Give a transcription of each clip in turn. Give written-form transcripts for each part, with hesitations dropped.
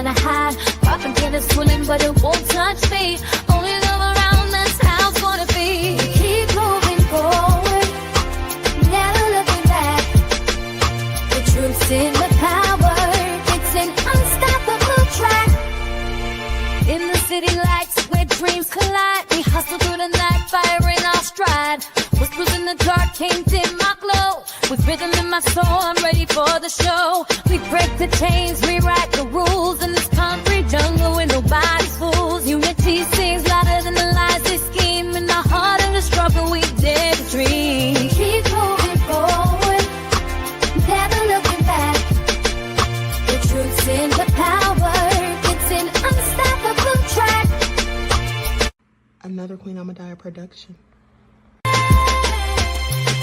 gonna hide. Pop until it's swollen, but it won't touch me. Only love around, that's how it's gonna be. Keep moving forward, never looking back. The truth's in the power, it's an unstoppable track. In the city lights where dreams collide, we hustle through the night, fire in our stride. Whispers in the dark can't dim my glow. With rhythm in my soul, I'm ready for the show. We break the chains, rewrite the rules in this concrete jungle where nobody's fools. Unity sings louder than the lies they scheme. In the heart of the struggle, we dare to dream. Keep moving forward, never looking back. The truth's in the power, it's an unstoppable track. Another Queen Ahmadiyyah production.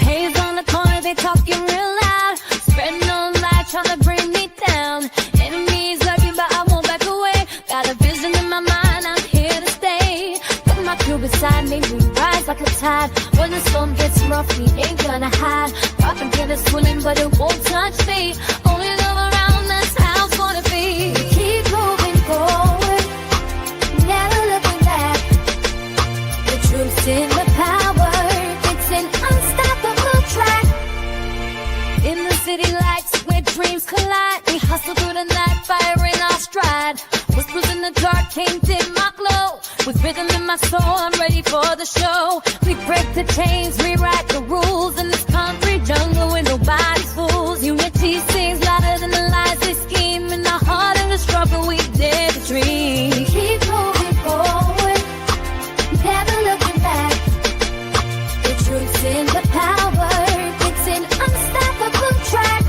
Haze on the corner, they talking real loud. Spreading no light, trying to bring me down. Enemies lurking, but I won't back away. Got a vision in my mind, I'm here to stay. Put my crew beside me, we rise like a tide. When the storm gets rough, we ain't gonna hide. Pop until it's swollen, but it won't touch me. Only love around, that's how it's gonna be. Keep moving forward, never looking back. The truth's in the power, it's an unstoppable track. In the city lights where dreams collide, we hustle through the night, fire in our stride. Whispers in the dark can't dim my glow. With rhythm in my soul, I'm ready for the show. We break the chains, rewrite the rules in this concrete jungle where nobody's fools. Unity sings louder than the lies they scheme. In the heart of the struggle, we dare to dream. Keep moving forward, never looking back. The truth's in the power, it's an unstoppable track.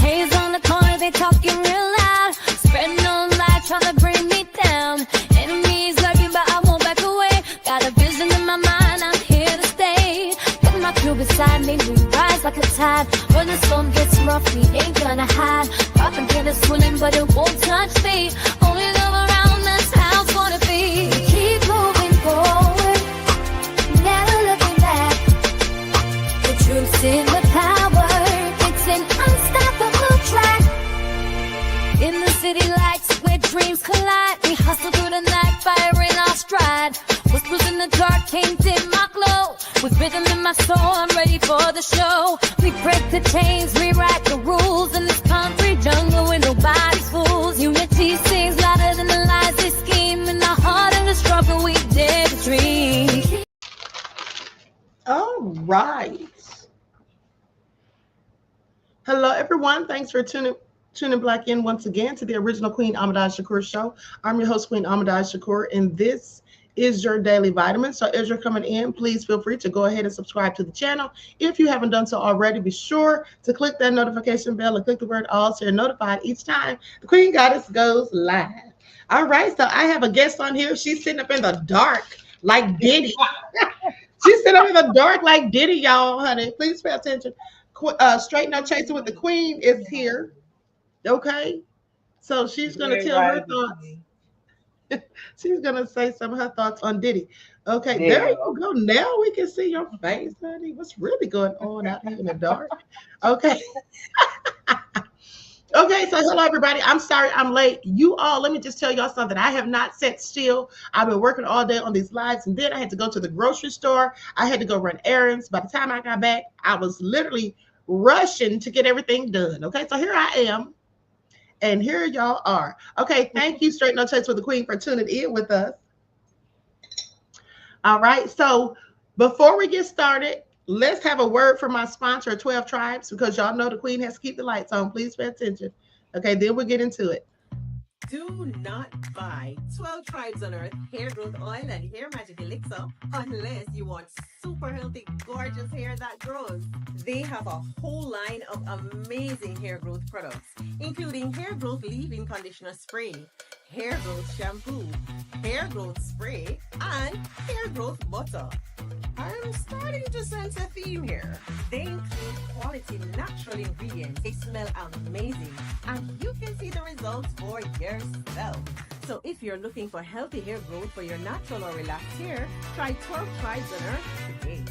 Haze on the corner, they talking real loud. Spreading no light, trying to bring me down. Enemies lurking, but I won't back away. Got a vision in my mind, I'm here to stay. Put my crew beside me, we rise like a tide. When the storm gets rough, we ain't gonna hide. Pop until it's swollen, but it won't touch me. Only love around, that's how it's gonna be. Keep moving forward, never looking back. The truth's in the power, it's an unstoppable track. In the city lights where dreams collide, we hustle through the night, fire in our stride. Whispers in the dark can't dim my glow. With rhythm in my soul, I'm ready for the show. We break the chains, rewrite the rules in this concrete jungle where nobody's fools. Unity sings louder than the lies they scheme. In the heart of the struggle, we dare to dream. All right. Hello, everyone. Thanks for tuning back in once again to the original Queen Ahmadiyyah Shakur show. I'm your host, Queen Ahmadiyyah Shakur, and this is your daily vitamin. So as you're coming in, please feel free to go ahead and subscribe to the channel. If you haven't done so already, be sure to click that notification bell and click the word all so you're notified each time the Queen Goddess goes live. All right, so I have a guest on here. She's sitting up in the dark like Diddy. She's sitting up in the dark like Diddy, y'all, honey. Please pay attention. Straight No Chaser with the Queen is here. Okay, so she's going to tell her thoughts. She's going to say some of her thoughts on Diddy. Okay, yeah. There you go. Now we can see your face, honey. What's really going on out here in the dark? Okay. Okay, so hello, everybody. I'm sorry I'm late. You all, let me just tell y'all something. I have not sat still. I've been working all day on these lives, and then I had to go to the grocery store. I had to go run errands. By the time I got back, I was literally rushing to get everything done. Okay, so here I am. And here y'all are. Okay, thank you, Straight No Chase with the Queen, for tuning in with us. All right, so before we get started, let's have a word from my sponsor, 12 Tribes, because y'all know the Queen has to keep the lights on. Please pay attention. Okay, then we'll get into it. Do not buy 12 Tribes on Earth hair growth oil and hair magic elixir unless you want super healthy, gorgeous hair that grows. They have a whole line of amazing hair growth products, including hair growth leave-in conditioner spray, hair growth shampoo, hair growth spray, and hair growth butter. I'm starting to sense a theme here. They include quality natural ingredients. They smell amazing, and you can see the results for yourself. So if you're looking for healthy hair growth for your natural or relaxed hair, try 12 Tribes on Earth today.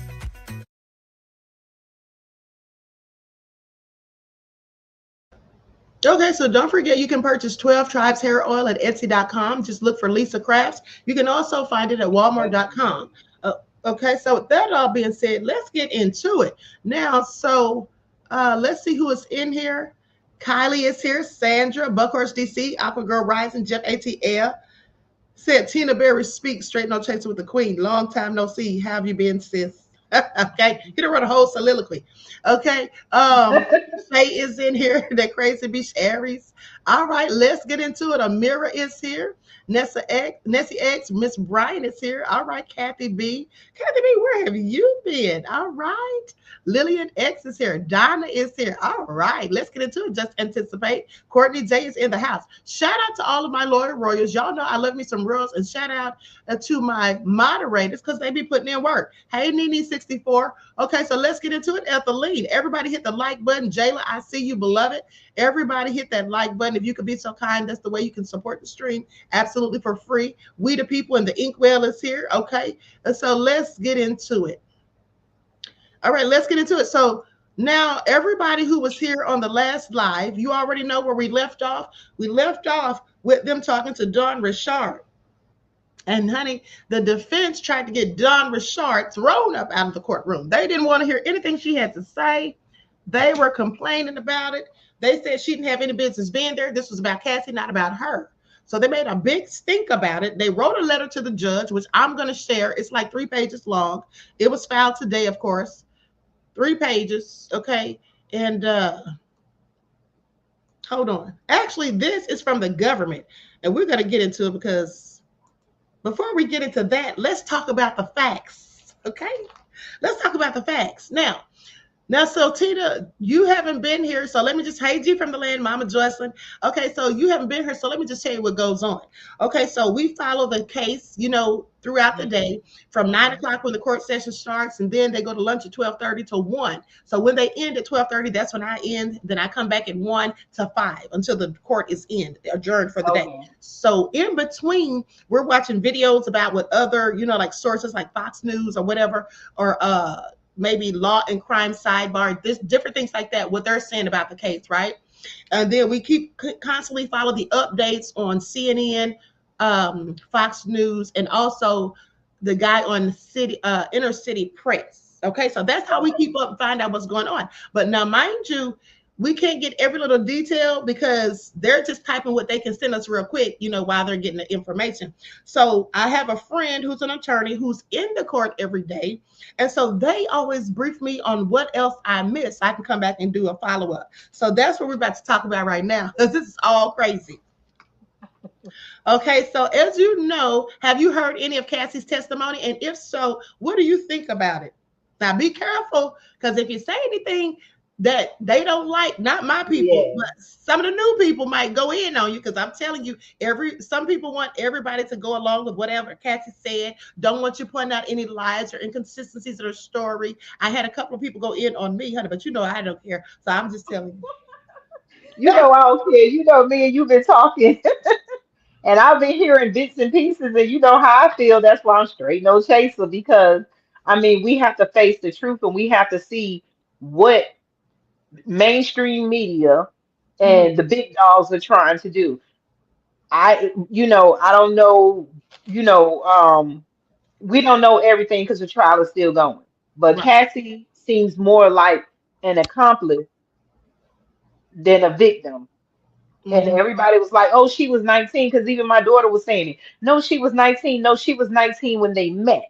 Okay, so don't forget you can purchase 12 Tribes hair oil at Etsy.com. Just look for Lisa Crafts. You can also find it at Walmart.com. Uh, okay, so with that all being said, let's get into it. Now, so let's see who is in here. Kylie is here, Sandra, Buckhorse DC, Aqua Girl Rising, Jeff ATL. Said Tina Berry speaks straight no chaser with the queen. Long time no see. How have you been, sis? Okay, you don't run a whole soliloquy. Okay, Faye is in here. That crazy beach Aries. All right, let's get into it. Amira is here. Nessie X, Miss Brian is here. All right, Kathy B. Kathy B, where have you been? All right. Lillian X is here. Donna is here. All right, let's get into it. Just anticipate. Courtney J is in the house. Shout out to all of my loyal royals. Y'all know I love me some royals, and shout out to my moderators because they be putting in work. Hey, Nene64. Okay, so let's get into it. Ethelene, everybody hit the like button. Jayla, I see you, beloved. Everybody hit that like button. If you could be so kind, that's the way you can support the stream absolutely for free. We the people and the inkwell is here. Okay, and so let's get into it. All right, let's get into it. So now everybody who was here on the last live, you already know where we left off. We left off with them talking to Don Richard. And honey, the defense tried to get Don Richard thrown up out of the courtroom. They didn't want to hear anything she had to say. They were complaining about it. They said she didn't have any business being there. This was about Cassie, not about her. So they made a big stink about it. They wrote a letter to the judge, which I'm going to share. It's like 3 pages long. It was filed today, of course. 3 pages, okay? And hold on. Actually, this is from the government. And we're going to get into it because before we get into that, let's talk about the facts, okay? Let's talk about the facts. Now, so Tina, you haven't been here, so let me just, hey G from the land, Mama Jocelyn. Okay, so you haven't been here, so let me just tell you what goes on. Okay, so we follow the case, throughout the day from 9 o'clock when the court session starts, and then they go to lunch at 12:30 to 1. So when they end at 12:30, that's when I end. Then I come back at 1 to 5 until the court is adjourned for the day. So in between, we're watching videos about what other, like sources like Fox News or whatever, or maybe Law and Crime Sidebar, different things like that, what they're saying about the case, right? And then we keep constantly follow the updates on CNN, Fox News, and also the guy on Inner City Press. Okay, so that's how we keep up and find out what's going on. But now, mind you, we can't get every little detail because they're just typing what they can send us real quick, while they're getting the information. So I have a friend who's an attorney who's in the court every day. And so they always brief me on what else I missed. I can come back and do a follow-up. So that's what we're about to talk about right now, because this is all crazy. Okay, so as you know, have you heard any of Cassie's testimony? And if so, what do you think about it? Now be careful, because if you say anything that they don't like, not my people, but some of the new people might go in on you, because I'm telling you, some people want everybody to go along with whatever Cassie said, don't want you pointing out any lies or inconsistencies in her story. I had a couple of people go in on me, honey, but I don't care, so I'm just telling you. I don't care. Me and you've been talking, and I've been hearing bits and pieces, and you know how I feel. That's why I'm straight no chaser, because we have to face the truth, and we have to see what mainstream media and the big dogs are trying to do. I don't know, we don't know everything because the trial is still going. But Right. Cassie seems more like an accomplice than a victim. And Mhm. everybody was like, oh, she was 19, because even my daughter was saying it. No, she was 19. No, she was 19 when they met.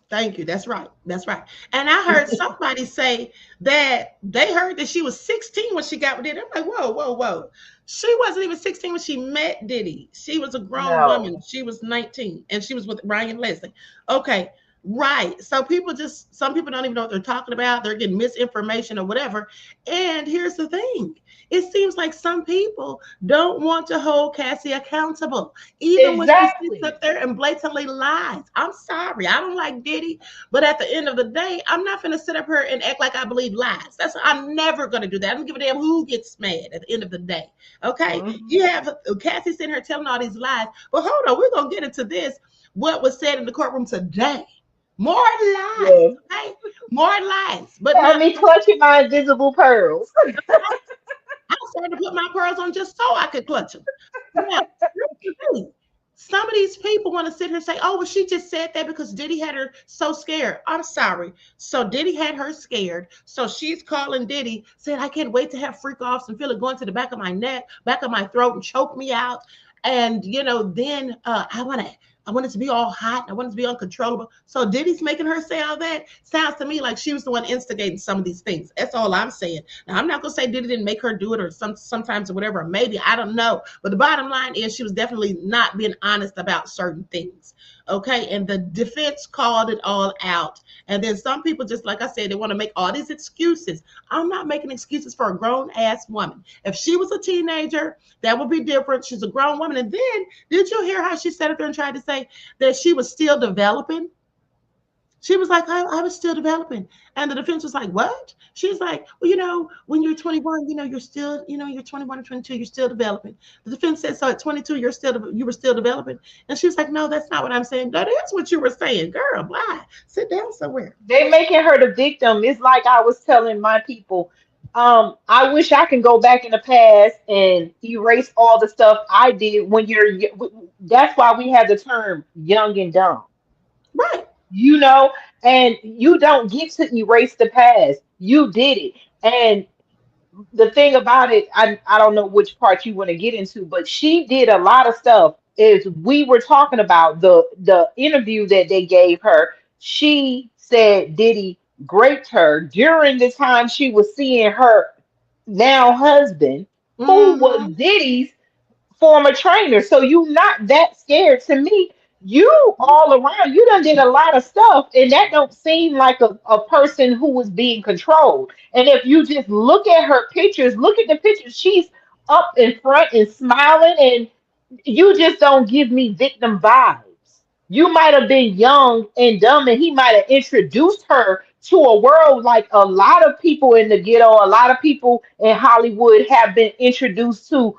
Thank you. That's right. That's right. And I heard somebody say that they heard that she was 16 when she got with Diddy. I'm like, whoa, whoa, whoa. She wasn't even 16 when she met Diddy. She was a grown No. woman. She was 19 and she was with Ryan Leslie. Okay. Right. So some people don't even know what they're talking about. They're getting misinformation or whatever. And here's the thing. It seems like some people don't want to hold Cassie accountable, even when she sits Exactly. up there and blatantly lies. I'm sorry. I don't like Diddy, but at the end of the day, I'm not going to sit up here and act like I believe lies. I'm never going to do that. I don't give a damn who gets mad at the end of the day. Okay. Mhm. You have Cassie sitting here telling all these lies. But hold on, we're going to get into this. What was said in the courtroom today? More lies. Yes. Okay. More lies. But Got not me clutching my invisible pearls. I started to put my pearls on just so I could clutch them. Now, here's the thing. Some of these people want to sit here and say, oh, well, she just said that because Diddy had her so scared. I'm sorry. So Diddy had her scared. So she's calling Diddy, saying, I can't wait to have freak offs and feel it going to the back of my neck, back of my throat, and choke me out. And, then I want it to be all hot. I want it to be uncontrollable. So Diddy's making her say all that. Sounds to me like she was the one instigating some of these things. That's all I'm saying. Now, I'm not going to say Diddy didn't make her do it or sometimes or whatever. Maybe, I don't know. But the bottom line is she was definitely not being honest about certain things. Okay. And the defense called it all out. And then some people, just like I said, they want to make all these excuses. I'm not making excuses for a grown ass woman. If she was a teenager, that would be different. She's a grown woman. And then, did you hear how she sat up there and tried to say that she was still developing? She was like, I was still developing. And the defense was like, what? She's like, well, when you're 21, you're still, you're 21 or 22, you're still developing. The defense said, so at 22, you were still developing. And she was like, no, that's not what I'm saying. That is what you were saying. Girl, bye. Sit down somewhere. They making her the victim. It's like I was telling my people, I wish I can go back in the past and erase all the stuff I did when that's why we have the term young and dumb. Right. you know, and you don't get to erase the past. You did it. And the thing about it, I don't know which part you want to get into, but she did a lot of stuff. Is we were talking about the interview that they gave her. She said Diddy raped her during the time she was seeing her now husband, who was Mm-hmm. Diddy's former trainer. So you not that scared to me. You all around, you done did a lot of stuff, and that don't seem like a person who was being controlled. And if you just look at her pictures, look at the pictures, she's up in front and smiling, and you just don't give me victim vibes. You might have been young and dumb, and he might have introduced her to a world like a lot of people in the ghetto, a lot of people in Hollywood have been introduced to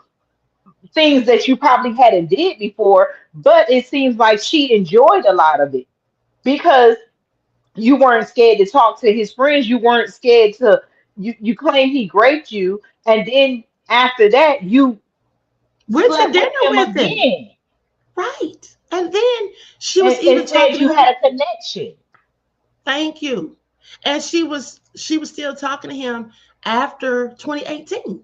things that you probably hadn't did before, but it seems like she enjoyed a lot of it because you weren't scared to talk to his friends. You weren't scared to you claim he raped you, and then after that you Went to slept with dinner him with him. again Right. And then she was and even said talking to you him. had a connection. Thank you. And she was still talking to him after 2018.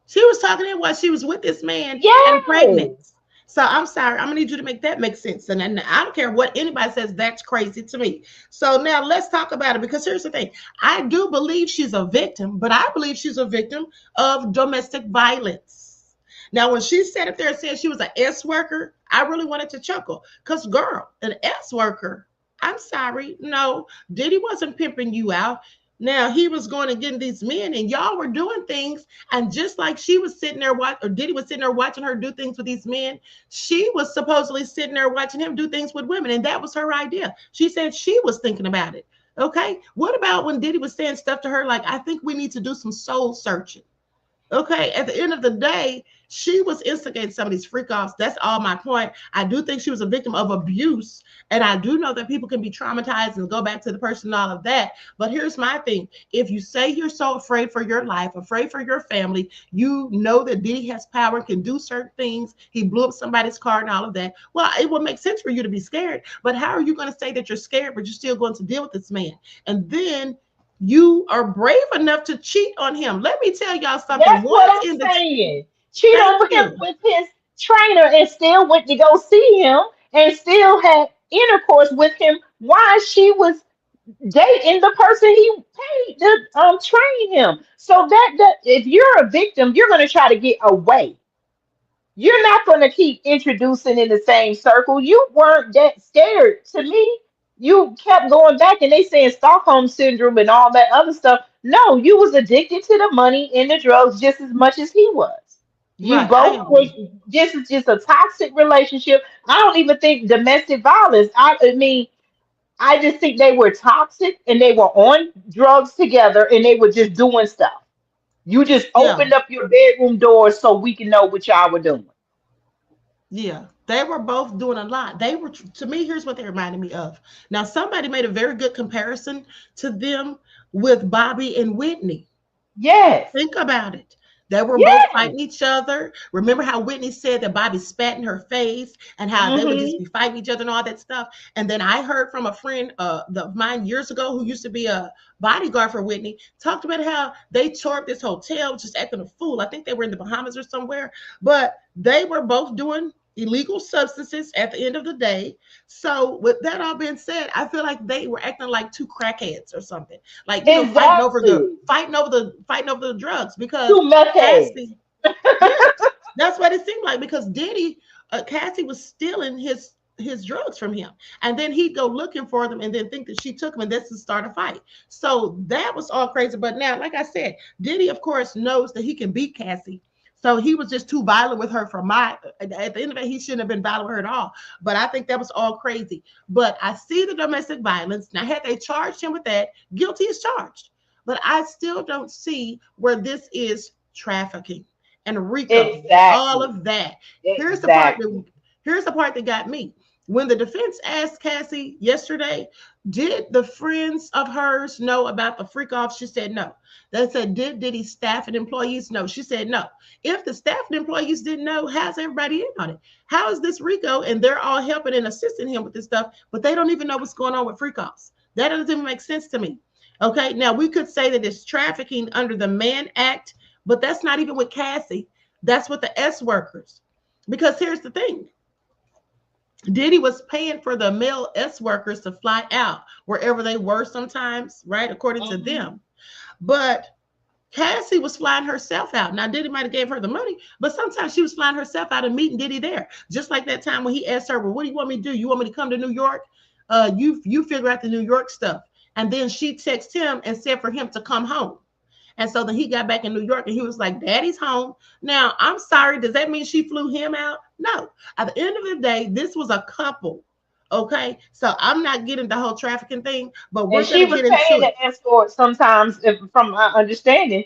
She was talking to him while she was with this man and pregnant. Yes. So I'm sorry. I'm gonna need you to make that make sense. And I don't care what anybody says, that's crazy to me. So now let's talk about it, because here's the thing. I do believe she's a victim, but I believe she's a victim of domestic violence. Now, when she sat up there and said she was an S worker, I really wanted to chuckle. Because, girl, an S worker, I'm sorry. No, Diddy wasn't pimping you out. Now, he was going and getting these men, and y'all were doing things. And just like she was sitting there or Diddy was sitting there watching her do things with these men, she was supposedly sitting there watching him do things with women. And that was her idea. She said she was thinking about it. Okay. What about when Diddy was saying stuff to her like, I think we need to do some soul searching? Okay, at the end of the day, she was instigating some of these freak offs. That's all my point. I do think she was a victim of abuse. And I do know that people can be traumatized and go back to the person and all of that. But here's my thing. If you say you're so afraid for your life, afraid for your family, you know that Diddy has power, can do certain things. He blew up somebody's car and all of that. Well, it would make sense for you to be scared. But how are you going to say that you're scared, but you're still going to deal with this man? And then you are brave enough to cheat on him. Let me tell y'all something. That's what Once I'm in the saying. Cheat thank on him you. with his trainer and still went to go see him and still had intercourse with him while she was dating the person he paid to train him. So that if you're a victim, you're gonna try to get away. You're not gonna keep introducing in the same circle. You weren't that scared to me. You kept going back and they saying Stockholm syndrome and all that other stuff. No, you was addicted to the money and the drugs just as much as he was. You Right, I both was agree. just a toxic relationship. I don't even think domestic violence. I mean, I just think they were toxic and they were on drugs together and they were just doing stuff. You just Yeah, opened up your bedroom doors so we can know what y'all were doing. yeah. They were both doing a lot. They were, to me, here's what they reminded me of. Now, somebody made a very good comparison to them with Bobby and Whitney. Yes. Think about it. They were both Yes. fighting each other. Remember how Whitney said that Bobby spat in her face and how they would just Hmm. be fighting each other and all that stuff. And then I heard from a friend of mine years ago who used to be a bodyguard for Whitney, talked about how they tore up this hotel, just acting a fool. I think they were in the Bahamas or somewhere, but they were both doing illegal substances at the end of the day. So with that all being said, I feel like they were acting like two crackheads or something. Like, Exactly. fighting over the drugs because Two meth heads. Cassie, yeah, that's what it seemed like because Diddy, Cassie was stealing his drugs from him, and then he'd go looking for them, and then think that she took them, and that's to start a fight. So that was all crazy. But now, like I said, Diddy, of course, knows that he can beat Cassie. So he was just too violent with her for my. At the end of it, he shouldn't have been violent with her at all. But I think that was all crazy. But I see the domestic violence. Now, had they charged him with that, guilty is charged. But I still don't see where this is trafficking and RICO and all Exactly. of that. Here's the part that Exactly. here's the part that got me. When the defense asked Cassie yesterday, did the friends of hers know about the freak off? She said no. They said, did he staff and employees know? She said no. If the staff and employees didn't know, how's everybody in on it? How is this RICO? And they're all helping and assisting him with this stuff, but they don't even know what's going on with freak offs. That doesn't even make sense to me. Okay, now we could say that it's trafficking under the Mann Act, but that's not even with Cassie. That's with the S workers. Because here's the thing, Diddy was paying for the male S workers to fly out wherever they were sometimes, right? According to Hmm. them. But Cassie was flying herself out. Now, Diddy might have gave her the money, but sometimes she was flying herself out and meeting Diddy there. Just like that time when he asked her, well, what do you want me to do? You want me to come to New York? You figure out the New York stuff. And then she texted him and said for him to come home. And so then he got back in New York and he was like, Daddy's home. Now, I'm sorry. Does that mean she flew him out? No. At the end of the day, this was a couple. Okay. So I'm not getting the whole trafficking thing, but And we're going she to was get into paying it. the escort sometimes, if, from my understanding.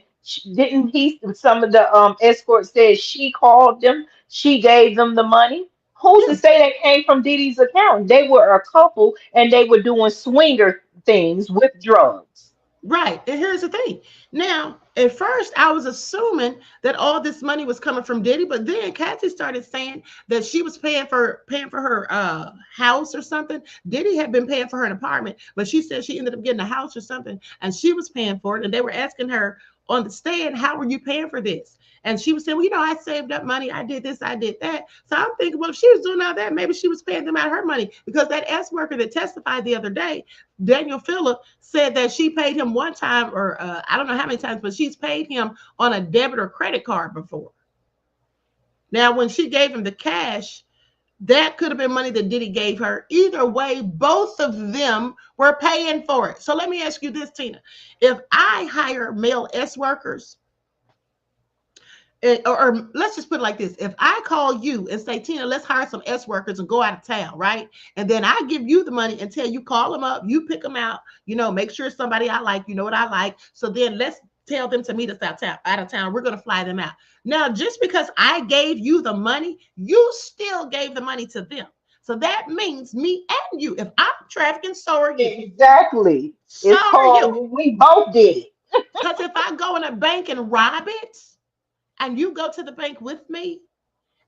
Didn't he? Some of the escorts said she called them, she gave them the money. Who's to Yeah. say that came from Diddy's account? They were a couple and they were doing swinger things with drugs. Right. And here's the thing. Now, at first, I was assuming that all this money was coming from Diddy, but then Cassie started saying that she was paying for her house or something. Diddy had been paying for her an apartment, but she said she ended up getting a house or something, and she was paying for it. And they were asking her on the stand, "How were you paying for this?" And she was saying, "Well, I saved up money. I did this. I did that." So I'm thinking, well, if she was doing all that, maybe she was paying them out of her money because that S worker that testified the other day, Daniel Phillip, said that she paid him one time, or I don't know how many times, but she's paid him on a debit or credit card before. Now, when she gave him the cash, that could have been money that Diddy gave her. Either way, both of them were paying for it. So let me ask you this, Tina. If I hire male S workers, or let's just put it like this. If I call you and say, Tina, let's hire some S workers and go out of town, right? And then I give you the money and tell you, call them up, you pick them out, make sure it's somebody I like, you know what I like. So then let's tell them to meet us out of town. We're going to fly them out. Now, just because I gave you the money, you still gave the money to them. So that means me and you. If I'm trafficking, so are you. Exactly. So It's are you. called, we both did it. Because if I go in a bank and rob it, and you go to the bank with me,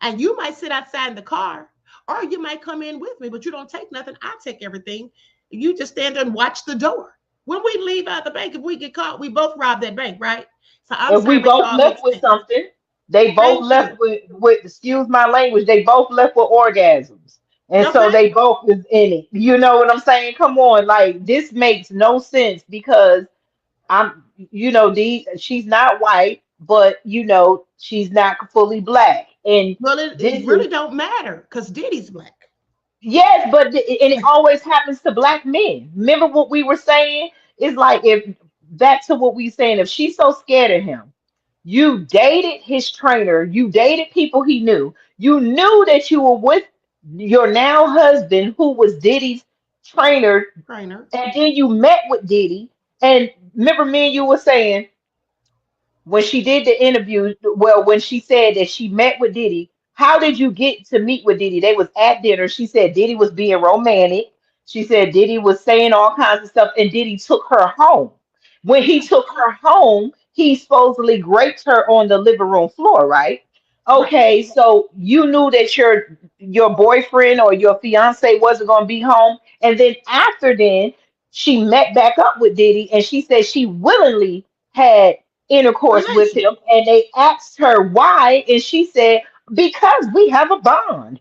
and you might sit outside in the car, or you might come in with me, but you don't take nothing. I take everything. You just stand there and watch the door. When we leave out the bank, if we get caught, we both rob that bank, right? So I'm If saying we to make it both all left make with sense. something, they both Thank left you. with excuse my language, they both left with orgasms. And so Okay. they both is in it. You know what I'm saying? Come on, like this makes no sense because she's not white, but she's not fully black. And Well, it this is really don't matter because Diddy's black. yes, but and it always happens to black men. Remember what we were saying? It's like if back to what we saying, if she's so scared of him, you dated his trainer, you dated people he knew, you knew that you were with your now husband who was Diddy's trainer, Trainer. and then you met with Diddy. And remember me and you were saying when she did the interview, well, when she said that she met with Diddy, how did you get to meet with Diddy? They was at dinner. She said Diddy was being romantic. She said Diddy was saying all kinds of stuff, and Diddy took her home. When he Yeah. took her home, he supposedly raped her on the living room floor, right? Right. Okay, so you knew that your boyfriend or your fiance wasn't going to be home, and then after then, she met back up with Diddy, and she said she willingly had intercourse with Relation. him, and they asked her why, and she said because we have a bond.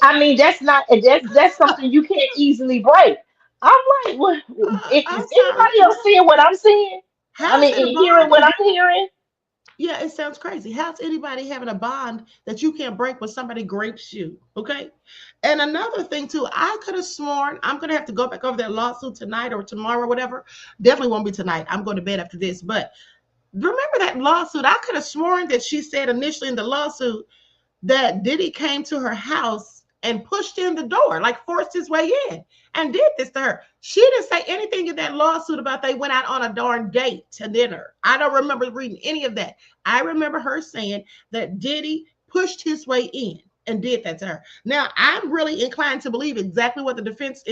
I mean, that's something you can't easily break. I'm like, what? I'm Is sorry. anybody else seeing what I'm seeing? I How's mean, it a and hearing bond? what I'm hearing? Yeah, it sounds crazy. How's anybody having a bond that you can't break when somebody grapes you? Okay. And another thing too, I could have sworn I'm gonna have to go back over that lawsuit tonight or tomorrow or whatever. Definitely won't be tonight. I'm going to bed after this. But remember that lawsuit? I could have sworn that she said initially in the lawsuit that Diddy came to her house and pushed in the door, like forced his way in and did this to her. She didn't say anything in that lawsuit about they went out on a darn date to dinner. I don't remember reading any of that. I remember her saying that Diddy pushed his way in and did that to her. Now, I'm really inclined to believe exactly what the defense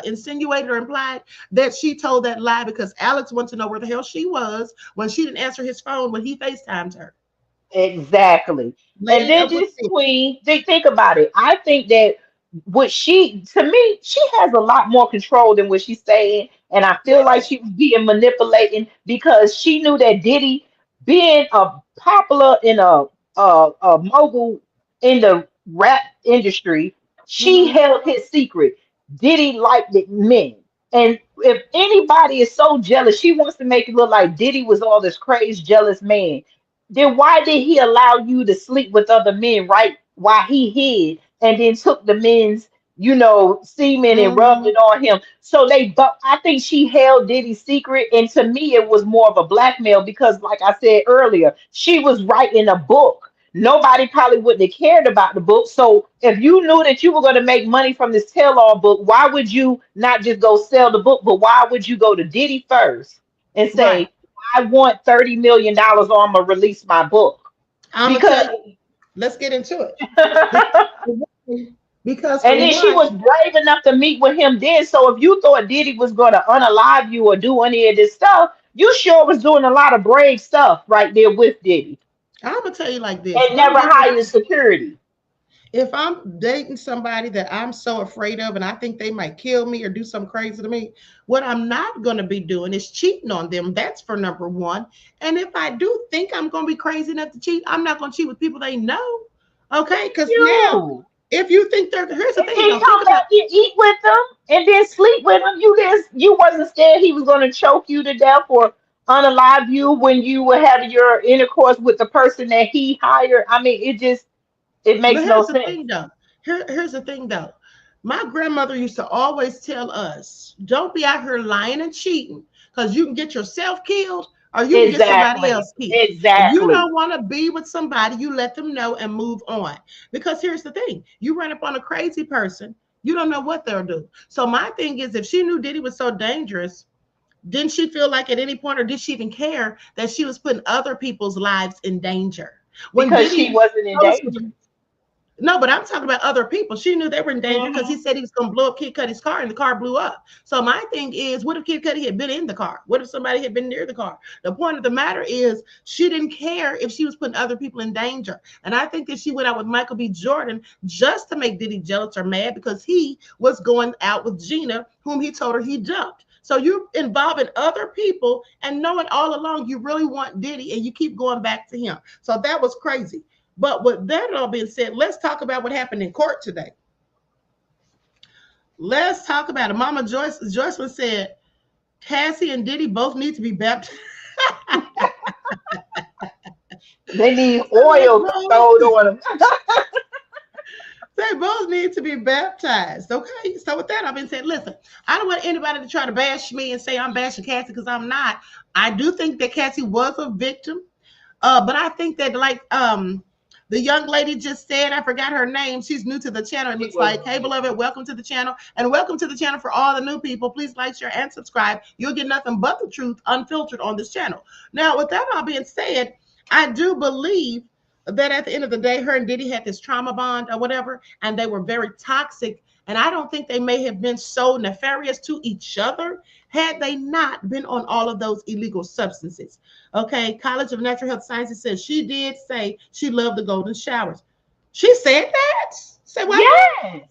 insinuated or implied, that she told that lie because Alex wanted to know where the hell she was when she didn't answer his phone when he FaceTimed her. Exactly. And Laid then up with this Diddy. queen, they think about it. I think that what she, to me, she has a lot more control than what she's saying. And I feel like she was being manipulating because she knew that Diddy, being a popular in a mogul in the rap industry, she Mm-hmm. held his secret. Diddy liked it men. And if anybody is so jealous, she wants to make it look like Diddy was all this crazy, jealous man. Then why did he allow you to sleep with other men right while he hid and then took the men's, semen and rubbed Mm-hmm. it on him? So but I think she held Diddy's secret, and to me, it was more of a blackmail because, like I said earlier, she was writing a book. Nobody probably wouldn't have cared about the book. So if you knew that you were going to make money from this tell-all book, why would you not just go sell the book? But why would you go to Diddy first and Right. say, I want $30 million or I'm gonna release my book? I'm gonna tell Because you. Let's get into it. and Because for then she one, was brave enough to meet with him then. So if you thought Diddy was gonna unalive you or do any of this stuff, you sure was doing a lot of brave stuff right there with Diddy I'm gonna tell you like this. and Don't never get me hired wrong. security. If I'm dating somebody that I'm so afraid of and I think they might kill me or do something crazy to me, what I'm not gonna be doing is cheating on them. That's for number one. And if I do think I'm gonna be crazy enough to cheat, I'm not gonna cheat with people they know. Okay, because now You if you think they're here's the and thing then though, think come about back and eat with them and then sleep with them. You wasn't scared he was gonna choke you to death or unalive you when you were having your intercourse with the person that he hired. I mean, it But makes no here's the sense. thing though. Here's the thing though. My grandmother used to always tell us, don't be out here lying and cheating because you can get yourself killed or you can get somebody Exactly. else killed. If you Exactly. don't want to be with somebody, you let them know and move on. Because here's the thing, you run up on a crazy person, you don't know what they'll do. So my thing is, if she knew Diddy was so dangerous, didn't she feel like at any point, or did she even care that she was putting other people's lives in danger? When Because she Diddy wasn't in goes to danger. no, but I'm talking about other people. She knew they were in danger because he Hmm. said he was going to blow up Kid Cudi's car, and the car blew up. So my thing is, what if Kid Cudi had been in the car? What if somebody had been near the car? The point of the matter is, she didn't care if she was putting other people in danger. And I think that she went out with Michael B. Jordan just to make Diddy jealous or mad because he was going out with Gina, whom he told her he dumped. So you're involving other people and knowing all along you really want Diddy and you keep going back to him. So that was crazy. But with that all being said, let's talk about what happened in court today. Let's talk about it. Mama Joyce said Cassie and Diddy both need to be baptized. They need they, oil thrown both, on them. they both need to be baptized. Okay. So with that, I've been saying, listen, I don't want anybody to try to bash me and say I'm bashing Cassie because I'm not. I do think that Cassie was a victim. But I think that the young lady just said, I forgot her name. She's new to the channel. It She looks was like, hey, beloved, welcome to the channel. And welcome to the channel for all the new people. Please like, share, and subscribe. You'll get nothing but the truth unfiltered on this channel. Now, with that all being said, I do believe that at the end of the day, her and Diddy had this trauma bond or whatever, and they were very toxic And I don't think they may have been so nefarious to each other had they not been on all of those illegal substances. Okay, College of Natural Health Sciences says she did say she loved the golden showers. She said that? Say what now? Yes.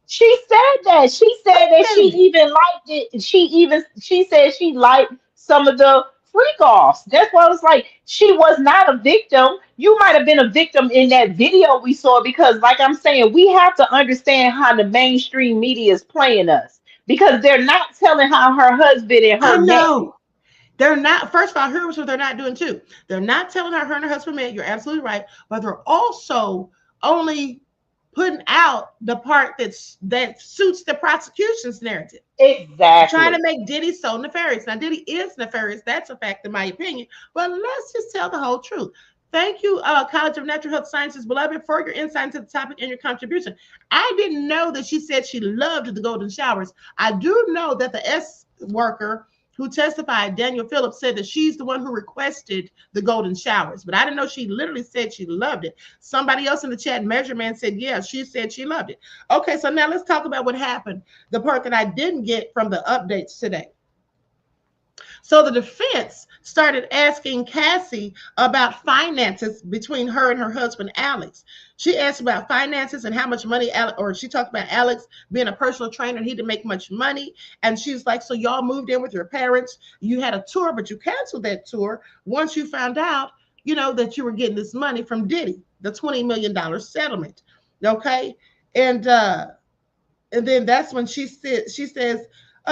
She said that. She said Wait that a she minute. even liked it. She said she liked some of the freak offs. That's why I was like, she was not a victim. You might have been a victim in that video we saw because, like I'm saying, we have to understand how the mainstream media is playing us because they're not telling how her husband and I her met. know. They're not, first of all, here's what they're not doing too. They're not telling her and her husband met. You're absolutely right. But they're also only putting out the part that suits the prosecution's narrative. Trying to Exactly. make Diddy so nefarious. Now, Diddy is nefarious. That's a fact, in my opinion. But let's just tell the whole truth. Thank you, College of Natural Health Sciences, beloved, for your insight into the topic and your contribution. I didn't know that she said she loved the golden showers. I do know that the S worker who testified, Daniel Phillips, said that she's the one who requested the golden showers. But I didn't know she literally said she loved it. Somebody else in the chat, Measure Man, said, yeah, she said she loved it. Okay, so now let's talk about what happened. The part that I didn't get from the updates today. So the defense started asking Cassie about finances between her and her husband, Alex. She asked about finances and how much money, or she talked about Alex being a personal trainer and he didn't make much money. And she's like, so y'all moved in with your parents. You had a tour, but you canceled that tour once you found out, that you were getting this money from Diddy, the $20 million settlement. Okay. And, and then that's when she says,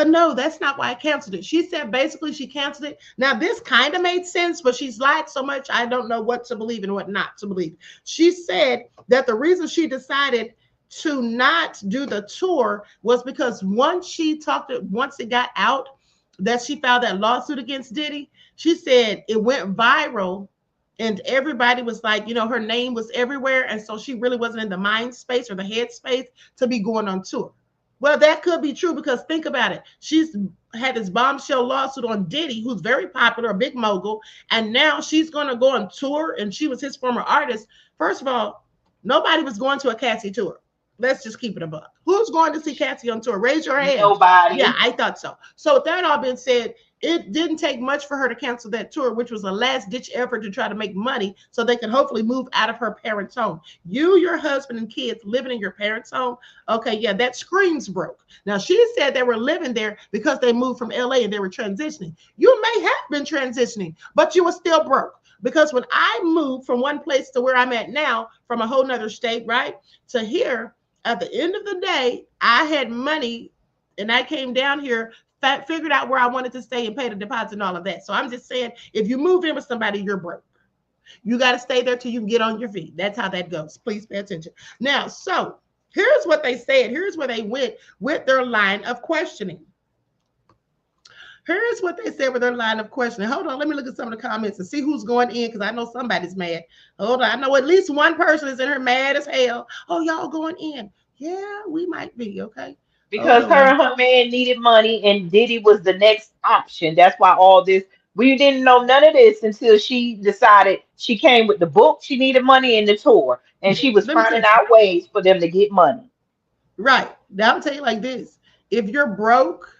no, that's not why I canceled it. She said basically she canceled it. Now, this kind of made sense, but she's lied so much, I don't know what to believe and what not to believe. She said that the reason she decided to not do the tour was because once it got out that she filed that lawsuit against Diddy, she said it went viral and everybody was like, her name was everywhere. And so she really wasn't in the mind space or the head space to be going on tour. Well, that could be true because think about it. She's had this bombshell lawsuit on Diddy, who's very popular, a big mogul, and now she's going to go on tour, and she was his former artist. First of all, nobody was going to a Cassie tour. Let's just keep it a buck. Who's going to see Cassie on tour? Raise your hand. Yeah, Nobody. I thought so. So with that all being said, it didn't take much for her to cancel that tour, which was a last ditch effort to try to make money so they could hopefully move out of her parents' home. You, your husband, and kids living in your parents' home. Okay, yeah, that screams broke. Now, she said they were living there because they moved from LA and they were transitioning. You may have been transitioning, but you were still broke. Because when I moved from one place to where I'm at now, from a whole nother state, right, to here, at the end of the day, I had money and I came down here, figured out where I wanted to stay and pay the deposit and all of that. So I'm just saying, if you move in with somebody, you're broke. You got to stay there till you can get on your feet. That's how that goes. Please pay attention. Now, so here's what they said. Here's where they went with their line of questioning. Here's what they said with their line of questioning. Hold on, let me look at some of the comments and see who's going in because I know somebody's mad. Hold on, I know at least one person is in here mad as hell. Oh, y'all going in? Yeah, we might be. Okay, hold Because her on. and her man needed money and Diddy was the next option. That's why all this, we didn't know none of this until she decided she came with the book, she needed money in the tour, and she was Let me tell finding you. out ways for them to get money. Right now, I'll tell you like this: if you're broke,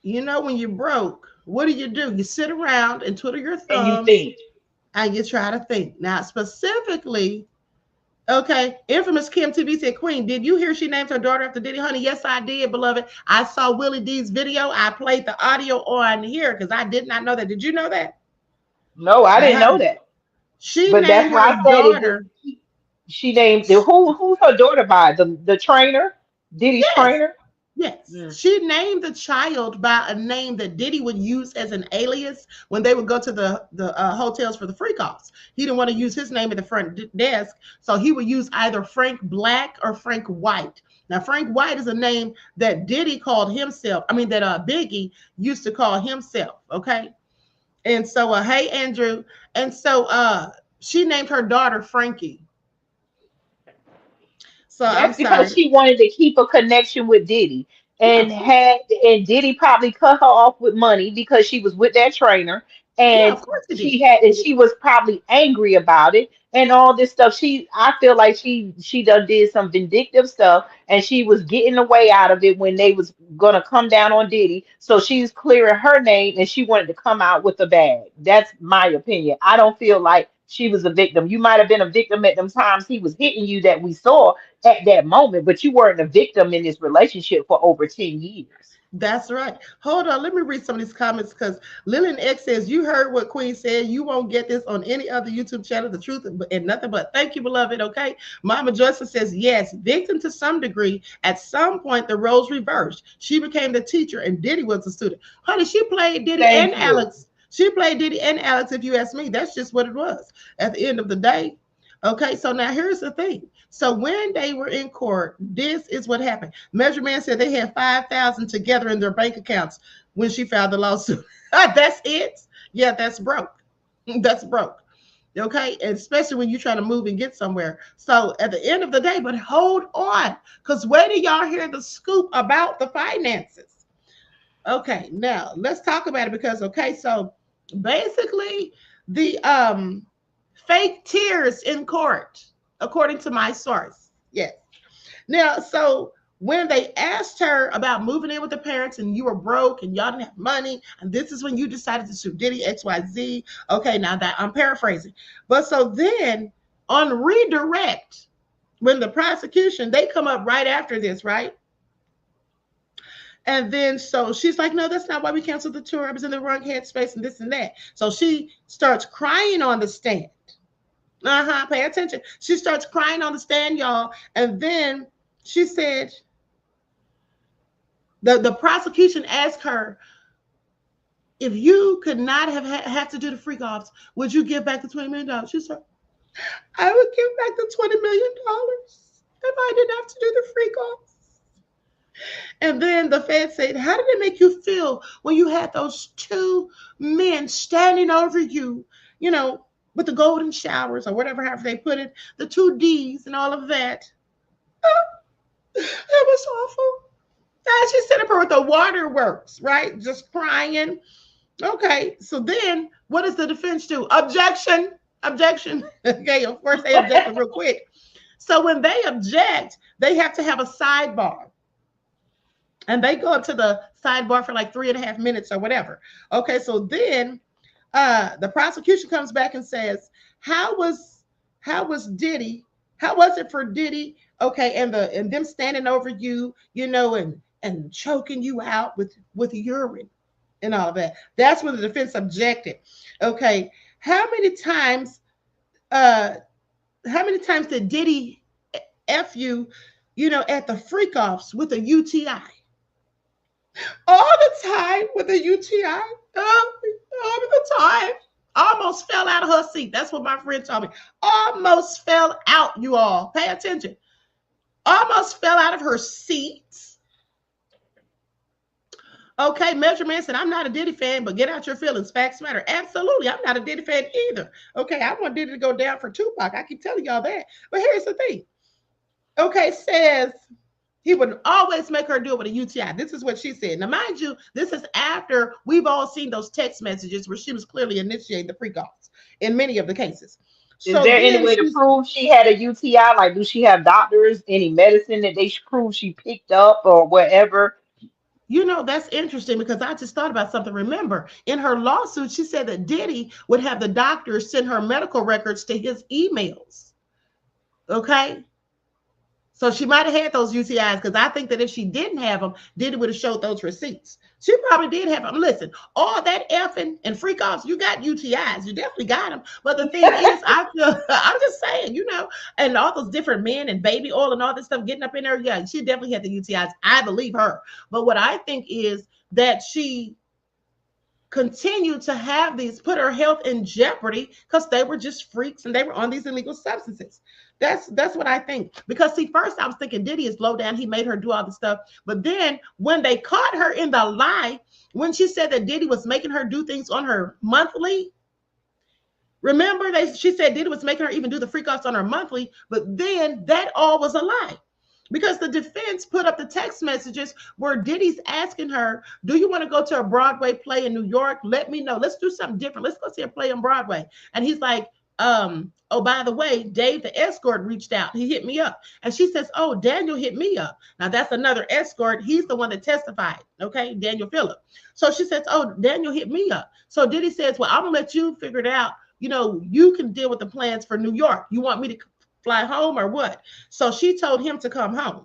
when you're broke, what do? You sit around and twiddle your And you thumbs think, and you try to think. Now, specifically, okay, infamous Kim TV said, Queen, did you hear she named her daughter after Diddy, honey? Yes, I did, beloved. I saw Willie D's video. I played the audio on here because I did not know that. Did you know that? no, I didn't Uh-huh. know that. She But that's named why her I said it. daughter. She named the who's her daughter by? The trainer? Diddy's Yes. trainer? Yes, Mm. she named the child by a name that Diddy would use as an alias when they would go to the hotels for the freak offs. He didn't want to use his name at the front desk, so he would use either Frank Black or Frank White. Now, Frank White is a name that Diddy called himself. I mean, that Biggie used to call himself. Okay, and so hey Andrew, and so she named her daughter Frankie. So I'm That's because sorry. she wanted to keep a connection with Diddy. Yeah, And Diddy probably cut her off with money because she was with that trainer. Yeah, and of course he did. she was probably angry about it and all this stuff. I feel like she done did some vindictive stuff, and she was getting the way out of it when they was gonna come down on Diddy. So she's clearing her name, and she wanted to come out with a bag. That's my opinion. I don't feel like she was a victim. You might have been a victim at them times he was hitting you that we saw at that moment, but you weren't a victim in this relationship for over 10 years. That's right. Hold on. Let me read some of these comments because Lillian X says, you heard what Queen said. You won't get this on any other YouTube channel. The truth and nothing but. Thank you, beloved. Okay. Mama Joyce says, yes, victim to some degree. At some point, the roles reversed. She became the teacher and Diddy was the student. Honey, she played Diddy and Thank you. Alex. She played Diddy and Alex, if you ask me. That's just what it was at the end of the day. Okay, so now here's the thing. So when they were in court, this is what happened. Measure Man said they had 5,000 together in their bank accounts when she filed the lawsuit. That's it. Yeah, that's broke. That's broke. Okay, and especially when you're trying to move and get somewhere. So at the end of the day, but hold on, because where do y'all hear the scoop about the finances? Okay, now let's talk about it because so basically the fake tears in court, according to my source. Yes. Now, so when they asked her about moving in with the parents and you were broke and y'all didn't have money, and this is when you decided to sue Diddy, XYZ. Okay, now that I'm paraphrasing. But so then on redirect, when the prosecution, they come up right after this, right? And then so she's like, no, that's not why we canceled the tour. I was in the wrong headspace and this and that. So she starts crying on the stand. Pay attention. She starts crying on the stand, y'all. And then she said, the prosecution asked her, if you could not have to do the freak offs, would you give back the $20 million? She said, I would give back the $20 million if I didn't have to do the freak offs. And then the Fed said, how did it make you feel when you had those two men standing over you, with the golden showers or whatever, however they put it, the two D's and all of that? It was awful. And she sat up here with the waterworks, right? Just crying. Okay, so then what does the defense do? Objection. Okay, of course they objected real quick. So when they object, they have to have a sidebar. And they go up to the sidebar for like 3.5 minutes or whatever. Okay, so then the prosecution comes back and says, how was Diddy? How was it for Diddy? Okay, and them standing over you, and choking you out with urine and all of that. That's when the defense objected. Okay, how many times did Diddy F you, at the freak offs with a UTI? All the time with a UTI. All the time. Almost fell out of her seat. That's what my friend told me. Almost fell out, you all. Pay attention. Almost fell out of her seat. Okay, Measure Man said, I'm not a Diddy fan, but get out your feelings. Facts matter. Absolutely. I'm not a Diddy fan either. Okay, I want Diddy to go down for Tupac. I keep telling y'all that. But here's the thing. Okay, says he would always make her do it with a UTI. This is what she said. Now, mind you, this is after we've all seen those text messages where she was clearly initiating the pre-calls in many of the cases. Is there any way to prove she had a UTI? Like, do she have doctors, any medicine that they should prove she picked up or whatever? That's interesting because I just thought about something. Remember, in her lawsuit, she said that Diddy would have the doctors send her medical records to his emails. Okay? So she might have had those UTIs because I think that if she didn't have them, Diddy would have showed those receipts. She probably did have them. Listen, all that effing and freak offs, you got UTIs. You definitely got them. But the thing is, I'm just saying, and all those different men and baby oil and all this stuff getting up in there. Yeah, she definitely had the UTIs. I believe her. But what I think is that she continued to have these, put her health in jeopardy because they were just freaks and they were on these illegal substances. That's what I think. Because see, first I was thinking Diddy is low down. He made her do all the stuff. But then when they caught her in the lie, when she said that Diddy was making her do things on her monthly, remember she said Diddy was making her even do the freak offs on her monthly, but then that all was a lie. because the defense put up the text messages where Diddy's asking her, do you want to go to a Broadway play in New York? Let me know. Let's do something different. Let's go see a play on Broadway. And he's like, oh, by the way, Dave, the escort, reached out. He hit me up. And she says, oh, Daniel hit me up. Now, that's another escort. He's the one that testified. Okay, Daniel Phillip. So she says, oh, Daniel hit me up. So Diddy says, well, I'm going to let you figure it out. You know, you can deal with the plans for New York. You want me to fly home or what? So she told him to come home.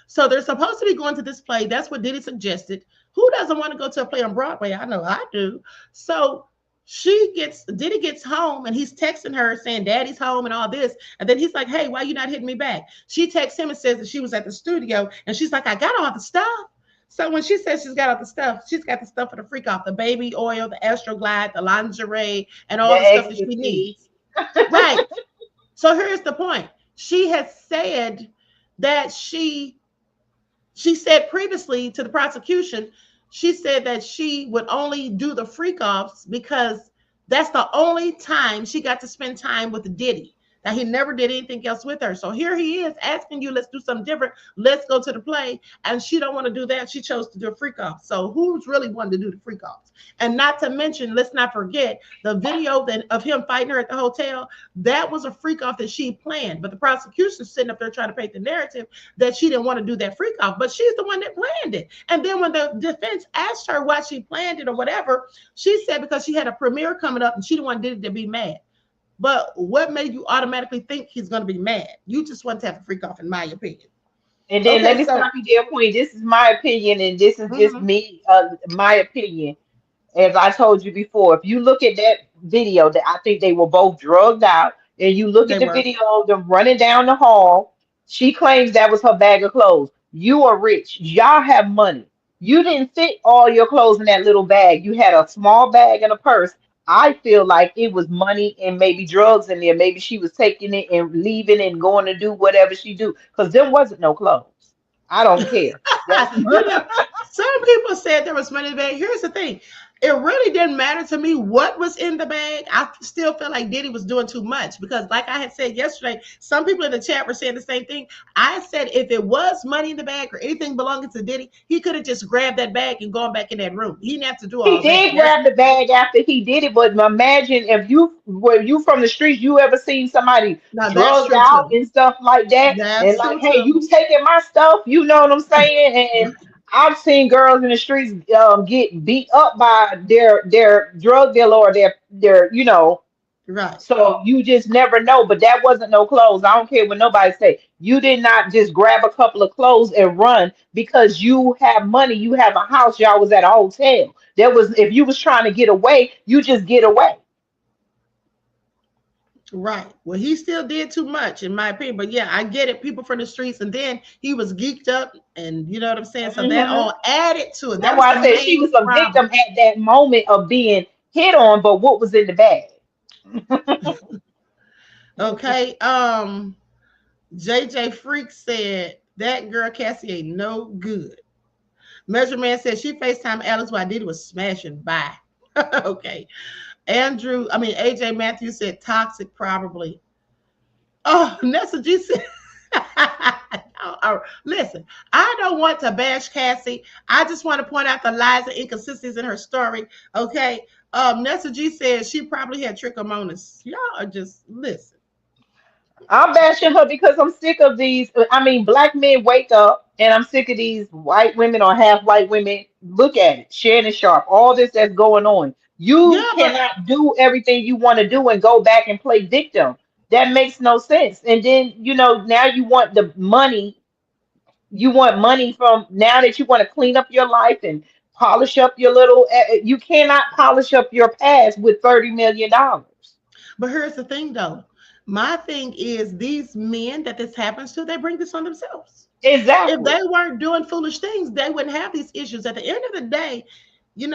So they're supposed to be going to this play. That's what Diddy suggested. Who doesn't want to go to a play on Broadway? I know I do. So Diddy gets home and he's texting her saying daddy's home and all this. And then he's like, hey, why you not hitting me back? She texts him and says that she was at the studio. And she's like, I got all the stuff. So when she says she's got all the stuff, she's got the stuff for the freak off, the baby oil, the Astroglide, the lingerie, and all the stuff that she needs. Right. So here's the point. She has said that she said previously to the prosecution, she said that she would only do the freak offs because that's the only time she got to spend time with Diddy. That he never did anything else with her. So here he is asking you, let's do something different. Let's go to the play. And she don't want to do that. She chose to do a freak off. So who's really wanting to do the freak offs? And not to mention, let's not forget the video of him fighting her at the hotel. That was a freak off that she planned. But the prosecution's sitting up there trying to paint the narrative that she didn't want to do that freak off. But she's the one that planned it. And then when the defense asked her why she planned it or whatever, she said because she had a premiere coming up and she didn't want Diddy to be mad. But what made you automatically think he's going to be mad? You just want to have a freak off, in my opinion. And then let me stop you there, Queen. This is my opinion, and this is just me, my opinion. As I told you before, if you look at that video, that I think they were both drugged out, and you look at the video of them running down the hall, she claims that was her bag of clothes. You are rich. Y'all have money. You didn't fit all your clothes in that little bag. You had a small bag and a purse. I feel like it was money and maybe drugs in there. Maybe she was taking it and leaving and going to do whatever she do, because there wasn't no clothes. I don't care. Some people said there was money in the bag. Here's the thing. It really didn't matter to me what was in the bag. I still felt like Diddy was doing too much because, like I had said yesterday, some people in the chat were saying the same thing. I said if it was money in the bag or anything belonging to Diddy, he could have just grabbed that bag and gone back in that room. He didn't have to do all that. He did grab the bag after he did it, but imagine if you were from the streets, you ever seen somebody drugged out and stuff like that, and like, hey, you taking my stuff? You know what I'm saying? And I've seen girls in the streets get beat up by their drug dealer or their right. So you just never know. But that wasn't no clothes. I don't care what nobody say. You did not just grab a couple of clothes and run because you have money. You have a house. Y'all was at a hotel. There was, if you was trying to get away, you just get away. Right. Well, he still did too much, in my opinion. But yeah, I get it. People from the streets, and then he was geeked up, and you know what I'm saying. So that all added to it. That's why I said she was a victim at that moment of being hit on. But what was in the bag? Okay. JJ Freak said that girl Cassie ain't no good. Measure Man said she FaceTime Alex while Diddy was smashing. Bye. Okay. AJ Matthews said toxic, probably. Oh, Nessa G said, listen, I don't want to bash Cassie. I just want to point out the lies and inconsistencies in her story. Okay. Nessa G said she probably had trichomonas. Y'all are just, listen. I'm bashing her because I'm sick of these. I mean, black men wake up, and I'm sick of these white women or half white women. Look at it, Shannon Sharp, all this that's going on. You cannot do everything you want to do and go back and play victim. That makes no sense. And then, now you want the money. You want money from now that you want to clean up your life and polish up your little. You cannot polish up your past with $30 million. But here's the thing, though. My thing is these men that this happens to, they bring this on themselves. Exactly. If they weren't doing foolish things, they wouldn't have these issues. At the end of the day,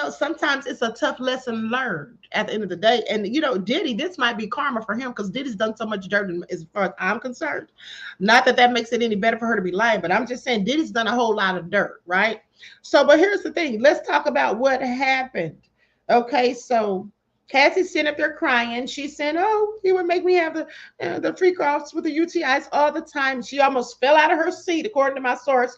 sometimes it's a tough lesson learned at the end of the day. And, Diddy, this might be karma for him because Diddy's done so much dirt as far as I'm concerned. Not that makes it any better for her to be lying, but I'm just saying Diddy's done a whole lot of dirt, right? So, but here's the thing. Let's talk about what happened. Okay, so Cassie's sitting up there crying. She said, "Oh, he would make me have the freak offs with the UTIs all the time." She almost fell out of her seat, according to my source.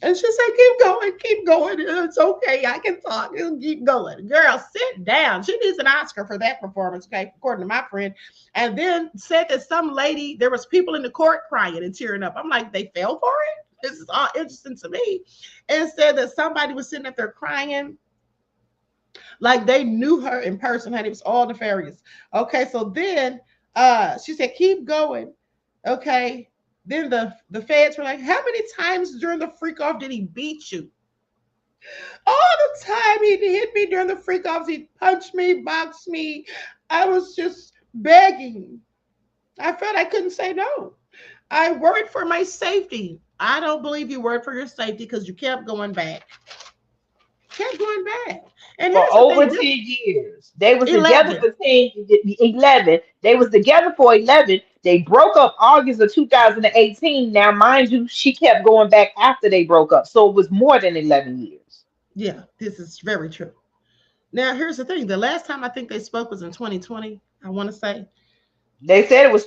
And she said, keep going. It's okay. I can talk. Keep going. Girl, sit down. She needs an Oscar for that performance, okay, according to my friend. And then said that some lady, there was people in the court crying and tearing up. I'm like, they fell for it? This is all interesting to me. And said that somebody was sitting up there crying like they knew her in person, and it was all nefarious. Okay, so then she said, keep going. Okay. Then the feds were like, how many times during the freak off did he beat you? All the time he hit me during the freak offs. He punched me, boxed me. I was just begging. I felt I couldn't say no. I worried for my safety. I don't believe you worried for your safety because you kept going back. Kept going back. And For here's the over thing, 10 years. They was together 11. for 11. They was together for 11. They broke up August of 2018. Now, mind you, she kept going back after they broke up. So it was more than 11 years. Yeah, this is very true. Now, here's the thing. The last time I think they spoke was in 2020, I want to say. They said it was,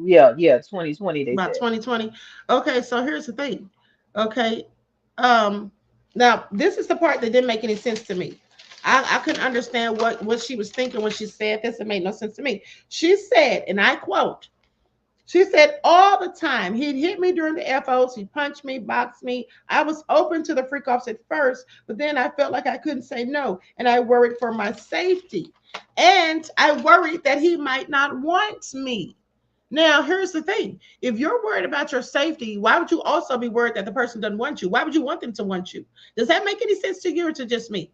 yeah, 2020, they About said. 2020. Okay, so here's the thing. Okay. Um, Now this is the part that didn't make any sense to me. I couldn't understand what she was thinking when she said this. It made no sense to me. She said, and I quote, she said, all the time, he'd hit me during the FOs, he'd punch me, box me. I was open to the freak offs at first, but then I felt like I couldn't say no, and I worried for my safety. And I worried that he might not want me. Now, here's the thing. If you're worried about your safety, why would you also be worried that the person doesn't want you? Why would you want them to want you? Does that make any sense to you or to just me?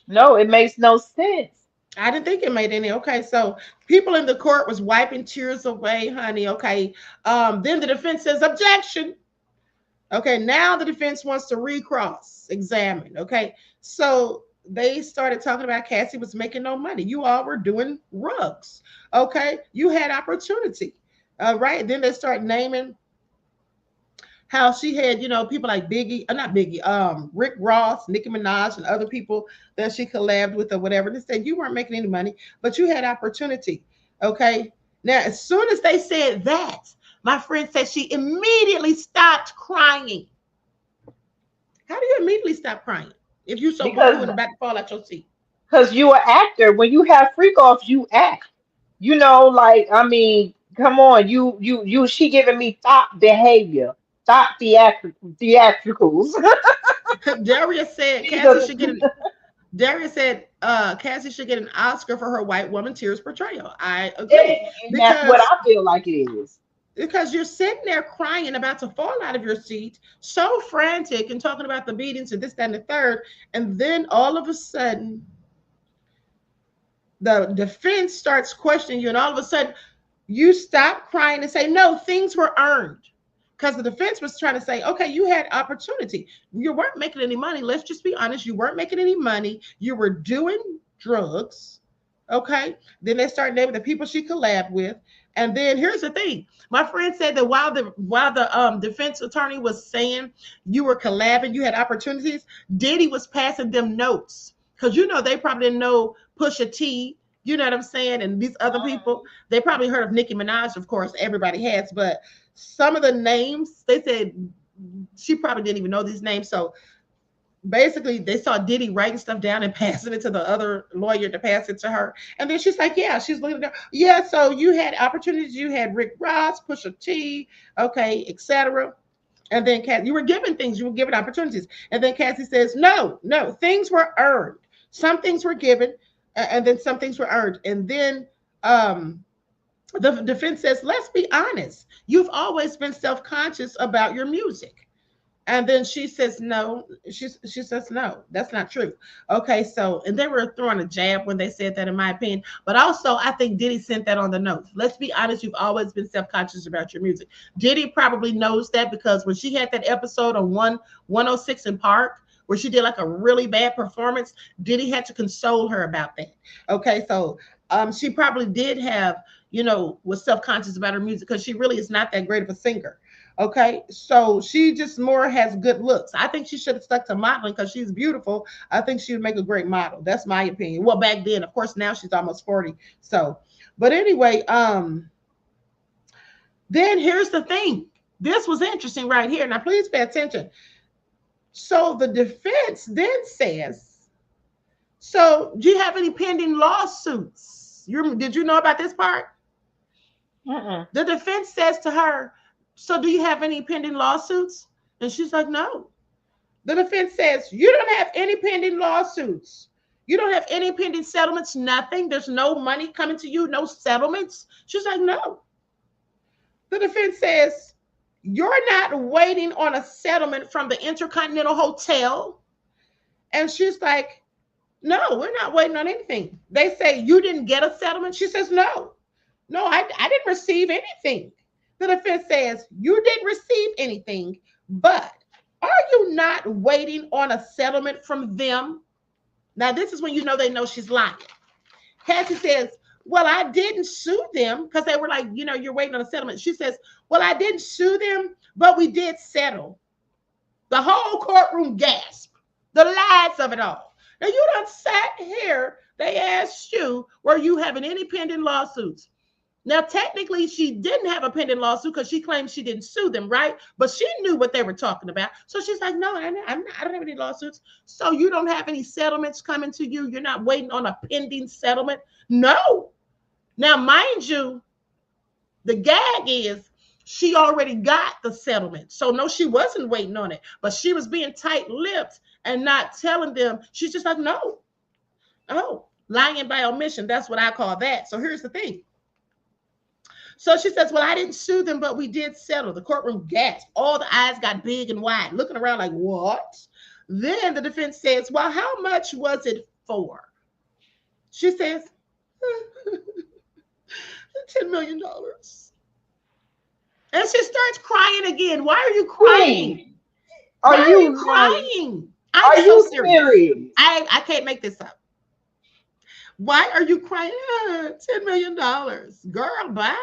No, it makes no sense. I didn't think it made any. Okay, so people in the court was wiping tears away, honey. Okay. Then the defense says objection. Okay, now the defense wants to recross examine. Okay, so they started talking about Cassie was making no money. You all were doing rugs. Okay, you had opportunity. Right. Then they start naming how she had, people like Biggie, not Biggie, Rick Ross, Nicki Minaj, and other people that she collabed with or whatever. They said you weren't making any money, but you had opportunity. Okay. Now, as soon as they said that, my friend said she immediately stopped crying. How do you immediately stop crying if you're so boo Because and about to fall out your seat? you an actor. When you have freak offs, you act. Like, I mean, come on, she giving me thought behavior, thought theatricals. Darius said She Cassie doesn't, should get an Darius said Cassie should get an Oscar for her white woman tears portrayal. I and, agree and that's what because I feel like it is. you're sitting there crying, about to fall out of your seat, so frantic and talking about the beatings and this, that, and the third, and then all of a sudden the defense starts questioning you, and all of a sudden you stop crying and say, no, things were earned. Because the defense was trying to say, okay, you had opportunity. You weren't making any money. Let's just be honest. You weren't making any money. You were doing drugs. Okay. Then they start naming the people she collabed with. And then here's the thing. My friend said that while the defense attorney was saying you were collabing, you had opportunities, Diddy was passing them notes. Because they probably didn't know Pusha T, you know what I'm saying? And these other people, they probably heard of Nicki Minaj, of course, everybody has, but some of the names, they said she probably didn't even know these names. So basically, they saw Diddy writing stuff down and passing it to the other lawyer to pass it to her. And then she's like, yeah, she's looking at her. Yeah, so you had opportunities. You had Rick Ross, Pusha T, okay, etc. And then Cassie, you were given things, you were given opportunities. And then Cassie says, no, things were earned. Some things were given, and then some things were earned. And then the defense says, let's be honest. You've always been self-conscious about your music. And then she says, no. She says, no, that's not true. Okay, so, and they were throwing a jab when they said that, in my opinion. But also, I think Diddy sent that on the notes. Let's be honest, you've always been self-conscious about your music. Diddy probably knows that because when she had that episode on 106 in Park, where she did like a really bad performance, Diddy had to console her about that. Okay, so she probably did have, was self-conscious about her music because she really is not that great of a singer. Okay, so she just more has good looks. I think she should have stuck to modeling because she's beautiful. I think she would make a great model. That's my opinion. Well, back then, of course, now she's almost 40. So, but anyway, then here's the thing. This was interesting right here. Now, please pay attention. So the defense then says, so do you have any pending lawsuits? Did you know about this part? The defense says to her, so do you have any pending lawsuits? And she's like, no. The defense says, you don't have any pending lawsuits. You don't have any pending settlements, nothing. There's no money coming to you, no settlements. She's like, no. The defense says, you're not waiting on a settlement from the Intercontinental Hotel. And she's like, no, we're not waiting on anything. They say, you didn't get a settlement? She says, no, I didn't receive anything. The defense says, you didn't receive anything, but are you not waiting on a settlement from them? Now, this is when they know she's lying. Cassie says, well, I didn't sue them because they were like, you're waiting on a settlement. She says, well, I didn't sue them, but we did settle. The whole courtroom gasped. The lies of it all. Now, you done sat here. They asked you, were you having any pending lawsuits? Now, technically, she didn't have a pending lawsuit because she claimed she didn't sue them, right? But she knew what they were talking about. So she's like, no, I don't have any lawsuits. So you don't have any settlements coming to you? You're not waiting on a pending settlement? No. Now, mind you, the gag is she already got the settlement. So no, she wasn't waiting on it, but she was being tight-lipped and not telling them. She's just like, no. Oh, lying by omission. That's what I call that. So here's the thing. So she says, well, I didn't sue them, but we did settle. The courtroom gasped. All the eyes got big and wide, looking around like, what? Then the defense says, well, how much was it for? She says, $10 million. And she starts crying again. Why are you crying? Why are you crying? Are you serious? I can't make this up. Why are you crying? $10 million. Girl, bye.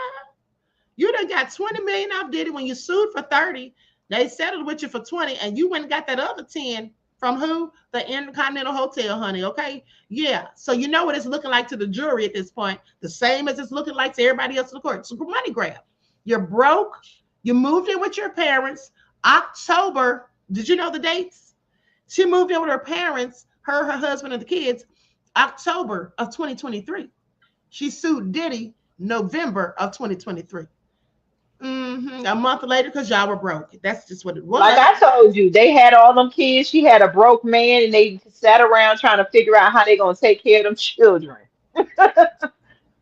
You done got 20 million off Diddy when you sued for 30. They settled with you for 20, and you went and got that other 10 from who? The Intercontinental Hotel, honey. Okay. Yeah. So you know what it's looking like to the jury at this point. The same as it's looking like to everybody else in the court. It's a money grab. You're broke. You moved in with your parents. October. Did you know the dates? She moved in with her parents, her husband, and the kids, October of 2023. She sued Diddy November of 2023. A month later, because y'all were broke. That's just what it was. Like I told you, they had all them kids. She had a broke man, and they sat around trying to figure out how they're going to take care of them children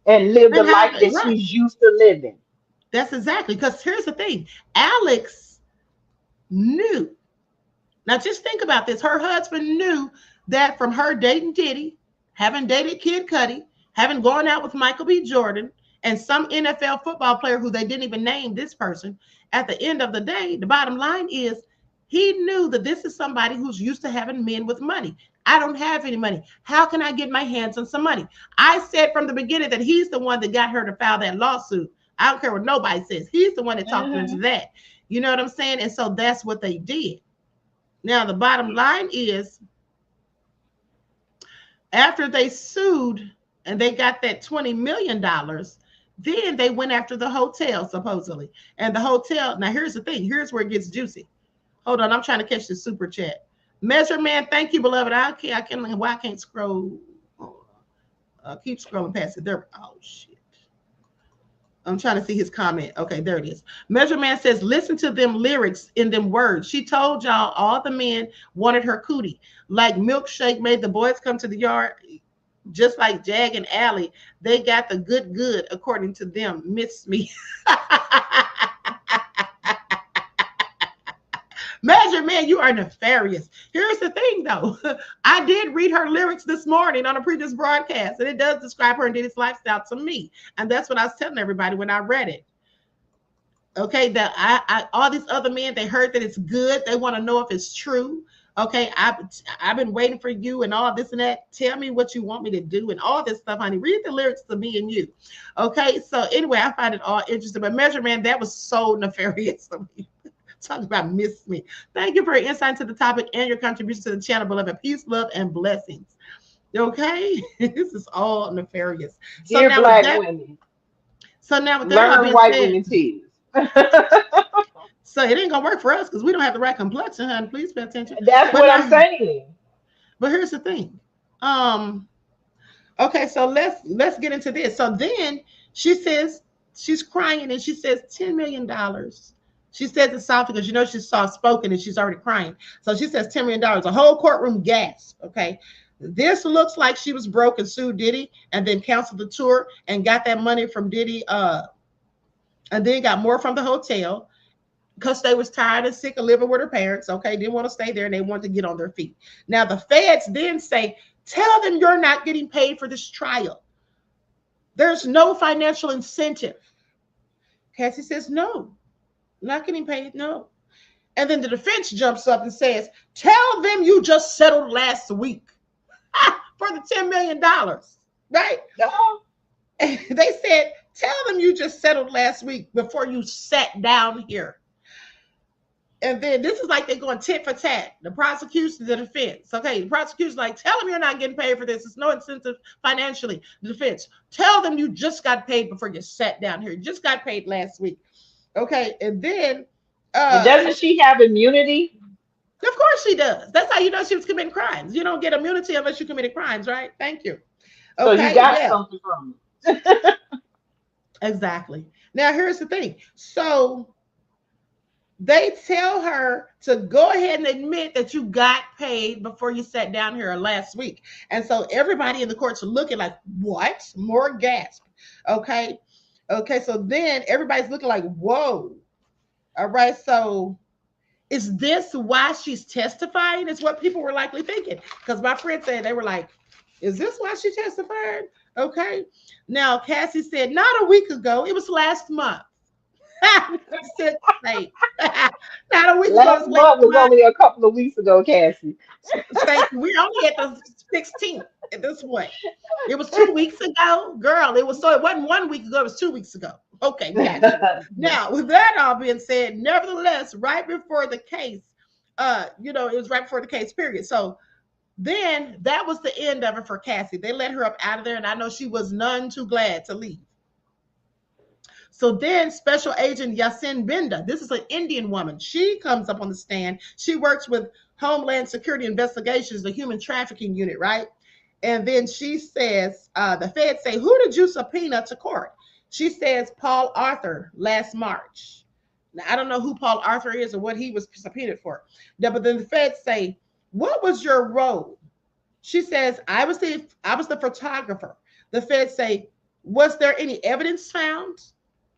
and live the life that she's used to living. That's exactly, because here's the thing. Alex knew. Now, just think about this. Her husband knew that from her dating Diddy, having dated Kid Cudi, having gone out with Michael B. Jordan, and some NFL football player who they didn't even name this person, at the end of the day, the bottom line is he knew that this is somebody who's used to having men with money. I don't have any money. How can I get my hands on some money? I said from the beginning that he's the one that got her to file that lawsuit. I don't care what nobody says. He's the one that talked her into that. You know what I'm saying? And so that's what they did. Now, the bottom line is after they sued and they got that $20 million, then they went after the hotel, supposedly. And the hotel, now here's the thing. Here's where it gets juicy. Hold on, I'm trying to catch the super chat. Measure Man, thank you, beloved. I can't scroll. Keep scrolling past it. There. Oh, shit. I'm trying to see his comment. Okay, there it is. Measure Man says, listen to them lyrics in them words. She told y'all all the men wanted her cootie. Like Milkshake made the boys come to the yard. Just like Jag and Allie, they got the good, according to them. Miss me. Measure Man, you are nefarious. Here's the thing, though. I did read her lyrics this morning on a previous broadcast, and it does describe her and Diddy's lifestyle to me. And that's what I was telling everybody when I read it. Okay, that all these other men, they heard that it's good. They want to know if it's true. Okay, I've been waiting for you and all this and that. Tell me what you want me to do and all this stuff, honey. Read the lyrics to Me and You. Okay, so anyway, I find it all interesting. But Measure Man, that was so nefarious of me. Talk about miss me. Thank you for your insight to the topic and your contribution to the channel, beloved. Peace, love, and blessings. Okay, this is all nefarious. So Dear now with black that, women, so now with that all learn being white said, women tears. so it ain't gonna work for us because we don't have the right complexion, honey. Please pay attention. That's But what I'm now, saying. but here's the thing. Um, okay, so let's get into this. So then she says she's crying and she says $10 million. She says it soft because you know she's soft spoken and she's already crying. So she says $10 million. The whole courtroom gasp. Okay. This looks like she was broke and sued Diddy and then canceled the tour and got that money from Diddy, and then got more from the hotel because they was tired and sick of living with her parents. Okay, didn't want to stay there and they wanted to get on their feet. Now the feds then say, tell them you're not getting paid for this trial. There's no financial incentive. Cassie says, no, not getting paid, no. And then the defense jumps up and says, tell them you just settled last week for the $10 million, right? No. They said, tell them you just settled last week before you sat down here. And then this is like they're going tit for tat. The prosecution, the defense. Okay, the prosecution's like, tell them you're not getting paid for this. There's no incentive financially. The defense, tell them you just got paid before you sat down here. You just got paid last week. Okay, and then And doesn't she have immunity? of course she does. That's how you know she was committing crimes. You don't get immunity unless you committed crimes, right? Thank you. So you Okay, got yeah, something from it. exactly. Now here's the thing. So they tell her to go ahead and admit that you got paid before you sat down here last week. And so everybody in the courts are looking like, what? More gasp. Okay. Okay. So then everybody's looking like, whoa. All right. So is this why she's testifying? Is what people were likely thinking. Because my friend said they were like, is this why she testified? Okay. Now Cassie said, not a week ago. It was last month. Not a week ago. Last month was only a couple of weeks ago, Cassie. Thank you. We're only at the 16th at this point. It was 2 weeks ago, girl. It wasn't 1 week ago. It was 2 weeks ago. Okay, gotcha. Now, with that all being said, nevertheless, right before the case, it was right before the case period. So then that was the end of it for Cassie. They let her up out of there, and I know she was none too glad to leave. So then Special Agent Yasin Binda, this is an Indian woman. She comes up on the stand. She works with Homeland Security Investigations, the human trafficking unit, right? And then she says, the feds say, who did you subpoena to court? She says, Paul Arthur last March. Now, I don't know who Paul Arthur is or what he was subpoenaed for. But then the feds say, what was your role? She says, I was the photographer. The feds say, was there any evidence found?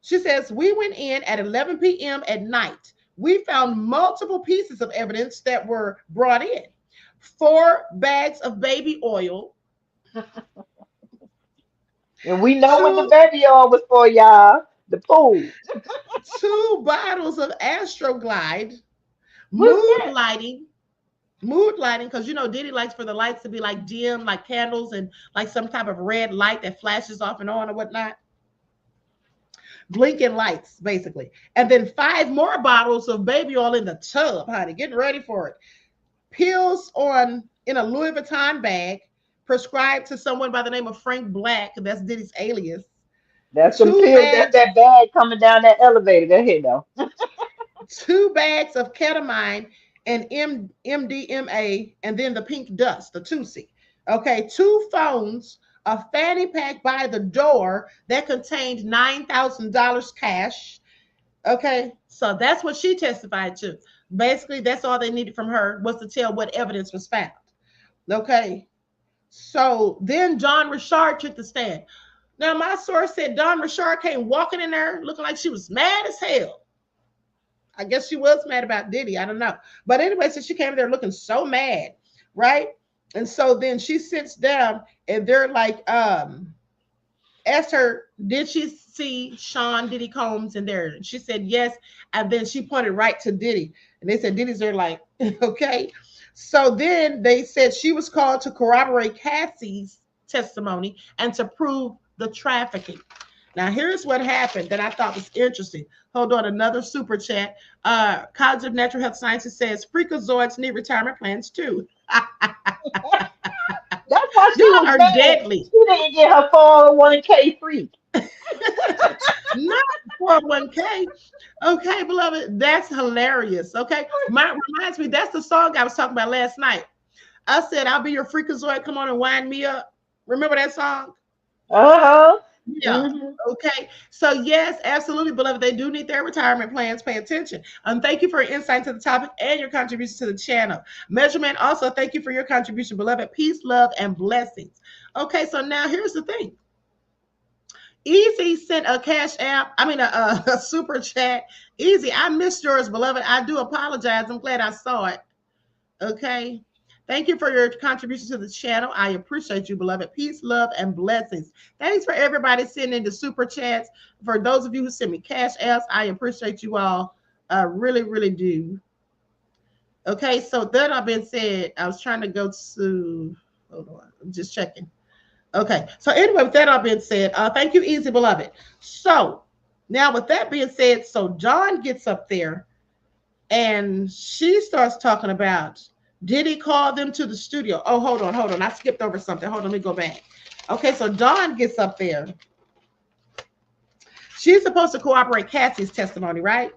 She says, we went in at 11 p.m. at night. We found multiple pieces of evidence that were brought in. 4 bags of baby oil. And we know what the baby oil was for, y'all. The pool. 2 bottles of Astroglide. What's Mood that? lighting. Because Diddy likes for the lights to be like dim, like candles, and like some type of red light that flashes off and on or whatnot. Blinking lights, basically. And then 5 more bottles of baby oil in the tub, honey. Getting ready for it. Pills in a Louis Vuitton bag, prescribed to someone by the name of Frank Black. That's Diddy's alias. That's some 2 pills. That's bags, that bag coming down that elevator. Go ahead, though. 2 bags of ketamine and MDMA, and then the pink dust, the 2C. Okay, 2 phones, a fanny pack by the door that contained $9,000 cash. Okay, so that's what she testified to. Basically, that's all they needed from her was to tell what evidence was found. Okay, so then Don Richard took the stand. Now, my source said Don Richard came walking in there looking like she was mad as hell. I guess she was mad about Diddy. I don't know. But anyway, so she came there looking so mad, right? And so then she sits down and they're like, asked her, did she see Sean Diddy Combs in there? And she said yes. And then she pointed right to Diddy. And they said, Diddy's there like, okay. So then they said she was called to corroborate Cassie's testimony and to prove the trafficking. Now, here's what happened that I thought was interesting. Hold on, another super chat. College of Natural Health Sciences says freakazoids need retirement plans too. That's why she Y'all was are mad. deadly. She didn't get her 401k free. Not 401k. Okay, beloved, that's hilarious. Okay, reminds me, that's the song I was talking about last night. I said, I'll be your freakazoid. Come on and wind me up. Remember that song? Uh-huh. Yeah. Hmm. Okay. So yes, absolutely, beloved. They do need their retirement plans. Pay attention. Thank you for your insight to the topic and your contribution to the channel. Measurement. Also, thank you for your contribution, beloved. Peace, love, and blessings. Okay. So now here's the thing. Easy sent a cash app. I mean, a super chat. Easy. I missed yours, beloved. I do apologize. I'm glad I saw it. Okay. Thank you for your contribution to the channel. I appreciate you, beloved. Peace, love, and blessings. Thanks for everybody sending the super chats. For those of you who send me cash apps, I appreciate you all. Really, really do. Okay, so that all been said, I was trying to go to, hold on, I'm just checking. Okay, so anyway, with that all being said, thank you, Easy, beloved. So now with that being said, so Dawn gets up there and she starts talking about, did he call them to the studio? Oh, hold on. I skipped over something. Hold on, let me go back. Okay, so Dawn gets up there. She's supposed to corroborate Cassie's testimony, right?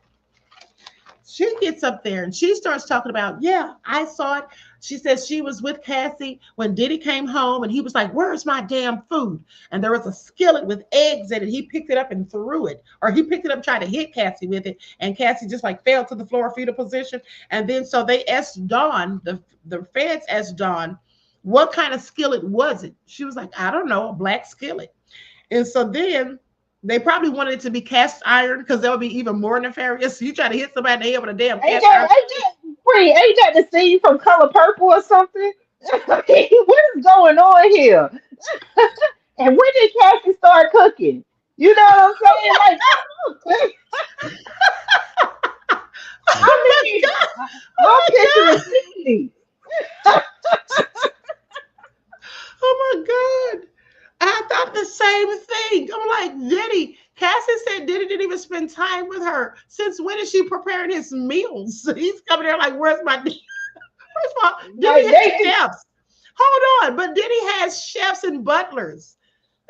She gets up there and she starts talking about, yeah, I saw it. She says she was with Cassie when Diddy came home and he was like, where's my damn food? And there was a skillet with eggs in it. He picked it up and threw it, or he picked it up and tried to hit Cassie with it. And Cassie just like fell to the floor, fetal position. And then so they asked Dawn, the feds asked Dawn, what kind of skillet was it? She was like, I don't know, a black skillet. And so then they probably wanted it to be cast iron because that would be even more nefarious. You try to hit somebody in the head with a damn Ain't cast iron. that the scene from Color Purple or something? What is going on here? And when did Cassie start cooking? You know what I'm saying? Like, Oh I my mean, God. I'm Oh my picturing God. Sydney. Oh my God. I thought the same thing. I'm like, Diddy. Cassie said Diddy didn't even spend time with her. Since when is she preparing his meals? He's coming there like, where's my Diddy? First of all, Diddy Like has they, chefs. Hold on. But Diddy has chefs and butlers.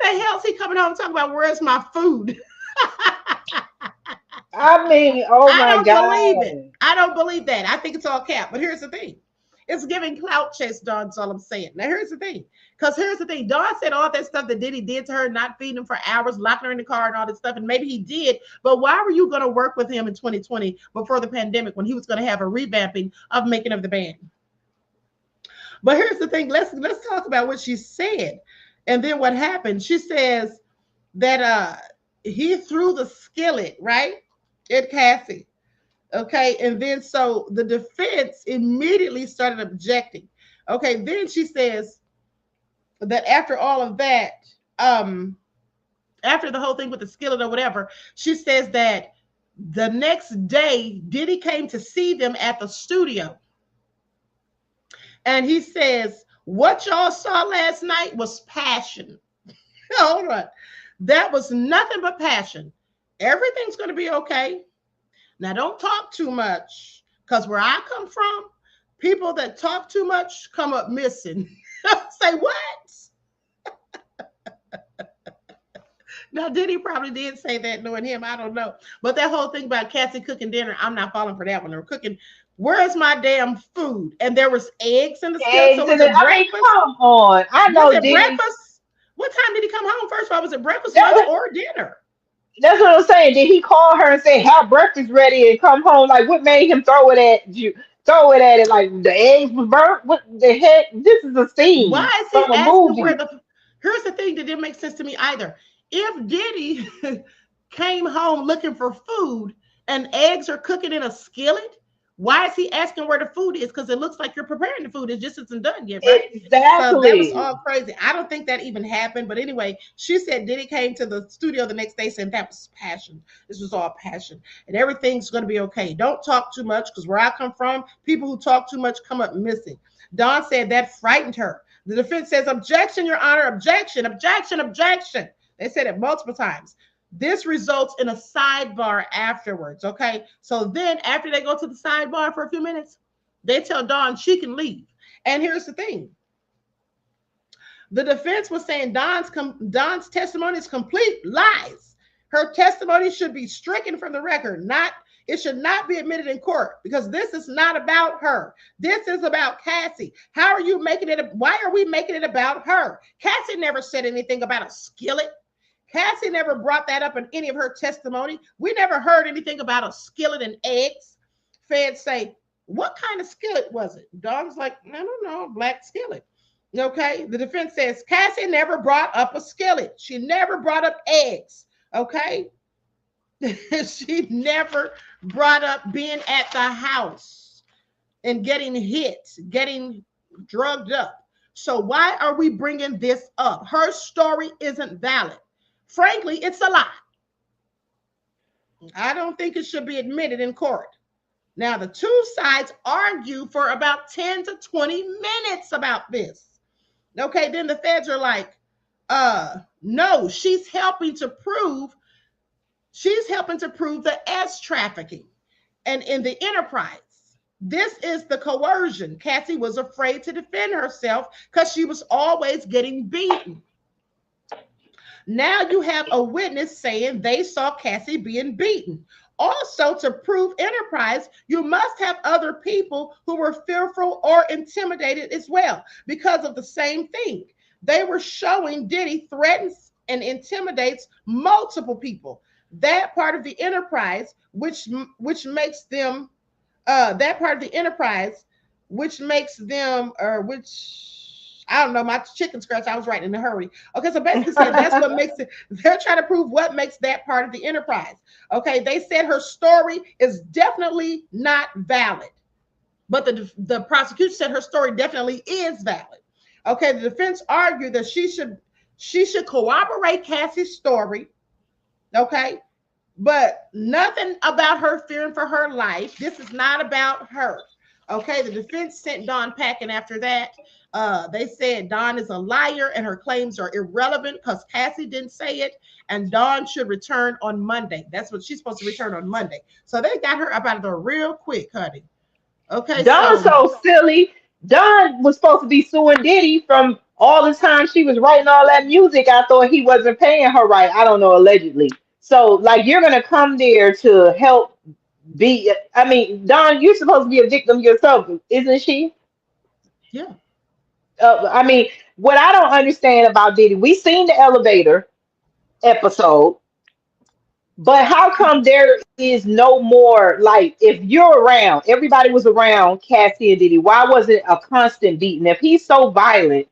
The hell's he coming home talking about where's my food? I mean, oh I my don't believe it. God. I don't believe that. I think it's all cap. But here's the thing. It's giving clout chase, Dawn. That's all I'm saying. Now, here's the thing. Because here's the thing. Dawn said all that stuff that Diddy did to her, not feeding him for hours, locking her in the car and all this stuff. And maybe he did. But why were you going to work with him in 2020 before the pandemic when he was going to have a revamping of making of the band? But here's the thing. Let's talk about what she said. And then what happened. She says that he threw the skillet, right? At Cassie. Okay. And then so the defense immediately started objecting. Okay. Then she says that after all of that, after the whole thing with the skillet or whatever, she says that the next day, Diddy came to see them at the studio. And he says, what y'all saw last night was passion. Hold on. That was nothing but passion. Everything's going to be okay. Now, don't talk too much, because where I come from, people that talk too much come up missing. Say what? Now, Diddy probably did say that knowing him. I don't know. But that whole thing about Cassie cooking dinner, I'm not falling for that one. They're cooking, where's my damn food? And there was eggs in the skillet. So Eggs was in it. it I mean, breakfast? come on. I Was know it Diddy. breakfast? What time did he come home? First of all, was it breakfast, That lunch, was, or dinner? that's what I'm saying. Did he call her and say, "Have breakfast ready," and come home? Like, what made him throw it at you? Throw it at it like the eggs was burnt. What the heck? This is a scene Why is he from a asking where movie. the? Here's the thing that didn't make sense to me either. If Diddy came home looking for food and eggs are cooking in a skillet, Why is he asking where the food is? Because it looks like you're preparing the food. It just isn't done yet, right? So that was Exactly. all crazy. I don't think that even happened. But anyway, she said Diddy came to the studio the next day saying that was passion. This was all passion. And everything's going to be okay. Don't talk too much because where I come from, people who talk too much come up missing. Dawn said that frightened her. The defense says, objection, Your Honor, objection, objection, objection. They said it multiple times. This results in a sidebar afterwards, okay? So then after they go to the sidebar for a few minutes, they tell Dawn she can leave. And here's the thing. The defense was saying Dawn's testimony is complete lies. Her testimony should be stricken from the record. It should not be admitted in court because this is not about her. This is about Cassie. How are you making it? Why are we making it about her? Cassie never said anything about a skillet. Cassie never brought that up in any of her testimony. We never heard anything about a skillet and eggs. Feds say, what kind of skillet was it? Dawn's like, I don't know, black skillet. Okay. The defense says Cassie never brought up a skillet. She never brought up eggs. Okay. She never brought up being at the house and getting hit, getting drugged up. So why are we bringing this up? Her story isn't valid. Frankly, it's a lie. I don't think it should be admitted in court. Now, the two sides argue for about 10 to 20 minutes about this. Okay, then the feds are like, no, she's helping to prove the S trafficking and in the enterprise. This is the coercion. Cassie was afraid to defend herself because she was always getting beaten. Now you have a witness saying they saw Cassie being beaten. Also, to prove enterprise, you must have other people who were fearful or intimidated as well because of the same thing. They were showing Diddy threatens and intimidates multiple people. That part of the enterprise, which makes them I don't know, my chicken scratch, I was writing in a hurry. Okay, so basically saying that's what makes it, they're trying to prove what makes that part of the enterprise. Okay, they said her story is definitely not valid. But the prosecution said her story definitely is valid. Okay, the defense argued that she should corroborate Cassie's story. Okay, but nothing about her fearing for her life. This is not about her. Okay, the defense sent Dawn packing after that. They said Dawn is a liar and her claims are irrelevant because Cassie didn't say it, and Dawn should return on Monday. That's what she's supposed to return on Monday. So they got her up out of there real quick, honey. Okay, Dawn's so silly. Dawn was supposed to be suing Diddy from all the time she was writing all that music. I thought he wasn't paying her right. I don't know, allegedly. So, like, you're gonna come there to help be. I mean, Dawn, you're supposed to be a victim yourself, isn't she? yeah. I mean, what I don't understand about Diddy, we seen the elevator episode, but how come there is no more, like, if you're around, everybody was around Cassie and Diddy, why was it a constant beating? If he's so violent,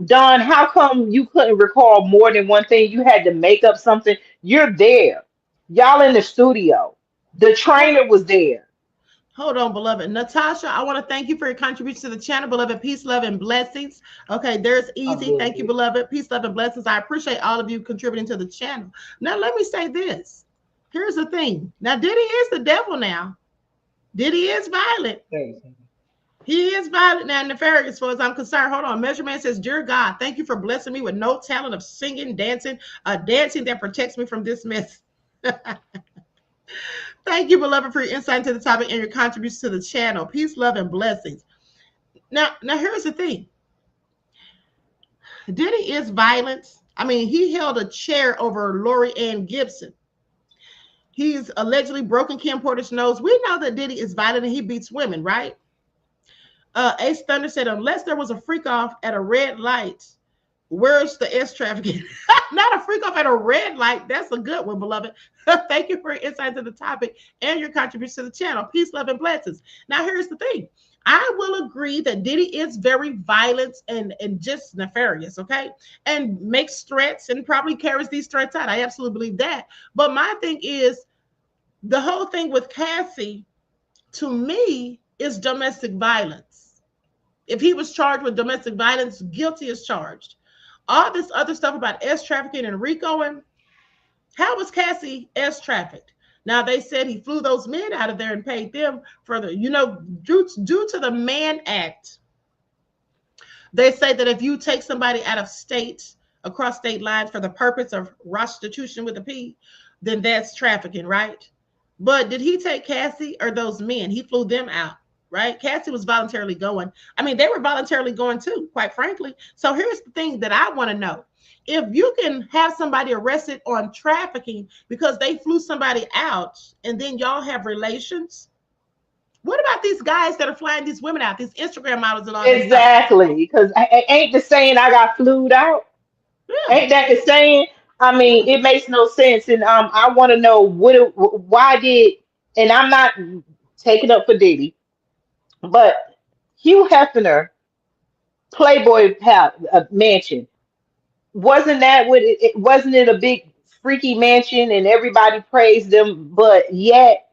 Don, how come you couldn't recall more than one thing? You had to make up something. You're there. Y'all in the studio. The trainer was there. Hold on, beloved. Natasha, I want to thank you for your contribution to the channel, beloved. Peace, love, and blessings. Okay, there's Easy. Thank you, beloved. Peace, love, and blessings. I appreciate all of you contributing to the channel. Now, let me say this. Here's the thing. Now, Diddy is the devil now. Diddy is violent. He is violent now and nefarious as far as I'm concerned. Hold on. Measurement says, dear God, thank you for blessing me with no talent of singing, dancing, dancing that protects me from this mess. Thank you, beloved, for your insight into the topic and your contributions to the channel. Peace, love, and blessings. Now here's the thing. Diddy is violence. I mean, he held a chair over Lori Ann Gibson. He's allegedly broken Kim Porter's nose. We know that Diddy is violent and he beats women, right? Ace Thunder said, unless there was a freak off at a red light, where's the S trafficking? Not a freak off at a red light. That's a good one, beloved. Thank you for your insight to the topic and your contribution to the channel. Peace, love, and blessings. Now, here's the thing. I will agree that Diddy is very violent and just nefarious, okay? And makes threats and probably carries these threats out. I absolutely believe that. But my thing is, the whole thing with Cassie, to me, is domestic violence. If he was charged with domestic violence, guilty as charged. All this other stuff about S trafficking and RICOing, how was Cassie S trafficked? Now they said he flew those men out of there and paid them for the, due to the Mann Act. They say that if you take somebody out of state, across state lines for the purpose of prostitution with a P, then that's trafficking, right? But did he take Cassie or those men? He flew them out, right? Cassie was voluntarily going. I mean, they were voluntarily going too, quite frankly. So here's the thing that I want to know. If you can have somebody arrested on trafficking because they flew somebody out and then y'all have relations, what about these guys that are flying these women out, these Instagram models and all this stuff? Exactly, because ain't the saying I got flued out. Yeah. Ain't that the saying? I mean, it makes no sense, and I want to know why did, and I'm not taking up for Diddy, but Hugh Hefner, Playboy mansion, wasn't that what wasn't it a big freaky mansion, and everybody praised them, but yet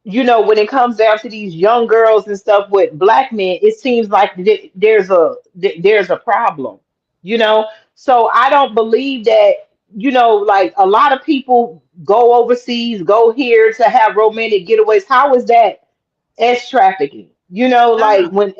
when it comes down to these young girls and stuff with black men, it seems like there's a problem, you know. So I don't believe that, like a lot of people go overseas, go here to have romantic getaways. How is that S trafficking? Like Uh-huh. when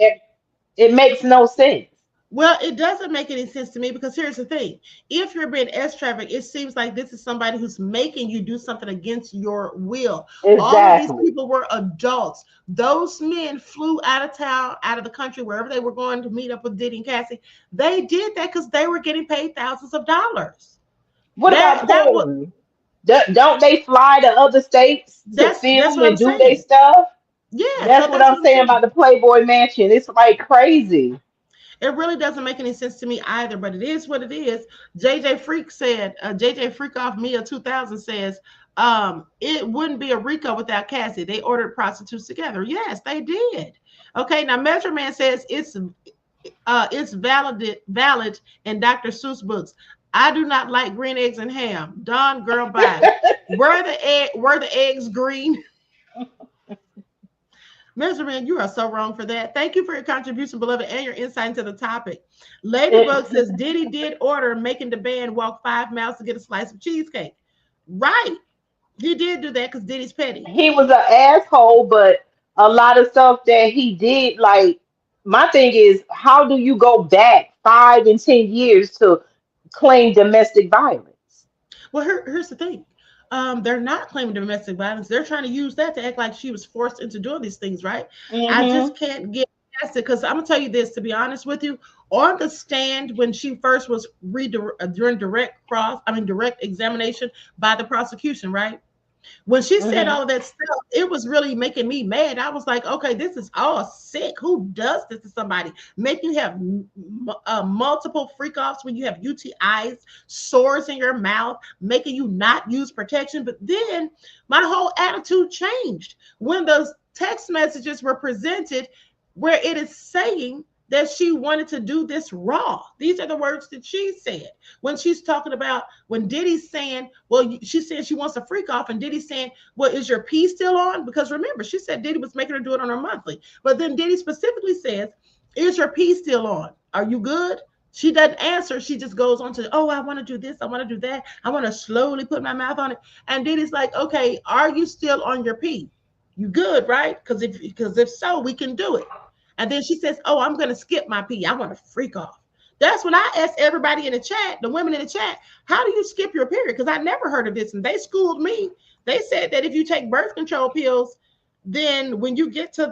it makes no sense. Well, it doesn't make any sense to me because here's the thing. If you're being S trafficked, it seems like this is somebody who's making you do something against your will. All of these Exactly. people were adults. Those men flew out of town, out of the country, wherever they were going to meet up with Diddy and Cassie. They did that because they were getting paid thousands of dollars. What about That was porn? Don't they fly to other states to that's film what I'm and do their saying. stuff? Yeah, That's so what that's I'm what I'm saying about saying. the Playboy Mansion. It's like crazy. It really doesn't make any sense to me either, but it is what it is. JJ Freak said, JJ Freak off Mia 2000 says, it wouldn't be a Rico without Cassie. They ordered prostitutes together. Yes, they did. Okay, now Measure Man says it's valid in Dr. Seuss books. I do not like green eggs and ham. Don girl bye. Were the eggs green? Measurement, you are so wrong for that. Thank you for your contribution, beloved, and your insight into the topic. Ladybug says Diddy did order making the band walk 5 miles to get a slice of cheesecake. Right. He did do that because Diddy's petty. He was an asshole, but a lot of stuff that he did, like my thing is, how do you go back 5 and 10 years to claim domestic violence? Well, here's the thing. They're not claiming domestic violence. They're trying to use that to act like she was forced into doing these things, right? I Hmm. just can't get past it because I'm gonna tell you this. To be honest with you, on the stand when she first was during direct examination by the prosecution, right? When she said Hmm. all of that stuff, it was really making me mad. I was like, okay, this is all sick. Who does this to somebody? Make you have multiple freak offs when you have UTIs, sores in your mouth, making you not use protection. But then my whole attitude changed when those text messages were presented where it is saying that she wanted to do this raw. These are the words that she said when she's talking about when Diddy's saying, well, she said she wants a freak off, and Diddy's saying, well, is your P still on? Because remember, she said Diddy was making her do it on her monthly. But then Diddy specifically says, is your P still on? Are you good? She doesn't answer. She just goes on to, oh, I want to do this. I want to do that. I want to slowly put my mouth on it. And Diddy's like, okay, are you still on your P? You good, right? Because if so, we can do it. And then she says, oh, I'm going to skip my P. I want to freak off. That's when I asked everybody in the chat, the women in the chat, how do you skip your period? Because I never heard of this. And they schooled me. They said that if you take birth control pills, then when you get to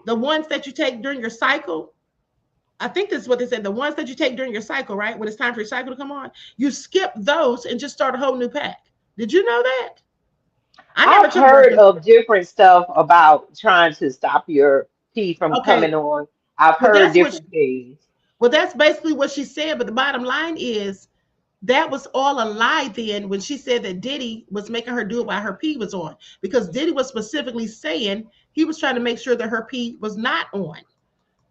the ones that you take during your cycle, I think this is what they said, the ones that you take during your cycle, right? When it's time for your cycle to come on, you skip those and just start a whole new pack. Did you know that? I never I've took birth heard of control. different stuff about trying to stop your pee from Okay. coming on. I've Well, heard different things. that's basically what she said. But the bottom line is that was all a lie then when she said that Diddy was making her do it while her pee was on. Because Diddy was specifically saying he was trying to make sure that her pee was not on.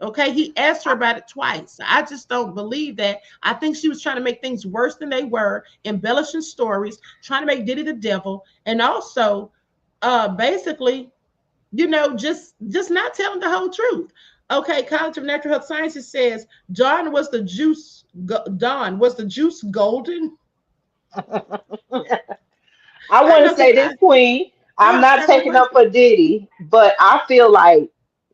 Okay, he asked her about it twice. I just don't believe that. I think she was trying to make things worse than they were, embellishing stories, trying to make Diddy the devil, and also basically just not telling the whole truth. Okay, College of Natural Health Sciences says Don was the juice golden. I I want know to because say this, Queen. I I'm have not several taking up questions. for Diddy, but I feel like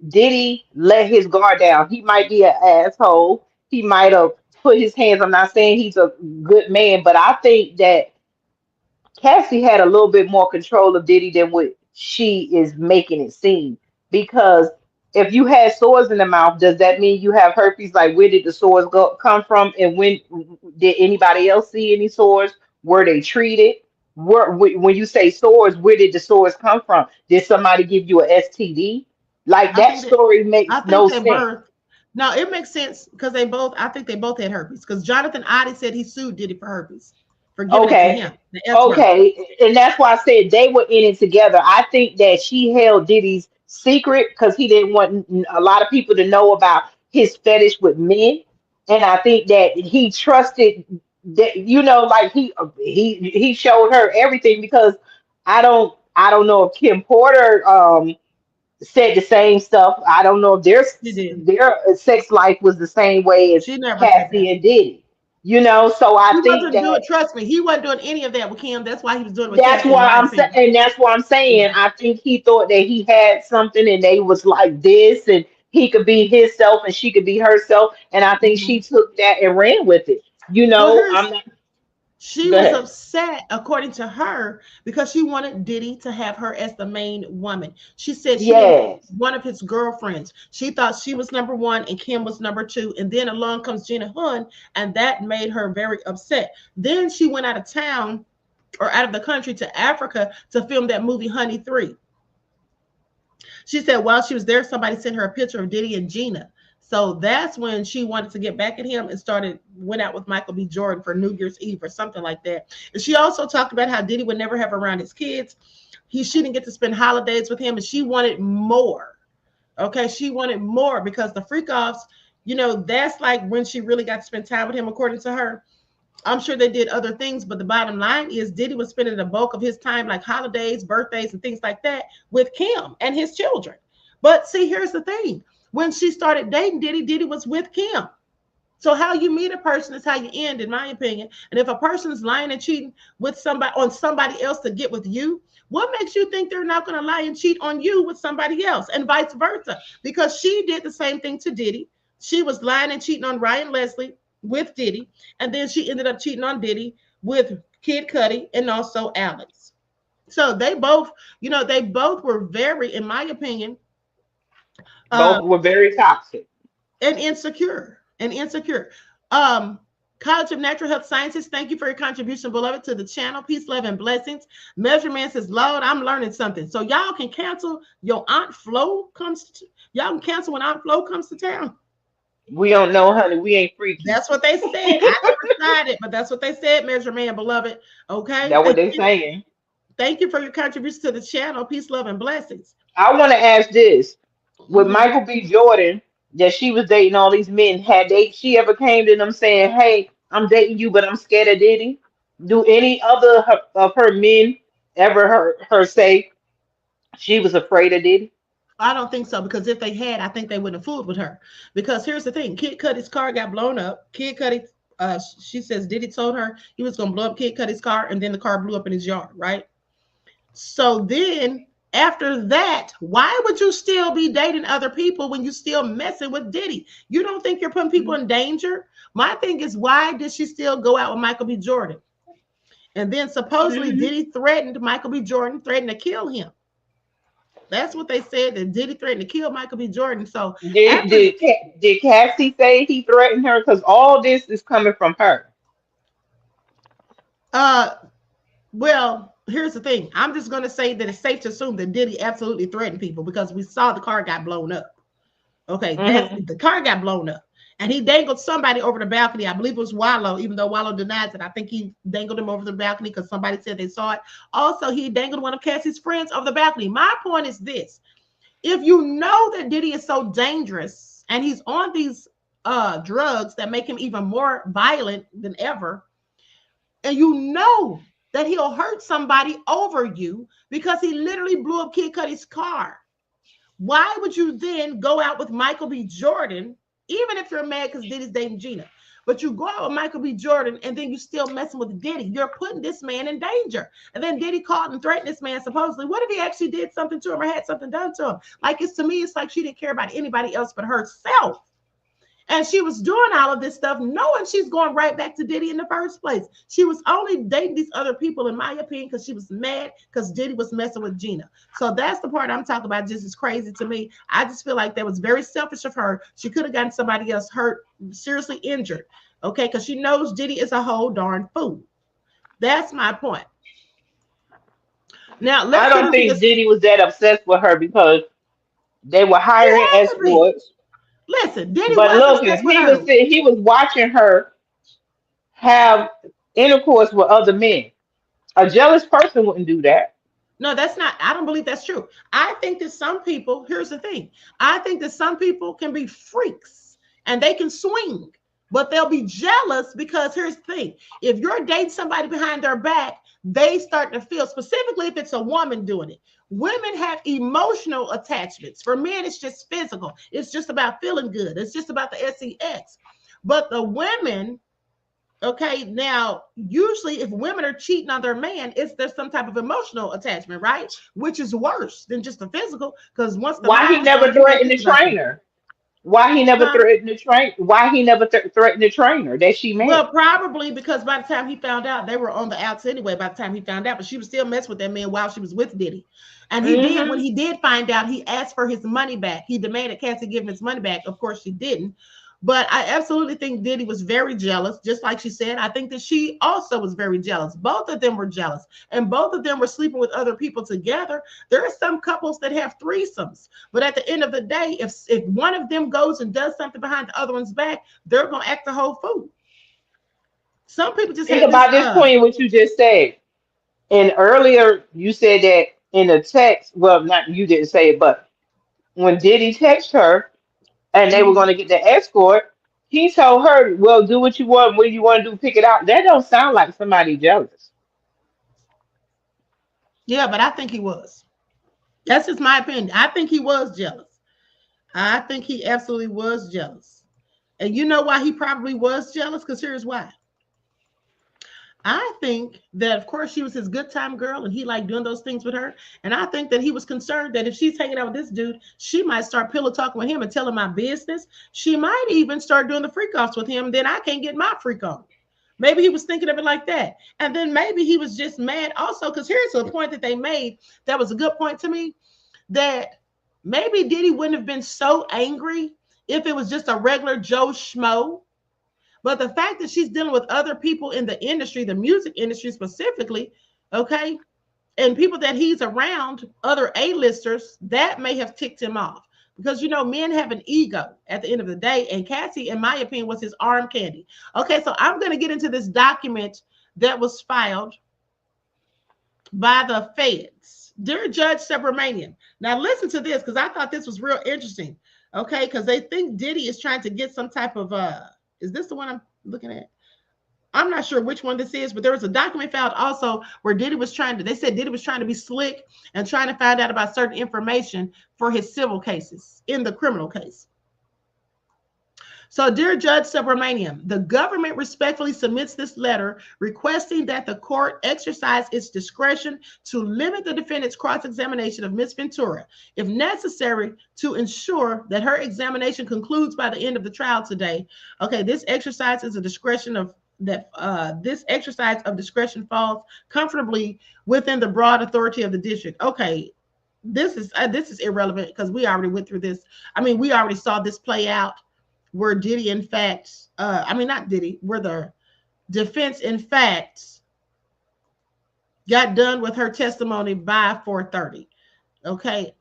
Diddy let his guard down. He might be an asshole. He might have put his hands. I'm not saying he's a good man, but I think that Cassie had a little bit more control of Diddy than what she is making it seem. Because if you had sores in the mouth, does that mean you have herpes? Like, where did the sores come from? And when did anybody else see any sores? Were they treated? When you say sores, where did the sores come from? Did somebody give you a STD? Like, I that think that story I makes think no they sense. birth. No, it makes sense because they both. I think they both had herpes because Jonathan Oddie said he sued Diddy for herpes for giving it to Okay. him. The S word. Okay. And that's why I said they were in it together. I think that she held Diddy's secret because he didn't want a lot of people to know about his fetish with men. And I think that he trusted that, like he showed her everything because I don't know if Kim Porter said the same stuff. I don't know if She did. their sex life was the same way as She never said that. Cassie and Diddy. So I He think wasn't doing. that Trust me, he wasn't doing any of that with Kim. That's why he was doing it with that's Cassie, in why my I'm saying, opinion. and that's why I'm Yeah. saying I think he thought that he had something, and they was like this, and he could be himself, and she could be herself, and I think she Mhm. took that and ran with it. Well, here's I'm not. she Go was ahead. upset, according to her, because she wanted Diddy to have her as the main woman. She said she didn't want Yes. one of his girlfriends. She thought she was number one and Kim was number two. And then along comes Gina Hun, and that made her very upset. Then she went out of town or out of the country to Africa to film that movie Honey 3. She said while she was there, somebody sent her a picture of Diddy and Gina. So that's when she wanted to get back at him and went out with Michael B. Jordan for New Year's Eve or something like that. And she also talked about how Diddy would never have her around his kids. She didn't get to spend holidays with him, and she wanted more. Okay, she wanted more because the freak offs, that's like when she really got to spend time with him, according to her. I'm sure they did other things, but the bottom line is Diddy was spending the bulk of his time, like holidays, birthdays, and things like that, with Kim and his children. But see, here's the thing: when she started dating Diddy, Diddy was with Kim. So how you meet a person is how you end, in my opinion. And if a person is lying and cheating with somebody else to get with you, what makes you think they're not going to lie and cheat on you with somebody else, and vice versa? Because she did the same thing to Diddy. She was lying and cheating on Ryan Leslie with Diddy, and then she ended up cheating on Diddy with Kid Cudi and also Alex. So they both were very, in my opinion, uh, Both were very toxic. and insecure. Um, College of Natural Health Sciences, thank you for your contribution, beloved, to the channel. Peace, love, and blessings. Measurement says, Lord, I'm learning something. So y'all can cancel your Aunt Flo y'all can cancel when Aunt Flo comes to town. We don't know, honey. We ain't freaky. That's what they said. I never tried it, but that's what they said, Measurement, beloved. Okay. That what they saying. Thank you for your contribution to the channel. Peace, love, and blessings. I want to ask this: with Mhm. Michael B. Jordan, that she was dating all these men, had she ever came to them saying, "Hey, I'm dating you, but I'm scared of Diddy"? Do any other of her men ever heard her say she was afraid of Diddy? I don't think so, because if they had, I think they wouldn't have fooled with her. Because here's the thing: Kid Cudi's car got blown up. Kid Cudi, she says Diddy told her he was going to blow up Kid Cudi's car, and then the car blew up in his yard, right? So then after that, why would you still be dating other people when you still messing with Diddy? You don't think you're putting people in danger? My thing is, why did she still go out with Michael B. Jordan? And then supposedly Mhm. Diddy threatened Michael B. Jordan, threatened to kill him. That's what they said, that Diddy threatened to kill Michael B. Jordan. So Did after, did did Cassie say he threatened her? Because all this is coming from her. uh, well, here's the thing. I'm just going to say that it's safe to assume that Diddy absolutely threatened people because we saw the car got blown up. Okay, that's Hmm. the car got blown up. And he dangled somebody over the balcony. I believe it was Wallow, even though Wallow denies it. I think he dangled him over the balcony because somebody said they saw it. Also, he dangled one of Cassie's friends over the balcony. My point is this: if you know that Diddy is so dangerous and he's on these drugs that make him even more violent than ever, and you know that he'll hurt somebody over you because he literally blew up Kid Cudi's car. Why would you then go out with Michael B. Jordan, even if you're mad because Diddy's dating Gina? But you go out with Michael B. Jordan and then you still messing with Diddy. You're putting this man in danger. And then Diddy called and threatened this man supposedly. What if he actually did something to him or had something done to him? Like, it's to me, it's like she didn't care about anybody else but herself. And she was doing all of this stuff knowing she's going right back to Diddy in the first place. She was only dating these other people, in my opinion, because she was mad because Diddy was messing with Gina. So that's the part I'm talking about. Just as crazy to me. I just feel like that was very selfish of her. She could have gotten somebody else hurt, seriously injured, okay, because she knows Diddy is a whole darn fool. That's my point. Now, I let's get don't into think this. Diddy was that obsessed with her because they were He hiring had to be. escorts. Listen, Diddy But was look, obsessed with her. he was watching her have intercourse with other men. A jealous person wouldn't do that. No, that's not. I don't believe that's true. I think that some people, here's the thing. I think that some people can be freaks and they can swing, but they'll be jealous because here's the thing. If you're dating somebody behind their back, they start to feel, specifically if it's a woman doing it. Women have emotional attachments. For men, it's just physical. It's just about feeling good. It's just about the sex. But the women, okay, now usually if women are cheating on their man, there's some type of emotional attachment, right? Which is worse than just the physical, because once the Why he mind's never gone, you ain't threatened the thinking about that. trainer? Why he never Huh? threatened the train? Why he never threatened the trainer that she met? Well, probably because by the time he found out, they were on the outs anyway. By the time he found out, but she was still messing with that man while she was with Diddy. And he did, when Hmm. he did find out, he asked for his money back. He demanded Cassie give him his money back. Of course, she didn't. But I absolutely think Diddy was very jealous, just like she said. I think that she also was very jealous. Both of them were jealous, and both of them were sleeping with other people together. There are some couples that have threesomes, but at the end of the day, if one of them goes and does something behind the other one's back, they're gonna act the whole fool. Some people just Think have this about this point, what you just said. And earlier, you said that in a text. Well, not you didn't say it, but when Diddy texted her and they were mhm. going to get the escort, he told her, "Well, do what you want. What do you want to do? Pick it out." That don't sound like somebody jealous. Yeah, but I think he was. That's just my opinion. I think he was jealous. I think he absolutely was jealous. And you know why he probably was jealous? Because here's why. I think that, of course, she was his good time girl and he liked doing those things with her. And I think that he was concerned that if she's hanging out with this dude, she might start pillow talking with him and telling my business. She might even start doing the freak offs with him. Then I can't get my freak on. Maybe he was thinking of it like that. And then maybe he was just mad also, because here's a point that they made that was a good point to me, that maybe Diddy wouldn't have been so angry if it was just a regular Joe Schmo. But the fact that she's dealing with other people in the industry, the music industry specifically, okay, and people that he's around, other A-listers, that may have ticked him off. Because, you know, men have an ego at the end of the day. And Cassie, in my opinion, was his arm candy. Okay, so I'm going to get into this document that was filed by the feds. Dear Judge Subramanian. Now, listen to this, because I thought this was real interesting. Okay, because they think Diddy is trying to get some type of, is this the one I'm looking at? I'm not sure which one this is, but there was a document filed also where Diddy was trying to, they said Diddy was trying to be slick and trying to find out about certain information for his civil cases in the criminal case. So, dear Judge Subramanian, the government respectfully submits this letter requesting that the court exercise its discretion to limit the defendant's cross-examination of Ms. Ventura, if necessary, to ensure that her examination concludes by the end of the trial today. Okay, this exercise is a discretion of this exercise of discretion falls comfortably within the broad authority of the district. Okay, this is irrelevant because we already went through this. I mean, we already saw this play out where Diddy, in fact, not Diddy, where the defense, in fact, got done with her testimony by 4:30. Okay,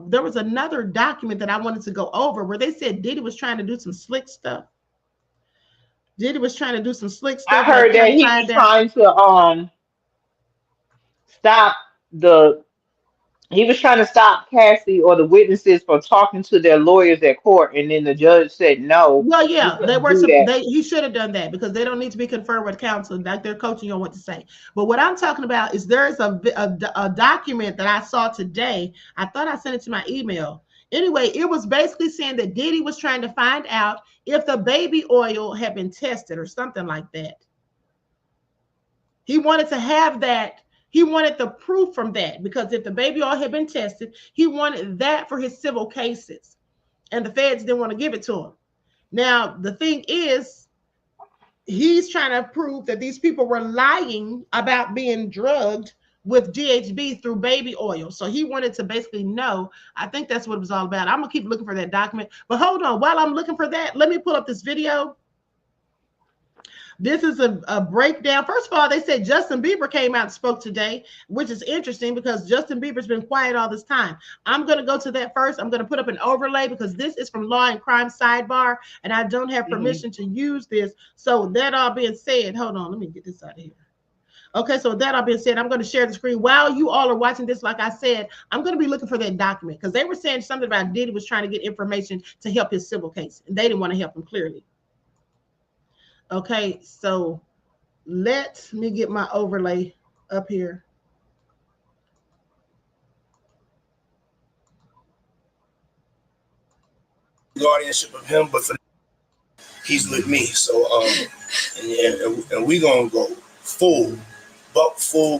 there was another document that I wanted to go over where they said Diddy was trying to do some slick stuff. Diddy was trying to do some slick I stuff, like heard trying that to he find was out. trying to stop the he was trying to stop Cassie or the witnesses from talking to their lawyers at court, and then the judge said no, Well, you yeah, they couldn't were do some. that. He should have done that because they don't need to be conferred with counsel. Like they're coaching you on what to say. But what I'm talking about is there is a document that I saw today. I thought I sent it to my email. Anyway, it was basically saying that Diddy was trying to find out if the baby oil had been tested or something like that. He wanted to have that. He wanted the proof from that, because if the baby oil had been tested, he wanted that for his civil cases. And the feds didn't want to give it to him. Now, the thing is, he's trying to prove that these people were lying about being drugged with GHB through baby oil. So he wanted to basically know. I think that's what it was all about. I'm going to keep looking for that document. But hold on. While I'm looking for that, let me pull up this video. This is a breakdown. First of all, they said Justin Bieber came out and spoke today, which is interesting because Justin Bieber's been quiet all this time. I'm going to go to that first. I'm going to put up an overlay because this is from Law and Crime Sidebar, and I don't have permission to use this. So that all being said, hold on, let me get this out of here. Okay, so that all being said, I'm going to share the screen. While you all are watching this, like I said, I'm going to be looking for that document because they were saying something about Diddy was trying to get information to help his civil case, and they didn't want to help him clearly. Okay, so let me get my overlay up here. Guardianship of him, but for he's with me. So and we gonna go full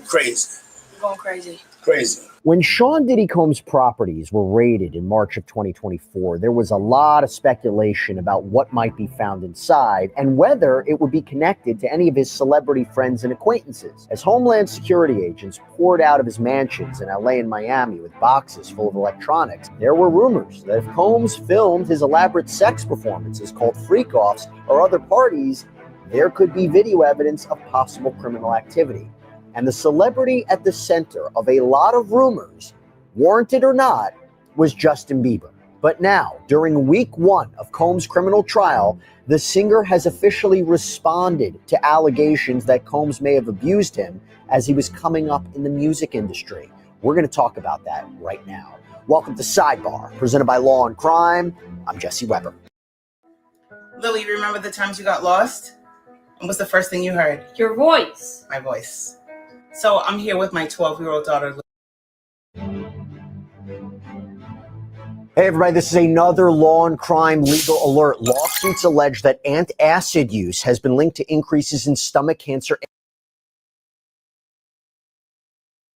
crazy. We're going crazy. Crazy. When Sean Diddy Combs' properties were raided in March of 2024, there was a lot of speculation about what might be found inside and whether it would be connected to any of his celebrity friends and acquaintances. As Homeland Security agents poured out of his mansions in LA and Miami with boxes full of electronics, there were rumors that if Combs filmed his elaborate sex performances called freak-offs or other parties, there could be video evidence of possible criminal activity. And the celebrity at the center of a lot of rumors, warranted or not, was Justin Bieber. But now, during week 1 of Combs' criminal trial, the singer has officially responded to allegations that Combs may have abused him as he was coming up in the music industry. We're going to talk about that right now. Welcome to Sidebar, presented by Law and Crime. I'm Jesse Weber. Lily, remember the times you got lost? And what's the first thing you heard? Your voice. My voice. So I'm here with my 12-year-old daughter. Hey everybody, this is another Law and Crime legal alert. Lawsuits allege that antacid use has been linked to increases in stomach cancer.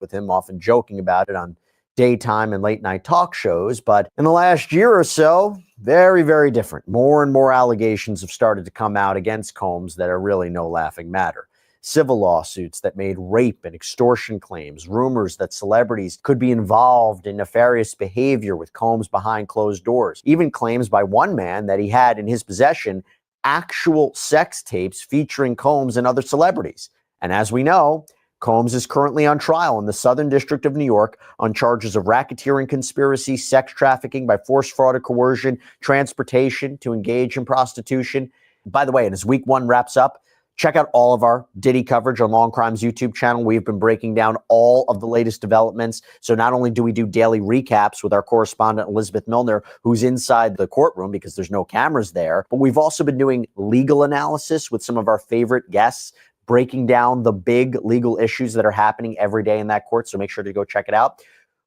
With him often joking about it on daytime and late night talk shows. But in the last year or so, very, very different. More and more allegations have started to come out against Combs that are really no laughing matter. Civil lawsuits that made rape and extortion claims, rumors that celebrities could be involved in nefarious behavior with Combs behind closed doors, even claims by one man that he had in his possession actual sex tapes featuring Combs and other celebrities. And as we know, Combs is currently on trial in the Southern District of New York on charges of racketeering conspiracy, sex trafficking by force, fraud, or coercion, transportation to engage in prostitution. By the way, and as week 1 wraps up, check out all of our Diddy coverage on Law and Crime's YouTube channel. We've been breaking down all of the latest developments. So not only do we do daily recaps with our correspondent Elizabeth Milner, who's inside the courtroom because there's no cameras there, but we've also been doing legal analysis with some of our favorite guests, breaking down the big legal issues that are happening every day in that court. So make sure to go check it out.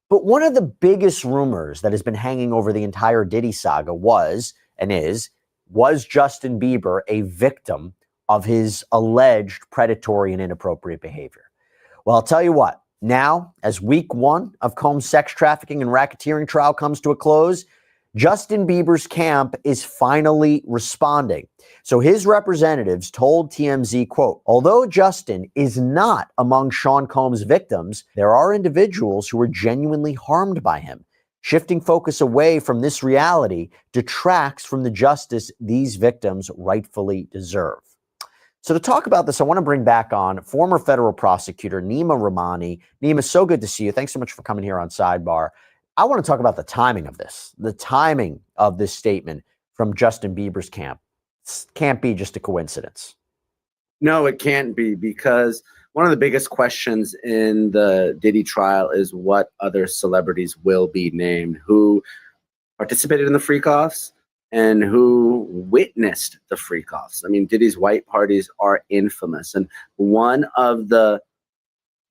But one of the biggest rumors that has been hanging over the entire Diddy saga was Justin Bieber a victim of his alleged predatory and inappropriate behavior? Well, I'll tell you what, now, as week 1 of Combs' sex trafficking and racketeering trial comes to a close, Justin Bieber's camp is finally responding. So his representatives told TMZ, quote, although Justin is not among Sean Combs' victims, there are individuals who were genuinely harmed by him. Shifting focus away from this reality detracts from the justice these victims rightfully deserve. So to talk about this, I want to bring back on former federal prosecutor Nima Rahmani. Nima, so good to see you. Thanks so much for coming here on Sidebar. I want to talk about the timing of this statement from Justin Bieber's camp. This can't be just a coincidence. No, it can't be, because one of the biggest questions in the Diddy trial is what other celebrities will be named, who participated in the freak-offs, and who witnessed the freak-offs. I mean, Diddy's white parties are infamous. And one of the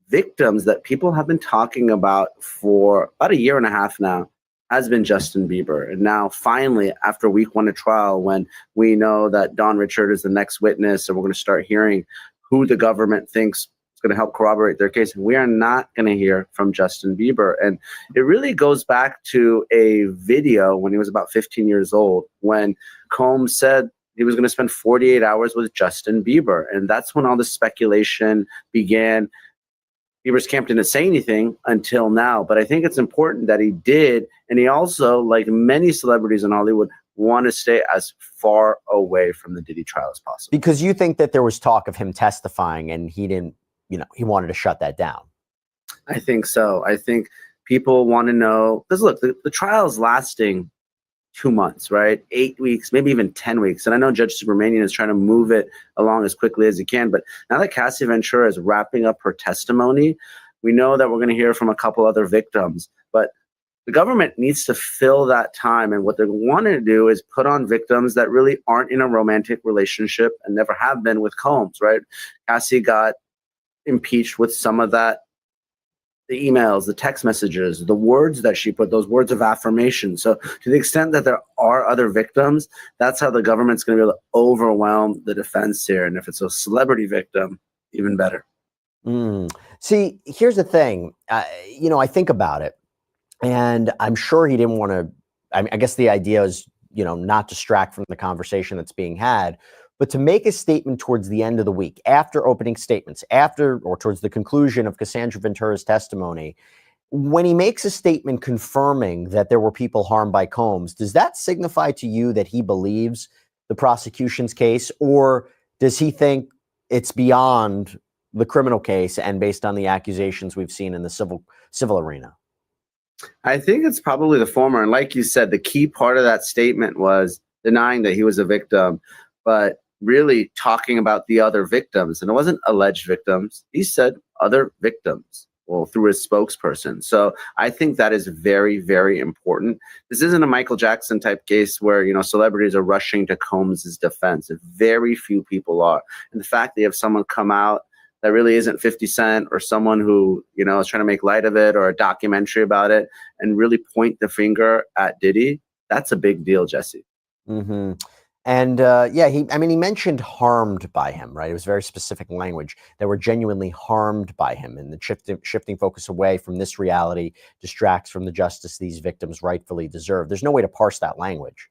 victims that people have been talking about for about a year and a half now has been Justin Bieber. And now finally, after week 1 of trial, when we know that Don Richard is the next witness and we're going to start hearing who the government thinks is going to help corroborate their case, we are not going to hear from Justin Bieber. And it really goes back to a video when he was about 15 years old, when Combs said he was going to spend 48 hours with Justin Bieber. And that's when all the speculation began. Bieber's camp didn't say anything until now, but I think it's important that he did. And he also, like many celebrities in Hollywood, want to stay as far away from the Diddy trial as possible. Because you think that there was talk of him testifying and he didn't, he wanted to shut that down. I think so. I think people want to know, because look, the trial is lasting 2 months, right? 8 weeks, maybe even 10 weeks. And I know Judge Subramanian is trying to move it along as quickly as he can. But now that Cassie Ventura is wrapping up her testimony, we know that we're going to hear from a couple other victims. But the government needs to fill that time. And what they want to do is put on victims that really aren't in a romantic relationship and never have been with Combs, right? Cassie got impeached with some of that, the emails, the text messages, the words that she put, those words of affirmation. So to the extent that there are other victims, that's how the government's going to be able to overwhelm the defense here. And if it's a celebrity victim, even better. See, here's the thing. I think about it, and I'm sure he didn't want to. I guess the idea is, not distract from the conversation that's being had, but to make a statement towards the end of the week, after opening statements, after or towards the conclusion of Cassandra Ventura's testimony, when he makes a statement confirming that there were people harmed by Combs, does that signify to you that he believes the prosecution's case, or does he think it's beyond the criminal case and based on the accusations we've seen in the civil arena? I think it's probably the former. And like you said, the key part of that statement was denying that he was a victim, but really talking about the other victims. And it wasn't alleged victims. He said other victims, well, through his spokesperson. So I think that is very, very important. This isn't a Michael Jackson type case where, celebrities are rushing to Combs' defense. Very few people are. And the fact that you have someone come out that really isn't 50 Cent or someone who, is trying to make light of it, or a documentary about it and really point the finger at Diddy, that's a big deal, Jesse. Mm-hmm. And he mentioned harmed by him, right? It was very specific language. They were genuinely harmed by him. And the shifting focus away from this reality distracts from the justice these victims rightfully deserve. There's no way to parse that language.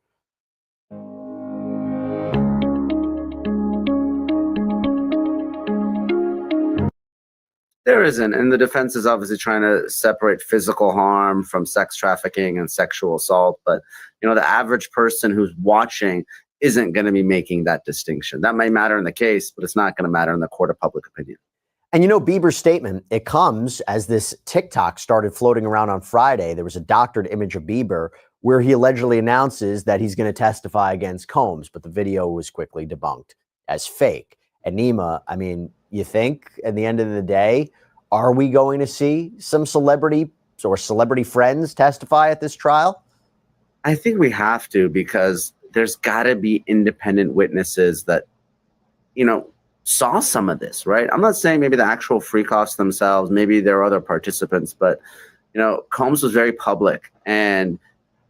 There isn't. And the defense is obviously trying to separate physical harm from sex trafficking and sexual assault. But, the average person who's watching isn't going to be making that distinction. That may matter in the case, but it's not going to matter in the court of public opinion. And Bieber's statement, it comes as this TikTok started floating around on Friday. There was a doctored image of Bieber where he allegedly announces that he's going to testify against Combs, but the video was quickly debunked as fake. And Nima, you think at the end of the day, are we going to see some celebrity or celebrity friends testify at this trial? I think we have to, because there's got to be independent witnesses that, saw some of this, right? I'm not saying maybe the actual freak-offs themselves, maybe there are other participants, but, Combs was very public, and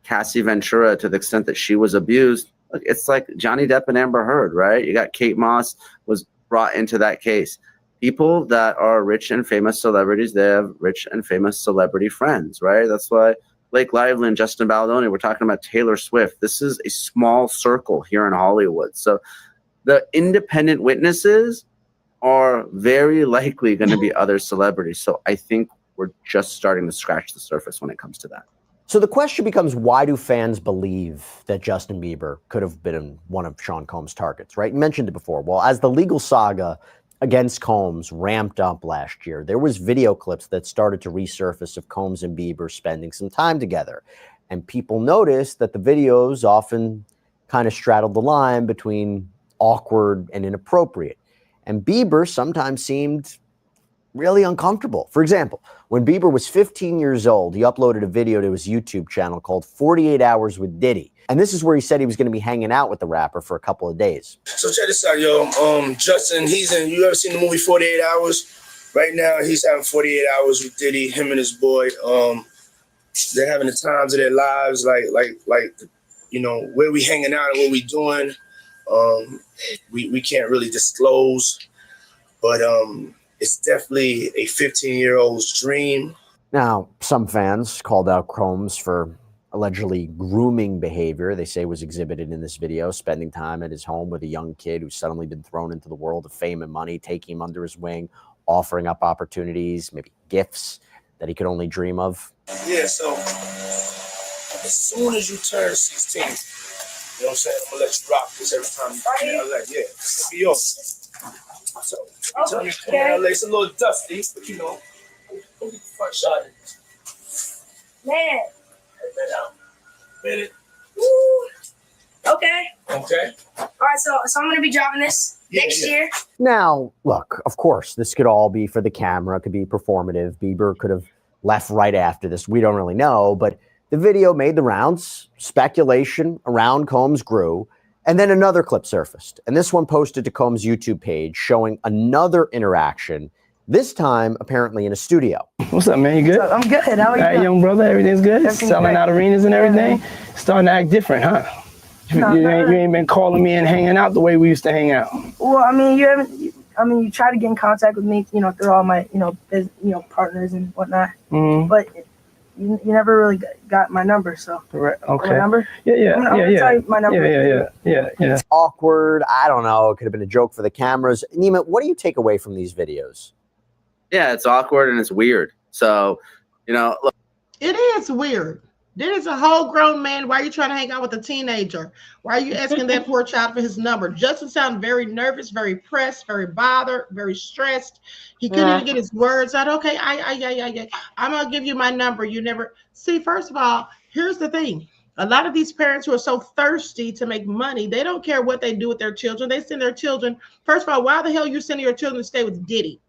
Cassie Ventura, to the extent that she was abused, look, it's like Johnny Depp and Amber Heard, right? You got Kate Moss was brought into that case. People that are rich and famous celebrities, they have rich and famous celebrity friends, right? That's why Blake Lively and Justin Baldoni, we're talking about Taylor Swift. This is a small circle here in Hollywood. So the independent witnesses are very likely going to be other celebrities. So I think we're just starting to scratch the surface when it comes to that. So the question becomes, why do fans believe that Justin Bieber could have been one of Sean Combs' targets, right? You mentioned it before. Well, as the legal saga against Combs ramped up last year, there was video clips that started to resurface of Combs and Bieber spending some time together. And people noticed that the videos often kind of straddled the line between awkward and inappropriate. And Bieber sometimes seemed really uncomfortable. For example, when Bieber was 15 years old, he uploaded a video to his YouTube channel called 48 Hours with Diddy. And this is where he said he was going to be hanging out with the rapper for a couple of days. So check this out, yo. Justin, you ever seen the movie 48 Hours? Right now, he's having 48 hours with Diddy, him and his boy. they're having the times of their lives, like you know, where we hanging out and what we doing. We can't really disclose, but it's definitely a 15-year-old's dream. Now, some fans called out Combs for allegedly grooming behavior they say was exhibited in this video, spending time at his home with a young kid who's suddenly been thrown into the world of fame and money, taking him under his wing, offering up opportunities, maybe gifts that he could only dream of. Yeah, so as soon as you turn 16, you know what I'm saying, I'm gonna let you rock this every time you come in LA. Yeah, it's be yours. So every time you come in LA, it's a little dusty, but you know, we'll get the front shot in. Man. Minute. Okay. Okay. All right, so I'm gonna be dropping this next year. Now, look, of course, this could all be for the camera, could be performative. Bieber could have left right after this. We don't really know, but the video made the rounds. Speculation around Combs grew. And then another clip surfaced. And this one posted to Combs' YouTube page showing another interaction, this time apparently in a studio. What's up, man? You good? I'm good. How are you? All right, young brother, everything's good? Everything's Selling great. out arenas and everything? Starting to act different, huh? You ain't been calling me and hanging out the way we used to hang out. Well, I mean, you try to get in contact with me, you know, through all my, partners and whatnot. Mm-hmm. But you never really got my number, so. Right. Okay. My number? Yeah. I'm gonna tell you my number. Yeah. It's awkward. I don't know. It could have been a joke for the cameras. Nima, what do you take away from these videos? Yeah, it's awkward and it's weird. So, look. It is weird. Diddy's a whole grown man. Why are you trying to hang out with a teenager? Why are you asking that poor child for his number? Justin sounded very nervous, very pressed, very bothered, very stressed. He couldn't even get his words out. Okay, I'm going to give you my number. You never see. First of all, here's the thing. A lot of these parents who are so thirsty to make money, they don't care what they do with their children. They send their children. First of all, why the hell are you sending your children to stay with Diddy?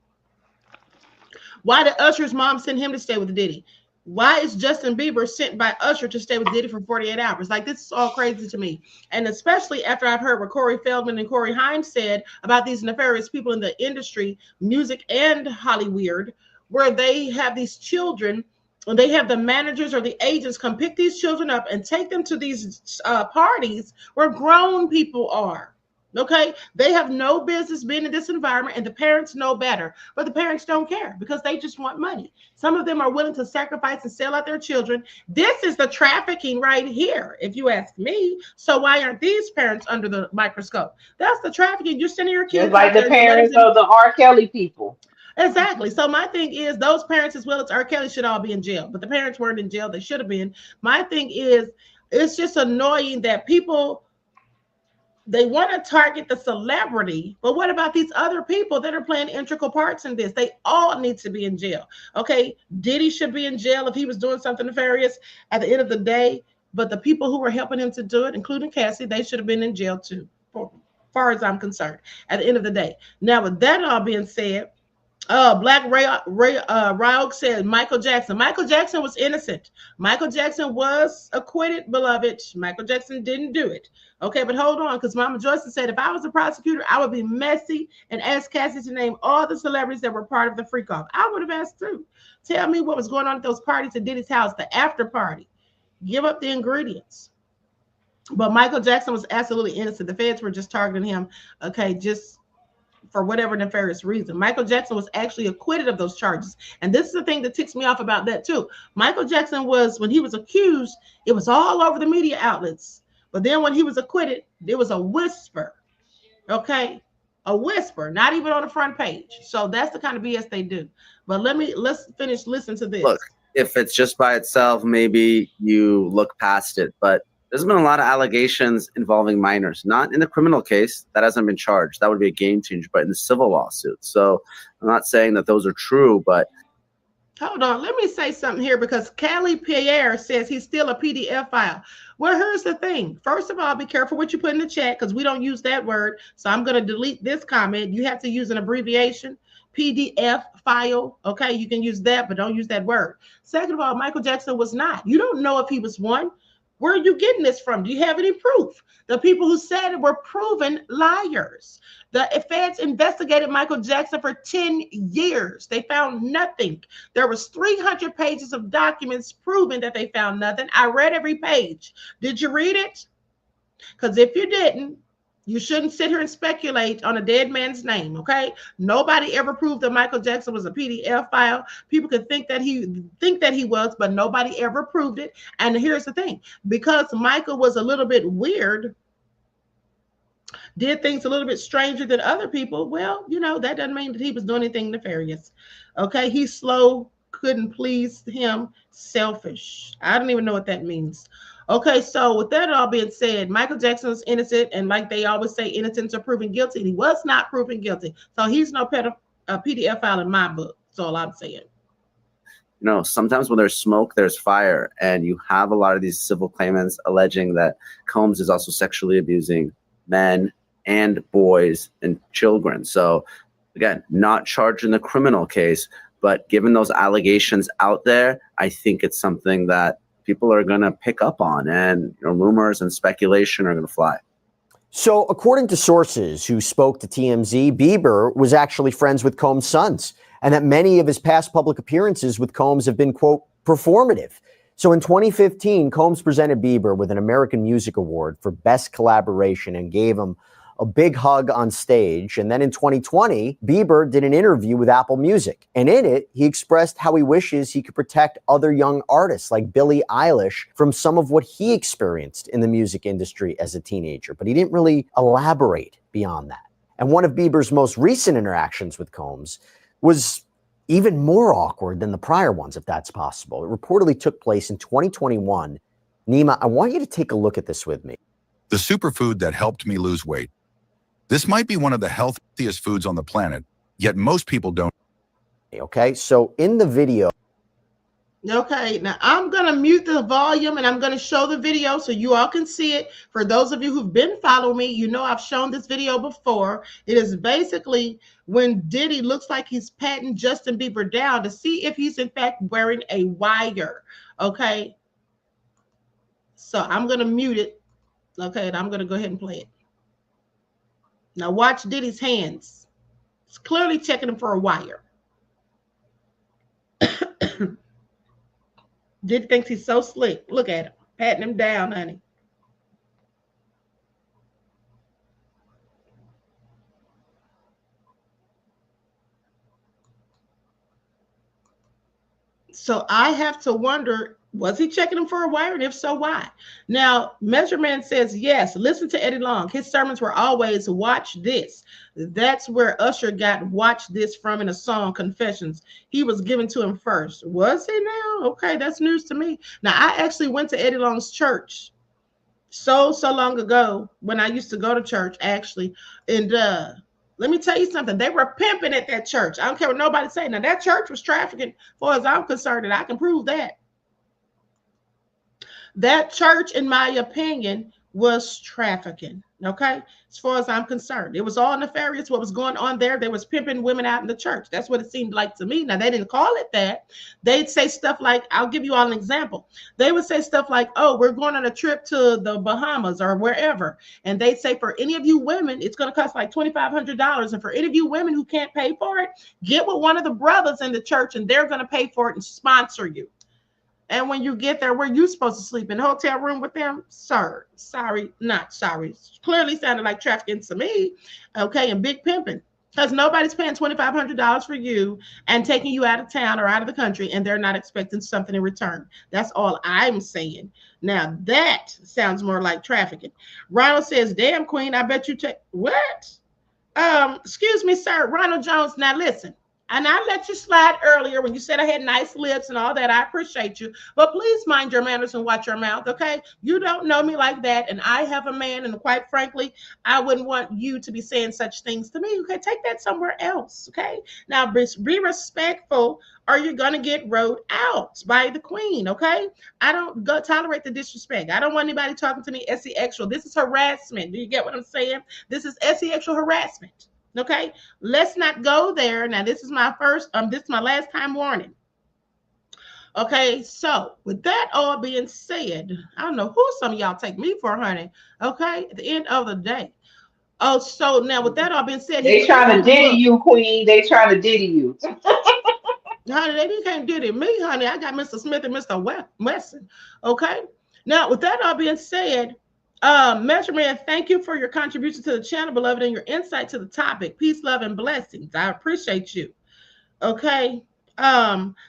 Why did Usher's mom send him to stay with Diddy? Why is Justin Bieber sent by Usher to stay with Diddy for 48 hours? Like, this is all crazy to me. And especially after I've heard what Corey Feldman and Corey Haim said about these nefarious people in the industry, music and Hollywood, where they have these children and they have the managers or the agents come pick these children up and take them to these parties where grown people are. Okay, they have no business being in this environment, and the parents know better, but the parents don't care because they just want money. Some of them are willing to sacrifice and sell out their children. This is the trafficking right here, if you ask me. So why aren't these parents under the microscope? That's the trafficking. You're sending your kids Just like the parents of the R. Kelly people. Exactly. So my thing is, those parents as well as R. Kelly should all be in jail, but the parents weren't in jail. They should have been. My thing is, it's just annoying that people, they want to target the celebrity, but what about these other people that are playing integral parts in this? They all need to be in jail. Okay, Diddy should be in jail if he was doing something nefarious at the end of the day, but the people who were helping him to do it, including Cassie, they should have been in jail too, as far as I'm concerned, at the end of the day. Now, with that all being said, Black Ryok said Michael Jackson. Michael Jackson was innocent. Michael Jackson was acquitted, beloved. Michael Jackson didn't do it. Okay, but hold on, because Mama Joyce said, if I was a prosecutor, I would be messy and ask Cassie to name all the celebrities that were part of the freak off. I would have asked too. Tell me what was going on at those parties at Diddy's house, the after party. Give up the ingredients. But Michael Jackson was absolutely innocent. The feds were just targeting him, okay, just for whatever nefarious reason. Michael Jackson was actually acquitted of those charges. And this is the thing that ticks me off about that too. Michael Jackson was, when he was accused, it was all over the media outlets. But then when he was acquitted, there was a whisper, okay? A whisper, not even on the front page. So that's the kind of BS they do. But let's finish listening to this. Look, if it's just by itself, maybe you look past it. But there's been a lot of allegations involving minors, not in the criminal case. That hasn't been charged. That would be a game changer, but in the civil lawsuit. So I'm not saying that those are true, but. Hold on, let me say something here, because Callie Pierre says he's still a PDF file. Well, here's the thing. First of all, be careful what you put in the chat, because we don't use that word. So I'm going to delete this comment. You have to use an abbreviation, PDF file. Okay, you can use that, but don't use that word. Second of all, Michael Jackson was not. You don't know if he was one. Where are you getting this from? Do you have any proof? The people who said it were proven liars. The feds investigated Michael Jackson for 10 years. They found nothing. There was 300 pages of documents proving that they found nothing. I read every page. Did you read it? Because if you didn't, you shouldn't sit here and speculate on a dead man's name, okay? Nobody ever proved that Michael Jackson was a PDF file. People could think that he was, but nobody ever proved it. And here's the thing. Because Michael was a little bit weird, did things a little bit stranger than other people, well, you know, that doesn't mean that he was doing anything nefarious, okay? He's slow, couldn't please him, selfish. I don't even know what that means. Okay, so with that all being said, Michael Jackson was innocent, and like they always say, innocents are proven guilty. He was not proven guilty, so he's no PDF file in my book. That's all I'm saying. You know, sometimes when there's smoke, there's fire, and you have a lot of these civil claimants alleging that Combs is also sexually abusing men and boys and children. So again, not charged in the criminal case, but given those allegations out there, I think it's something that people are going to pick up on, and you know, rumors and speculation are going to fly. So according to sources who spoke to TMZ, Bieber was actually friends with Combs' sons, and that many of his past public appearances with Combs have been, quote, performative. So in 2015, Combs presented Bieber with an American Music Award for Best Collaboration and gave him a big hug on stage. And then in 2020, Bieber did an interview with Apple Music. And in it, he expressed how he wishes he could protect other young artists like Billie Eilish from some of what he experienced in the music industry as a teenager. But he didn't really elaborate beyond that. And one of Bieber's most recent interactions with Combs was even more awkward than the prior ones, if that's possible. It reportedly took place in 2021. Nima, I want you to take a look at this with me. The superfood that helped me lose weight. This might be one of the healthiest foods on the planet, yet most people don't. Okay, so in the video. Okay, now I'm going to mute the volume and I'm going to show the video so you all can see it. For those of you who've been following me, you know I've shown this video before. It is basically when Diddy looks like he's patting Justin Bieber down to see if he's in fact wearing a wire. Okay, so I'm going to mute it. Okay, and I'm going to go ahead and play it. Now watch Diddy's hands. It's clearly checking him for a wire. Diddy thinks he's so slick. Look at him, patting him down, honey. So I have to wonder, was he checking him for a wire? And if so, why? Now, Measurement says, yes, listen to Eddie Long. His sermons were always, watch this. That's where Usher got watch this from in a song, Confessions. He was given to him first. Was he now? Okay, that's news to me. Now, I actually went to Eddie Long's church so long ago when I used to go to church, actually. And let me tell you something. They were pimping at that church. I don't care what nobody say. Now, that church was trafficking, as far as I'm concerned, and I can prove that. That church, in my opinion, was trafficking, okay? As far as I'm concerned. It was all nefarious what was going on there. They was pimping women out in the church. That's what it seemed like to me. Now, they didn't call it that. They'd say stuff like, I'll give you all an example. They would say stuff like, oh, we're going on a trip to the Bahamas or wherever. And they'd say, for any of you women, it's going to cost like $2,500. And for any of you women who can't pay for it, get with one of the brothers in the church and they're going to pay for it and sponsor you. And when you get there, where you supposed to sleep? In a hotel room with them? Sir, sorry, not sorry. Clearly sounded like trafficking to me, okay, and big pimping. Because nobody's paying $2,500 for you and taking you out of town or out of the country, and they're not expecting something in return. That's all I'm saying. Now, that sounds more like trafficking. Ronald says, damn, Queen, I bet you take... What? Excuse me, sir. Ronald Jones, now listen. And I let you slide earlier when you said I had nice lips and all that. I appreciate you. But please mind your manners and watch your mouth, okay? You don't know me like that, and I have a man, and quite frankly, I wouldn't want you to be saying such things to me, okay? Take that somewhere else, okay? Now, be respectful, or you're going to get rode out by the queen, okay? I don't tolerate the disrespect. I don't want anybody talking to me SE-actual. This is harassment. Do you get what I'm saying? This is SE-actual harassment. Okay, let's not go there. Now, this is my last time warning. Okay, so with that all being said, I don't know who some of y'all take me for, honey. Okay, at the end of the day. Oh, so now with that all being said, he They trying to clearly diddy look, you, Queen. They trying to diddy you. honey, they can't do it to me, honey. I got Mr. Smith and Mr. Wesson. Okay. Now, with that all being said, Measurement, thank you for your contribution to the channel, beloved, and your insight to the topic. Peace, love, and blessings. I appreciate you. Okay.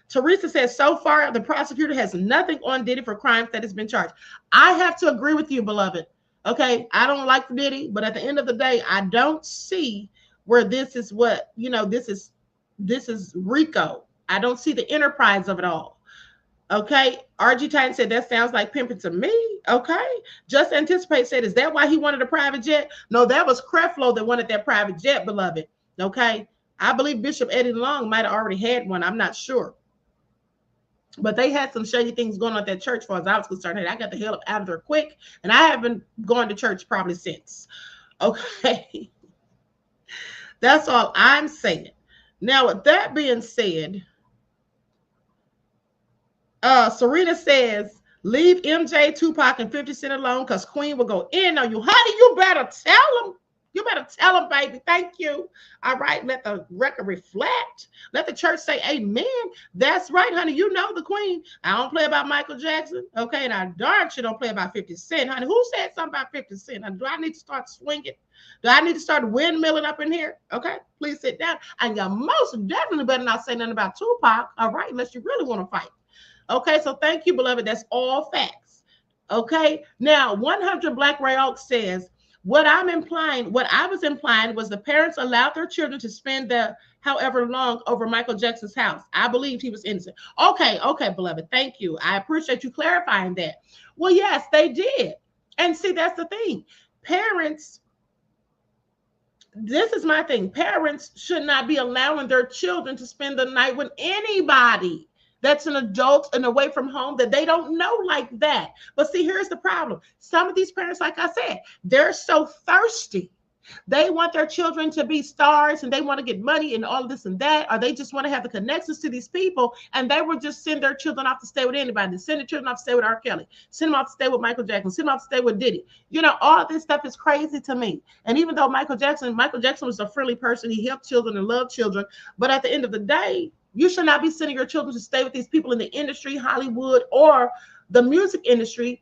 Teresa says, so far, the prosecutor has nothing on Diddy for crimes that has been charged. I have to agree with you, beloved. Okay. I don't like Diddy, but at the end of the day, I don't see where this is what, this is RICO. I don't see the enterprise of it all. Okay. RG Titan said, that sounds like pimping to me. Okay. Just Anticipate said, is that why he wanted a private jet? No, that was Creflo that wanted that private jet, beloved. Okay. I believe Bishop Eddie Long might have already had one. I'm not sure. But they had some shady things going on at that church, as far as I was concerned. Hey, I got the hell up out of there quick. And I haven't gone to church probably since. Okay. That's all I'm saying. Now, with that being said, Serena says, leave MJ, Tupac, and 50 Cent alone because Queen will go in on you. Honey, you better tell them. You better tell them, baby. Thank you. All right. Let the record reflect. Let the church say amen. That's right, honey. You know the Queen. I don't play about Michael Jackson. Okay. And I darn sure don't play about 50 Cent, honey. Who said something about 50 Cent? Do I need to start swinging? Do I need to start windmilling up in here? Okay. Please sit down. And you most definitely better not say nothing about Tupac. All right. Unless you really want to fight. Okay. So thank you, beloved. That's all facts. Okay. Now, 100 Black Ray Oak says, what I was implying was the parents allowed their children to spend the however long over Michael Jackson's house. I believed he was innocent. Okay, beloved. Thank you. I appreciate you clarifying that. Well, yes, they did. And see, that's the thing. Parents, this is my thing. Parents should not be allowing their children to spend the night with anybody that's an adult and away from home that they don't know like that. But see, here's the problem. Some of these parents, like I said, they're so thirsty. They want their children to be stars and they want to get money and all this and that, or they just want to have the connections to these people. And they will just send their children off to stay with anybody. Send their children off to stay with R. Kelly. Send them off to stay with Michael Jackson. Send them off to stay with Diddy. All this stuff is crazy to me. And even though Michael Jackson was a friendly person, he helped children and loved children. But at the end of the day, you should not be sending your children to stay with these people in the industry, Hollywood, or the music industry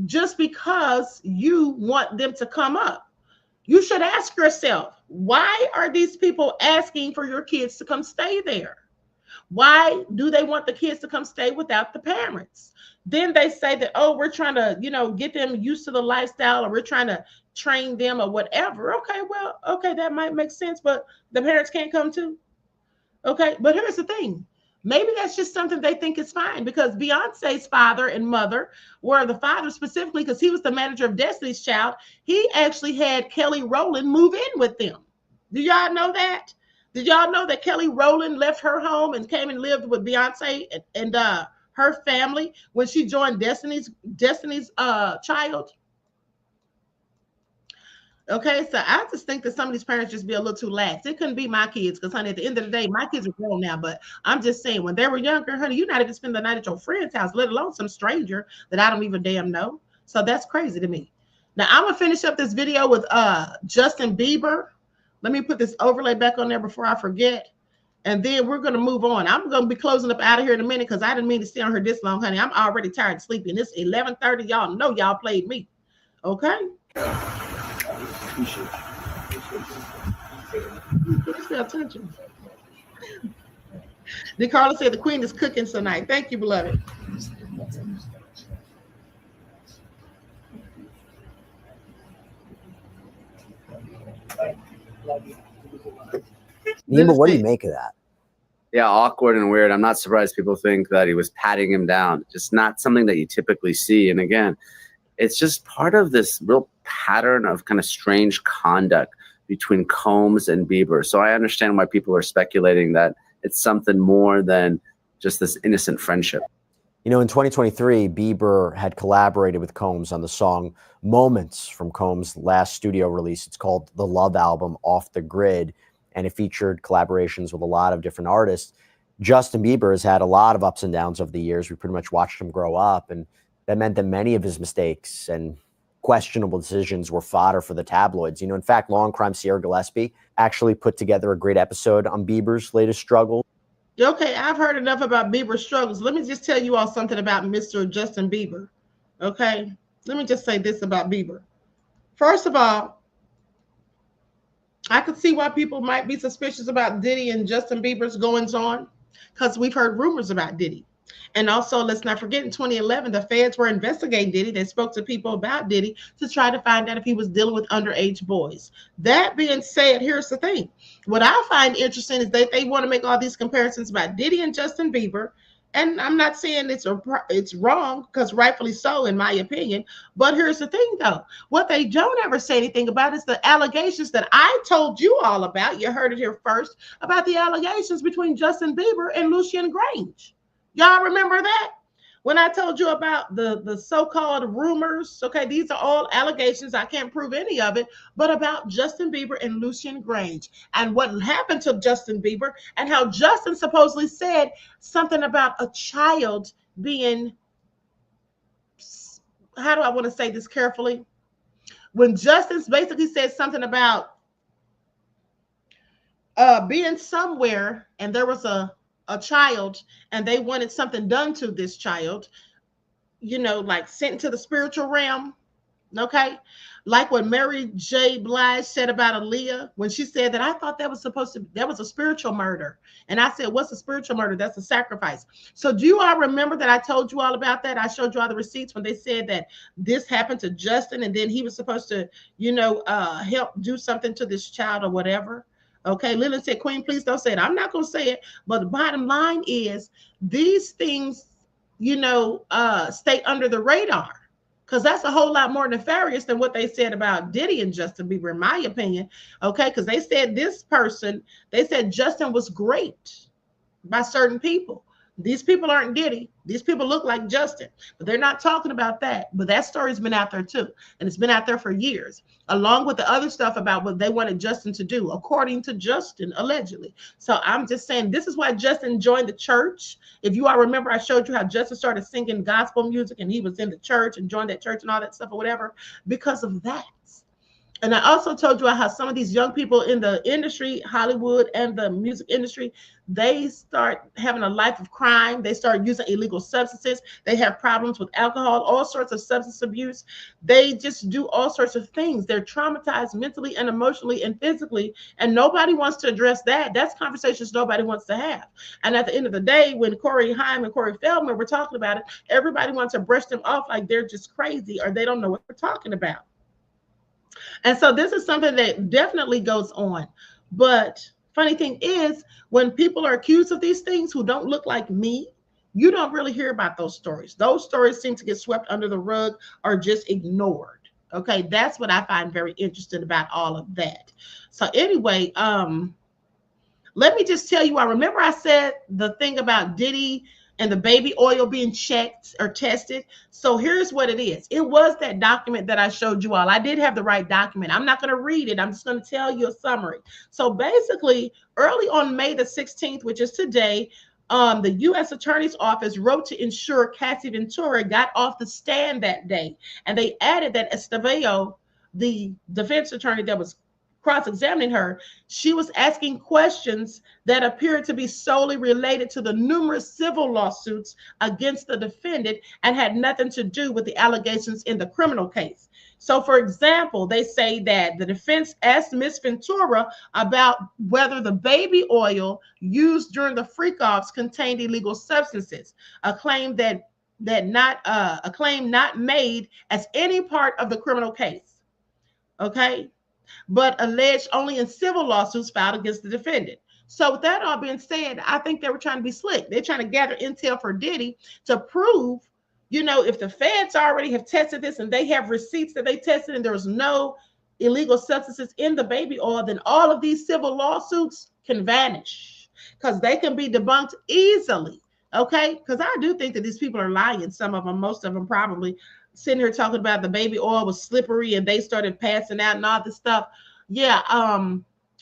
just because you want them to come up. You should ask yourself, why are these people asking for your kids to come stay there? Why do they want the kids to come stay without the parents? Then they say that, oh, we're trying to, get them used to the lifestyle, or we're trying to train them or whatever. Okay, well, okay, that might make sense, but the parents can't come too. Okay, but here's the thing. Maybe that's just something they think is fine, because Beyonce's father and mother, or the father specifically, because he was the manager of Destiny's Child, he actually had Kelly Rowland move in with them. Do y'all know that? Did y'all know that Kelly Rowland left her home and came and lived with Beyonce and her family when she joined Destiny's Child? Okay, so I just think that some of these parents just be a little too lax. It couldn't be my kids, because, honey, at the end of the day, my kids are grown now. But I'm just saying, when they were younger, honey, you're not even spend the night at your friend's house, let alone some stranger that I don't even damn know. So that's crazy to me. Now, I'm going to finish up this video with Justin Bieber. Let me put this overlay back on there before I forget. And then we're going to move on. I'm going to be closing up out of here in a minute, because I didn't mean to stay on here this long, honey. I'm already tired of sleeping. It's 11:30. Y'all know y'all played me. Okay? Please pay attention. DeCarla said the Queen is cooking tonight. Thank you, beloved. Nima, what do you make of that? Yeah, awkward and weird. I'm not surprised people think that he was patting him down. Just not something that you typically see. And again, it's just part of this real pattern of kind of strange conduct between Combs and Bieber. So I understand why people are speculating that it's something more than just this innocent friendship. In 2023, Bieber had collaborated with Combs on the song Moments from Combs' last studio release. It's called The Love Album, Off the Grid, and it featured collaborations with a lot of different artists. Justin Bieber has had a lot of ups and downs over the years. We pretty much watched him grow up, and that meant that many of his mistakes and questionable decisions were fodder for the tabloids. You know, in fact, Law and Crime Sierra Gillespie actually put together a great episode on Bieber's latest struggle. Okay, I've heard enough about Bieber's struggles. Let me just tell you all something about Mr. Justin Bieber. Okay, let me just say this about Bieber. First of all, I could see why people might be suspicious about Diddy and Justin Bieber's goings on, because we've heard rumors about Diddy. And also, let's not forget, in 2011, the feds were investigating Diddy. They spoke to people about Diddy to try to find out if he was dealing with underage boys. That being said, here's the thing. What I find interesting is that they want to make all these comparisons about Diddy and Justin Bieber. And I'm not saying it's wrong, because rightfully so, in my opinion. But here's the thing, though. What they don't ever say anything about is the allegations that I told you all about. You heard it here first, about the allegations between Justin Bieber and Lucien Grange. Y'all remember that? When I told you about the so-called rumors, okay, these are all allegations. I can't prove any of it, but about Justin Bieber and Lucien Grange and what happened to Justin Bieber and how Justin supposedly said something about a child being, how do I want to say this carefully? When Justin basically said something about being somewhere and there was a child and they wanted something done to this child, you know, like sent into the spiritual realm. Okay, like what Mary J. Blige said about Aaliyah when she said that I thought that was a spiritual murder. And I said, what's a spiritual murder? That's a sacrifice. So do you all remember that I told you all about that? I showed you all the receipts when they said that this happened to Justin and then he was supposed to, you know, help do something to this child or whatever. Okay, Lily said, Queen, please don't say it. I'm not going to say it. But the bottom line is these things, you know, stay under the radar, because that's a whole lot more nefarious than what they said about Diddy and Justin Bieber, in my opinion. Okay, because they said they said Justin was great by certain people. These people aren't Diddy. These people look like Justin, but they're not talking about that. But that story's been out there too. And it's been out there for years, along with the other stuff about what they wanted Justin to do, according to Justin, allegedly. So I'm just saying, this is why Justin joined the church. If you all remember, I showed you how Justin started singing gospel music and he was in the church and joined that church and all that stuff or whatever, because of that. And I also told you how some of these young people in the industry, Hollywood and the music industry, they start having a life of crime. They start using illegal substances. They have problems with alcohol, all sorts of substance abuse. They just do all sorts of things. They're traumatized mentally and emotionally and physically, and nobody wants to address that. That's conversations nobody wants to have. And at the end of the day, when Corey Haim and Corey Feldman were talking about it, everybody wants to brush them off like they're just crazy or they don't know what we're talking about. And so this is something that definitely goes on. But funny thing is, when people are accused of these things who don't look like me, you don't really hear about those stories. Those stories seem to get swept under the rug or just ignored. Okay, that's what I find very interesting about all of that. So anyway, let me just tell you, I remember I said the thing about Diddy and the baby oil being checked or tested. So here's what it is. It was that document that I showed you all. I did have the right document. I'm not going to read it. I'm just going to tell you a summary. So basically, early on May the 16th, which is today, the U.S. Attorney's Office wrote to ensure Cassie Ventura got off the stand that day. And they added that Estevao, the defense attorney that was cross-examining her, she was asking questions that appeared to be solely related to the numerous civil lawsuits against the defendant and had nothing to do with the allegations in the criminal case. So, for example, they say that the defense asked Ms. Ventura about whether the baby oil used during the freak-offs contained illegal substances, a claim not made as any part of the criminal case. Okay, but alleged only in civil lawsuits filed against the defendant. So with that all being said, I think they were trying to be slick. They're trying to gather intel for Diddy to prove, you know, if the feds already have tested this and they have receipts that they tested and there was no illegal substances in the baby oil, then all of these civil lawsuits can vanish because they can be debunked easily. Okay, because I do think that these people are lying. Some of them, most of them probably, sitting here talking about the baby oil was slippery and they started passing out and all this stuff. Yeah,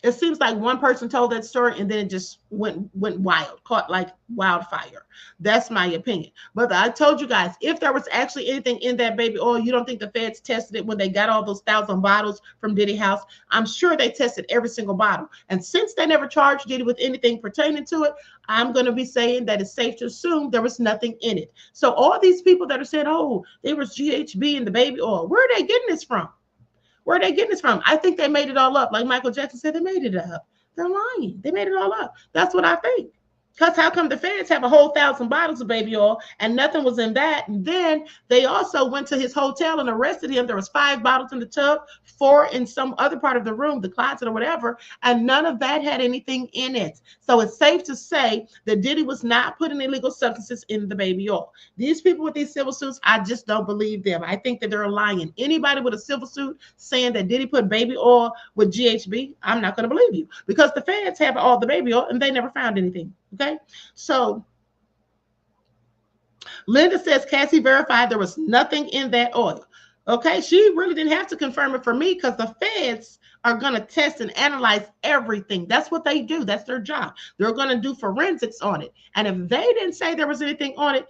It seems like one person told that story and then it just went wild, caught like wildfire. That's my opinion. But I told you guys, if there was actually anything in that baby oil, you don't think the feds tested it when they got all those 1,000 bottles from Diddy house? I'm sure they tested every single bottle. And since they never charged Diddy with anything pertaining to it, I'm going to be saying that it's safe to assume there was nothing in it. So all these people that are saying, oh, there was GHB in the baby oil, where are they getting this from? Where are they getting this from? I think they made it all up. Like Michael Jackson said, they made it up. They're lying. They made it all up. That's what I think. Because how come the feds have a whole 1,000 bottles of baby oil and nothing was in that? And then they also went to his hotel and arrested him. There was 5 bottles in the tub, 4 in some other part of the room, the closet or whatever, and none of that had anything in it. So it's safe to say that Diddy was not putting illegal substances in the baby oil. These people with these civil suits, I just don't believe them. I think that they're lying. Anybody with a civil suit saying that Diddy put baby oil with GHB, I'm not going to believe you, because the feds have all the baby oil and they never found anything. Okay, so Linda says Cassie verified there was nothing in that oil. Okay, she really didn't have to confirm it for me, because the feds are going to test and analyze everything. That's what they do. That's their job. They're going to do forensics on it. And if they didn't say there was anything on it,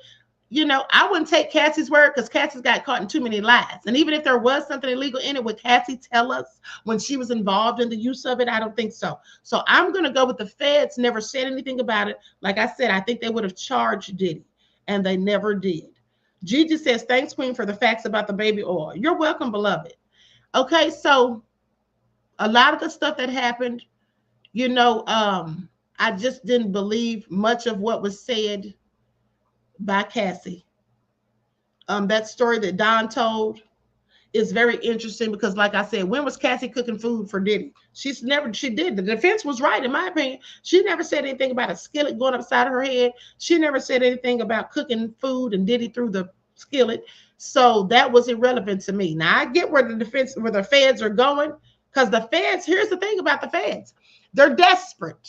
you know, I wouldn't take Cassie's word, because Cassie got caught in too many lies. And even if there was something illegal in it, would Cassie tell us when she was involved in the use of it? I don't think so. So I'm going to go with the feds never said anything about it. Like I said, I think they would have charged Diddy, and they never did. Gigi says, thanks, Queen, for the facts about the baby oil. You're welcome, beloved. Okay, so a lot of the stuff that happened, you know, I just didn't believe much of what was said by Cassie. That story that Don told is very interesting, because like I said, when was Cassie cooking food for Diddy? She did. The defense was right, in my opinion. She never said anything about a skillet going upside of her head. She never said anything about cooking food and Diddy through the skillet. So that was irrelevant to me. Now I get where the feds are going, because the feds, here's the thing about the feds, they're desperate.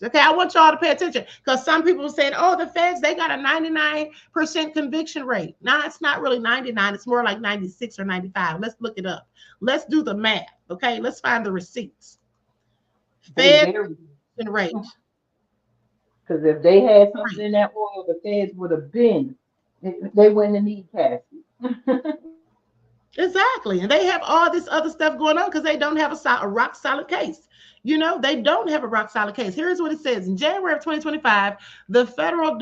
Okay, I want y'all to pay attention, because some people said, oh, the feds, they got a 99% conviction rate. Now, it's not really 99. It's more like 96 or 95. Let's look it up. Let's do the math, okay? Let's find the receipts. Fed conviction rate. Because if they had something in that oil, the feds would have been. They wouldn't need Cassie. Exactly. And they have all this other stuff going on because they don't have a rock solid case. You know, they don't have a rock solid case. Here's what it says. In January of 2025, the federal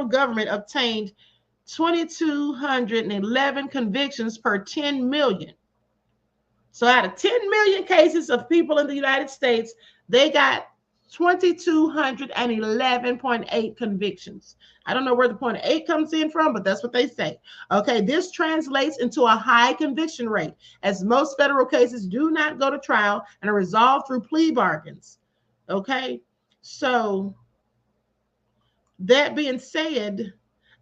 government obtained 2,211 convictions per 10 million. So out of 10 million cases of people in the United States, they got 2,211.8 convictions. I don't know where the 0.8 comes in from, but that's what they say. Okay, this translates into a high conviction rate, as most federal cases do not go to trial and are resolved through plea bargains. Okay, so that being said,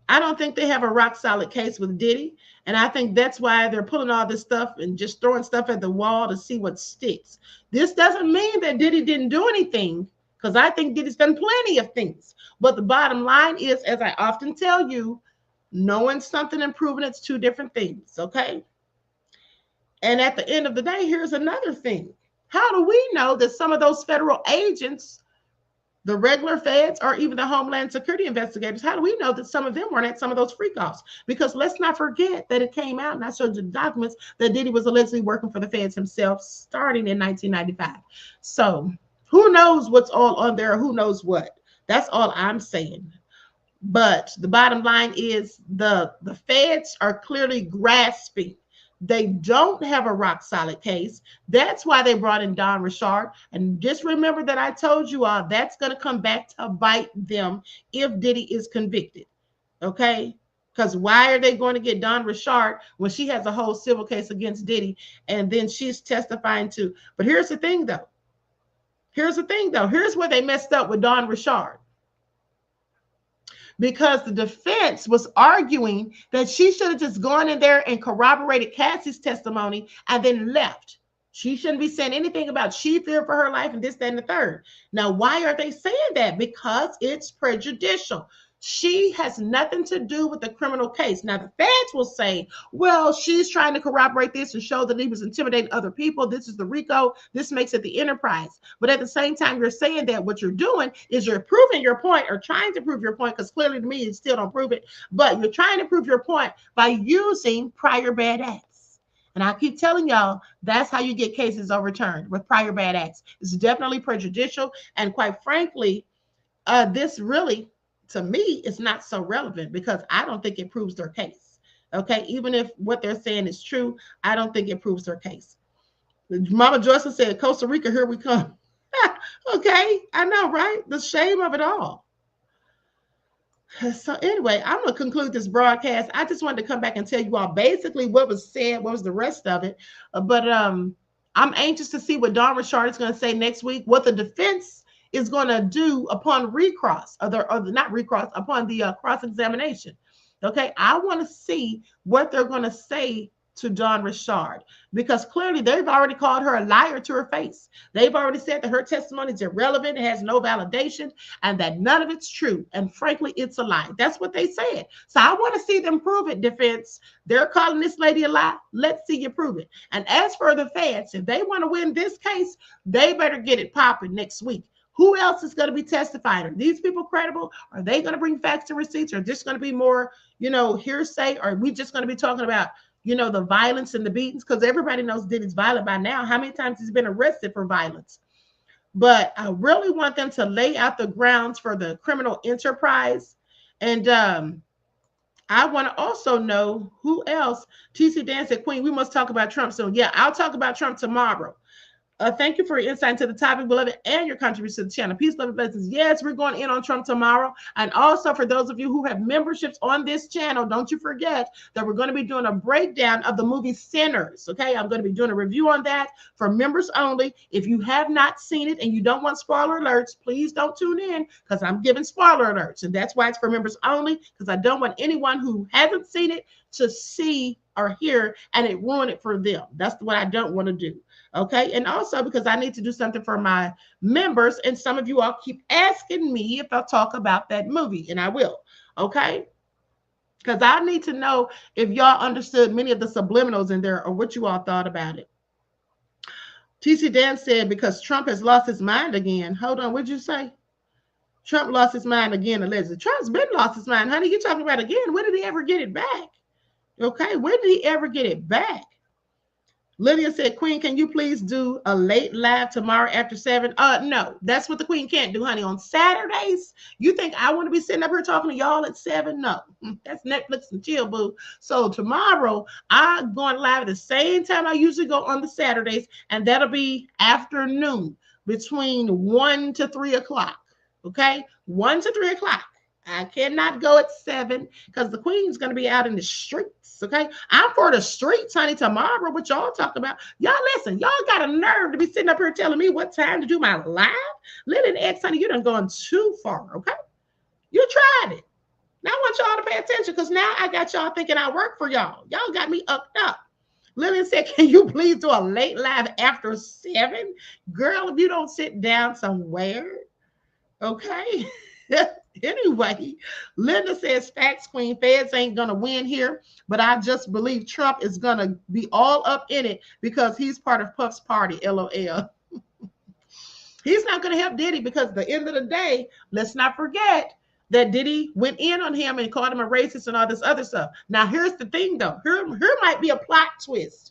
I don't think they have a rock solid case with Diddy. And I think that's why they're pulling all this stuff and just throwing stuff at the wall to see what sticks. This doesn't mean that Diddy didn't do anything, because I think Diddy's done plenty of things. But the bottom line is, as I often tell you, knowing something and proving it's two different things, okay? And at the end of the day, here's another thing. How do we know that some of those federal agents, the regular feds, or even the Homeland Security investigators, how do we know that some of them weren't at some of those freak-offs? Because let's not forget that it came out, and I showed you the documents, that Diddy was allegedly working for the feds himself starting in 1995. So who knows what's all on there, or who knows what? That's all I'm saying. But the bottom line is the feds are clearly grasping. They don't have a rock solid case. That's why they brought in Don Richard. And just remember that I told you all that's going to come back to bite them if Diddy is convicted. Okay? Because why are they going to get Don Richard when she has a whole civil case against Diddy, and then she's testifying too? But here's the thing, though. Here's where they messed up with Don Richard. Because the defense was arguing that she should have just gone in there and corroborated Cassie's testimony and then left. She shouldn't be saying anything about she feared for her life and this, that, and the third. Now, why are they saying that? Because it's prejudicial. She has nothing to do with the criminal case. Now, the feds will say, well, she's trying to corroborate this and show that he was intimidating other people. This is the RICO. This makes it the enterprise. But at the same time, you're saying that what you're doing is you're proving your point or trying to prove your point, because clearly to me, you still don't prove it. But you're trying to prove your point by using prior bad acts. And I keep telling y'all, that's how you get cases overturned, with prior bad acts. It's definitely prejudicial. And quite frankly, this really, to me, is not so relevant, because I don't think it proves their case. Okay, even if what they're saying is true, I don't think it proves their case. Mama Joyce said, Costa Rica, here we come. Okay, I know, right? The shame of it all. So anyway, I'm going to conclude this broadcast. I just wanted to come back and tell you all basically what was said, what was the rest of it. But I'm anxious to see what Dawn Richard is going to say next week, what the defense is going to do upon recross, upon the cross-examination. Okay, I want to see what they're going to say to Dawn Richard, because clearly they've already called her a liar to her face. They've already said that her testimony is irrelevant, it has no validation, and that none of it's true. And frankly, it's a lie. That's what they said. So I want to see them prove it, defense. They're calling this lady a lie. Let's see you prove it. And as for the feds, if they want to win this case, they better get it popping next week. Who else is going to be testifying? Are these people credible? Are they going to bring facts and receipts? Or just going to be more, hearsay? Or are we just going to be talking about, the violence and the beatings? Because everybody knows Diddy's violent by now. How many times he's been arrested for violence? But I really want them to lay out the grounds for the criminal enterprise. And I want to also know who else. TC Dan said, Queen, we must talk about Trump soon. Yeah, I'll talk about Trump tomorrow. Thank you for your insight into the topic, beloved, and your contribution to the channel. Peace, love, and blessings. Yes, we're going in on Trump tomorrow. And also for those of you who have memberships on this channel, don't you forget that we're going to be doing a breakdown of the movie Sinners. Okay, I'm going to be doing a review on that for members only. If you have not seen it and you don't want spoiler alerts, please don't tune in, because I'm giving spoiler alerts. And that's why it's for members only, because I don't want anyone who hasn't seen it to see or hear and it ruin it for them. That's what I don't want to do. Okay, and also because I need to do something for my members, and some of you all keep asking me if I'll talk about that movie, and I will. Okay, because I need to know if y'all understood many of the subliminals in there, or what you all thought about it. TC Dan said, because Trump has lost his mind again. Hold on, what'd you say? Trump lost his mind again, allegedly. Trump's been lost his mind, honey. You're talking about again. When did he ever get it back? Okay, when did he ever get it back? Lydia said, Queen, can you please do a late live tomorrow after 7? No, that's what the Queen can't do, honey. On Saturdays, you think I want to be sitting up here talking to y'all at 7? No, that's Netflix and chill, boo. So tomorrow, I'm going live at the same time I usually go on the Saturdays, and that'll be afternoon between 1 to 3 o'clock. Okay, 1 to 3 o'clock. I cannot go at 7 because the Queen's going to be out in the streets. Okay, I'm for the streets, honey, tomorrow. What y'all talk about? Y'all listen, y'all got a nerve to be sitting up here telling me what time to do my live. Lynn X, honey, you done gone too far. Okay, you tried it. Now I want y'all to pay attention, because now I got y'all thinking I work for y'all. Y'all got me upped up. Lillian said, can you please do a late live after 7? Girl, if you don't sit down somewhere, okay. Anyway, Linda says, facts, Queen, feds ain't gonna win here, but I just believe Trump is gonna be all up in it because he's part of Puff's party, LOL. He's not gonna help Diddy, because at the end of the day, let's not forget that Diddy went in on him and called him a racist and all this other stuff. Now, here's the thing, though. Here might be a plot twist.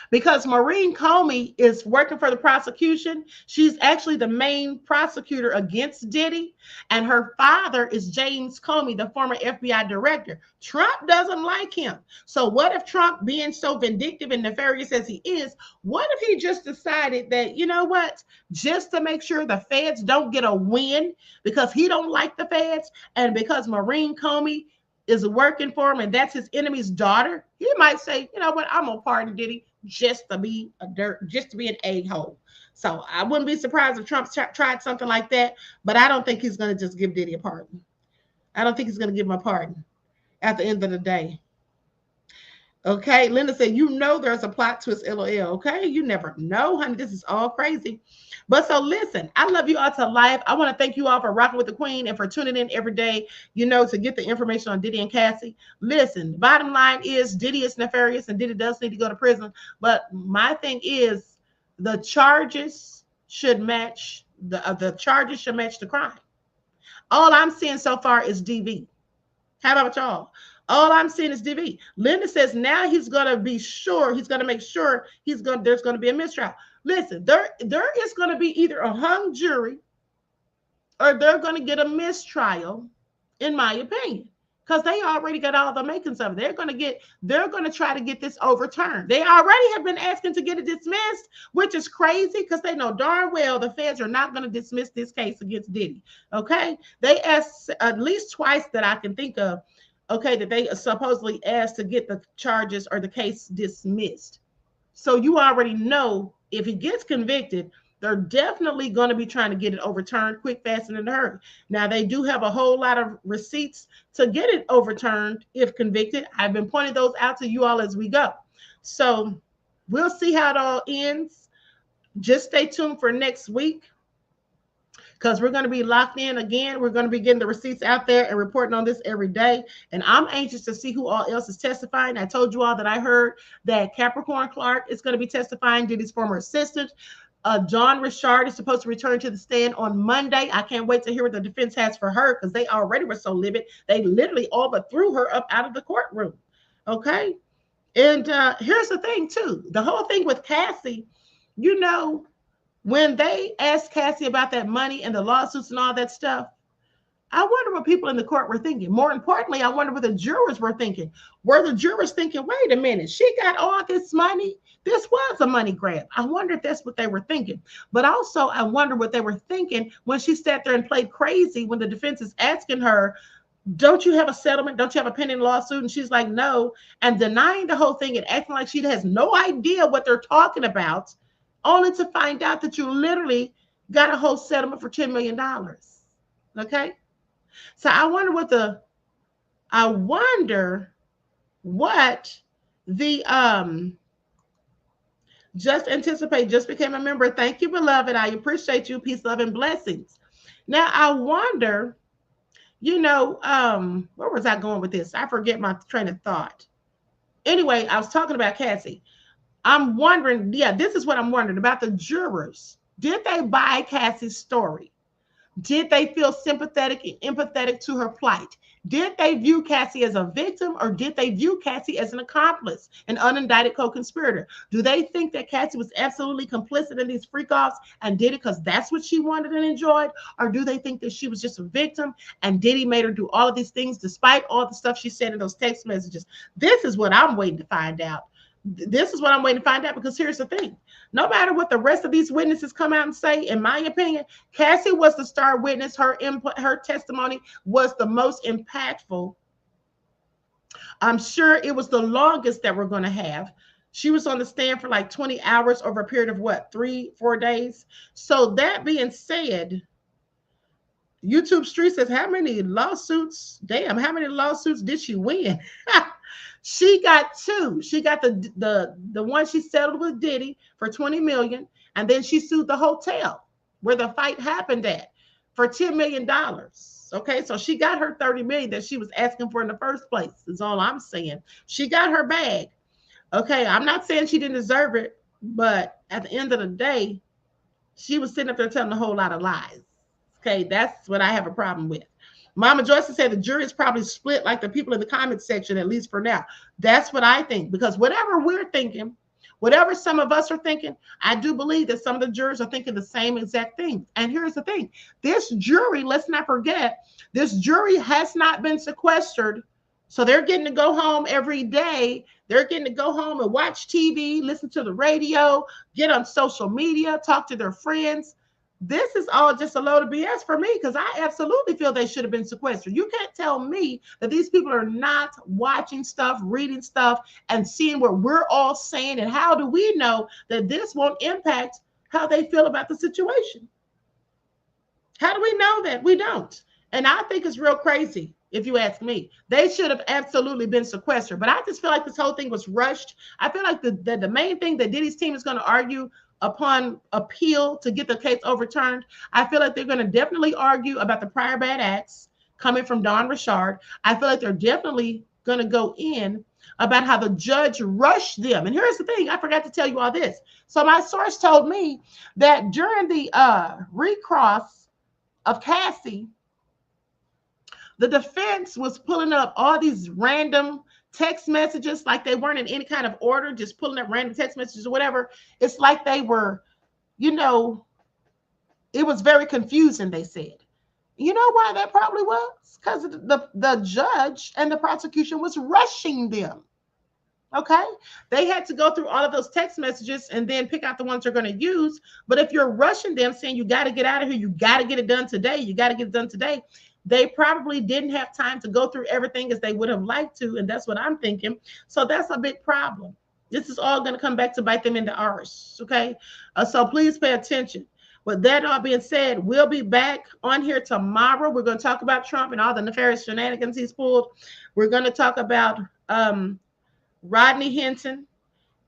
Because Maureen Comey is working for the prosecution. She's actually the main prosecutor against Diddy. And her father is James Comey, the former FBI director. Trump doesn't like him. So what if Trump, being so vindictive and nefarious as he is, what if he just decided that, you know what, just to make sure the feds don't get a win, because he don't like the feds, and because Maureen Comey is working for him and that's his enemy's daughter, he might say, you know what, I'm gonna pardon Diddy just to be an a-hole. So I wouldn't be surprised if Trump tried something like that, but I don't think he's going to just give Diddy a pardon. I don't think he's going to give him a pardon at the end of the day. Okay, Linda said, you know there's a plot twist, LOL. Okay, you never know, honey. This is all crazy. But so listen, I love you all to life. I want to thank you all for rocking with the queen and for tuning in every day, to get the information on Diddy and Cassie. Listen, bottom line is Diddy is nefarious and Diddy does need to go to prison. But my thing is the charges should match the charges should match the crime. All I'm seeing so far is DV. How about y'all? All I'm seeing is DV. Linda says now he's gonna be sure, he's gonna make sure there's gonna be a mistrial. Listen, there is gonna be either a hung jury or they're gonna get a mistrial, in my opinion. Because they already got all the makings of it. They're gonna try to get this overturned. They already have been asking to get it dismissed, which is crazy because they know darn well the feds are not gonna dismiss this case against Diddy. Okay. They asked at least twice that I can think of. Okay, that they supposedly asked to get the charges or the case dismissed. So you already know if he gets convicted, they're definitely going to be trying to get it overturned quick, fast, and in a hurry. Now, they do have a whole lot of receipts to get it overturned if convicted. I've been pointing those out to you all as we go. So we'll see how it all ends. Just stay tuned for next week, because we're going to be locked in again. We're going to be getting the receipts out there and reporting on this every day. And I'm anxious to see who all else is testifying. I told you all that I heard that Capricorn Clark is going to be testifying, Diddy's former assistant. John Richard is supposed to return to the stand on Monday. I can't wait to hear what the defense has for her, because they already were so livid. They literally all but threw her up out of the courtroom. Okay. And here's the thing, too. The whole thing with Cassie, when they asked Cassie about that money and the lawsuits and all that stuff, I wonder what people in the court were thinking. More importantly, I wonder what the jurors were thinking. Were the jurors thinking, wait a minute, she got all this money? This was a money grab. I wonder if that's what they were thinking. But also, I wonder what they were thinking when she sat there and played crazy when the defense is asking her, don't you have a settlement? Don't you have a pending lawsuit? And she's like, no, and denying the whole thing and acting like she has no idea what they're talking about, only to find out that you literally got a whole settlement for $10 million. Okay. So I wonder what the Just Anticipate just became a member. Thank you, beloved. I appreciate you. Peace, love, and blessings. Now I wonder, where was I going with this? I forget my train of thought. Anyway, I was talking about Cassie. I'm wondering, this is what I'm wondering about the jurors. Did they buy Cassie's story? Did they feel sympathetic and empathetic to her plight? Did they view Cassie as a victim, or did they view Cassie as an accomplice, an unindicted co-conspirator? Do they think that Cassie was absolutely complicit in these freak-offs and did it because that's what she wanted and enjoyed? Or do they think that she was just a victim and Diddy made her do all of these things despite all the stuff she said in those text messages? This is what I'm waiting to find out. Because here's the thing. No matter what the rest of these witnesses come out and say, in my opinion, Cassie was the star witness. Her input, her testimony was the most impactful. I'm sure it was the longest that we're going to have. She was on the stand for like 20 hours over a period of 3-4 days. So that being said, YouTube Street says, how many lawsuits did she win? She got 2. She got the one she settled with Diddy for $20 million, and then she sued the hotel where the fight happened at for $10 million. Okay, so she got her $30 million that she was asking for in the first place. Is all I'm saying. She got her bag. Okay, I'm not saying she didn't deserve it, but at the end of the day, she was sitting up there telling a whole lot of lies. Okay, that's what I have a problem with. Mama Joyce said the jury is probably split like the people in the comment section, at least for now. That's what I think, because whatever we're thinking, whatever some of us are thinking, I do believe that some of the jurors are thinking the same exact thing. And here's the thing. This jury, let's not forget, this jury has not been sequestered. So they're getting to go home every day. They're getting to go home and watch TV, listen to the radio, get on social media, talk to their friends. This is all just a load of BS for me, because I absolutely feel they should have been sequestered. You can't tell me that these people are not watching stuff, reading stuff, and seeing what we're all saying. And how do we know that this won't impact how they feel about the situation? How do we know that? We don't. And I think it's real crazy. if you ask me. They should have absolutely been sequestered. But I just feel like this whole thing was rushed. I feel like the main thing that Diddy's team is going to argue upon appeal to get the case overturned, I feel like they're going to definitely argue about the prior bad acts coming from Don Richard. I feel like they're definitely going to go in about how the judge rushed them. And here's the thing, I forgot to tell you all this. So my source told me that during the recross of Cassie, the defense was pulling up all these random text messages like they weren't in any kind of order, just pulling up random text messages or whatever. It's like they were, you know, it was very confusing, they said. You know why that probably was? Because the judge and the prosecution was rushing them. Okay? They had to go through all of those text messages and then pick out the ones they're going to use. But if you're rushing them, saying you got to get out of here, you got to get it done today, you got to get it done today, they probably didn't have time to go through everything as they would have liked to. And that's what I'm thinking. So that's a big problem. This is all going to come back to bite them in the arse. Okay? So please pay attention. With that all being said, we'll be back on here tomorrow. We're going to talk about Trump and all the nefarious shenanigans he's pulled. We're going to talk about Rodney Hinton,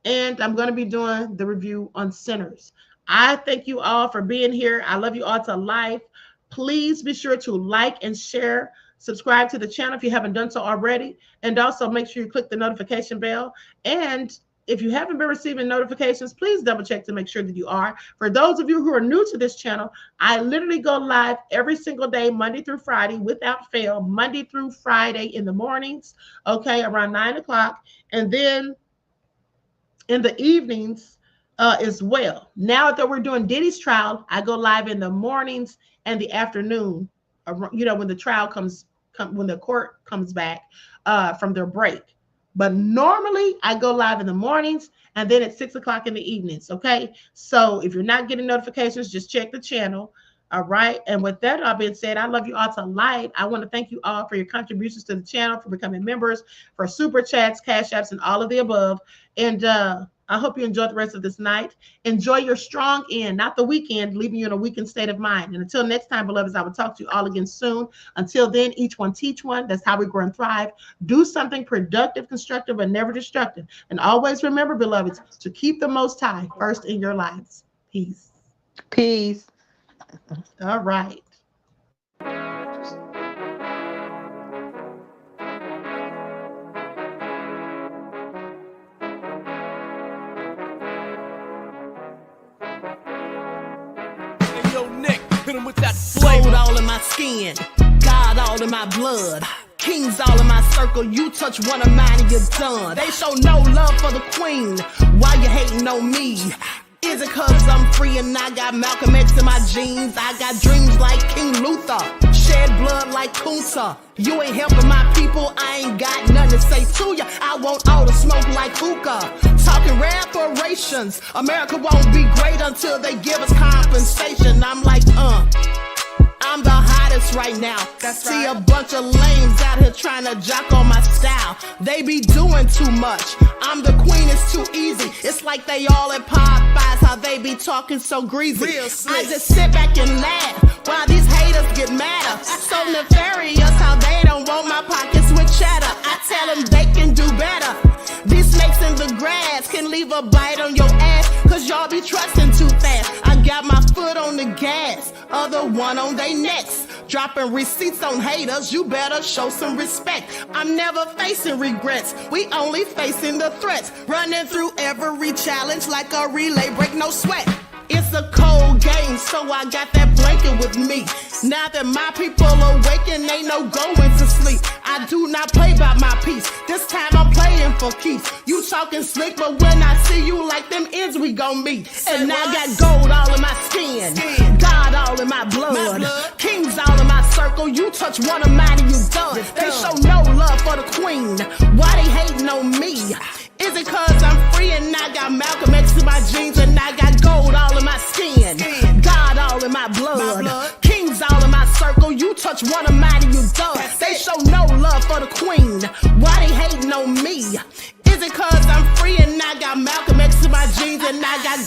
and I'm going to be doing the review on Sinners. I thank you all for being here. I love you all to life. Please be sure to like and share, subscribe to the channel if you haven't done so already, and also make sure you click the notification bell. And if you haven't been receiving notifications, please double check to make sure that you are. For those of you who are new to this channel, I literally go live every single day, Monday through Friday, without fail, Monday through Friday in the mornings, okay, around 9 o'clock, and then in the evenings as well. Now that we're doing Diddy's trial, I go live in the mornings and the afternoon, you know, when the trial when the court comes back from their break. But normally I go live in the mornings and then at 6 o'clock in the evenings. Okay. So if you're not getting notifications, just check the channel. All right. And with that all being said, I love you all to life. I want to thank you all for your contributions to the channel, for becoming members, for super chats, cash apps, and all of the above. And I hope you enjoy the rest of this night. Enjoy your strong end, not the weekend, leaving you in a weakened state of mind. And until next time, beloveds, I will talk to you all again soon. Until then, each one teach one. That's how we grow and thrive. Do something productive, constructive, and never destructive. And always remember, beloveds, to keep the Most High first in your lives. Peace. Peace. All right. Gold all in my skin, God all in my blood, kings all in my circle. You touch one of mine and you're done. They show no love for the queen. Why you hating on me? Is it cause I'm free and I got Malcolm X in my jeans? I got dreams like King Luther, shed blood like Kunta. You ain't helping my people, I ain't got nothing to say to ya. I want all the smoke like hookah. Talking reparations, America won't be great until they give us compensation. I'm like, I'm the hottest right now. See a bunch of lames out here trying to jock on my style. They be doing too much. I'm the queen, it's too easy. It's like they all at Popeyes, how they be talking so greasy. I just sit back and laugh while these haters get madder. So nefarious how they don't want my pockets with cheddar. I tell them they can do better. These snakes in the grass can leave a bite on your ass, cause y'all be trusting too fast. I got my foot on the gas, other one on they necks. Dropping receipts on haters, you better show some respect. I'm never facing regrets, we only facing the threats. Running through every challenge like a relay, break no sweat. It's a cold game, so I got that blanket with me. Now that my people awaken, ain't no going to sleep. I do not play by my piece, this time I'm playing for keeps. You talking slick, but when I see you like them ends, we gon' meet. And I got gold all in my skin, God all in my blood, kings all in my circle. You touch one of mine and you done. They show no love for the queen. Why they hating on me? Is it cause I'm free and I got Malcolm X in my jeans and I got gold all in my skin, God all in my blood, kings all in my circle. You touch one of mine and you done. They show no love for the queen. Why they hating on me? Is it cause I'm free and I got Malcolm X in my jeans and I got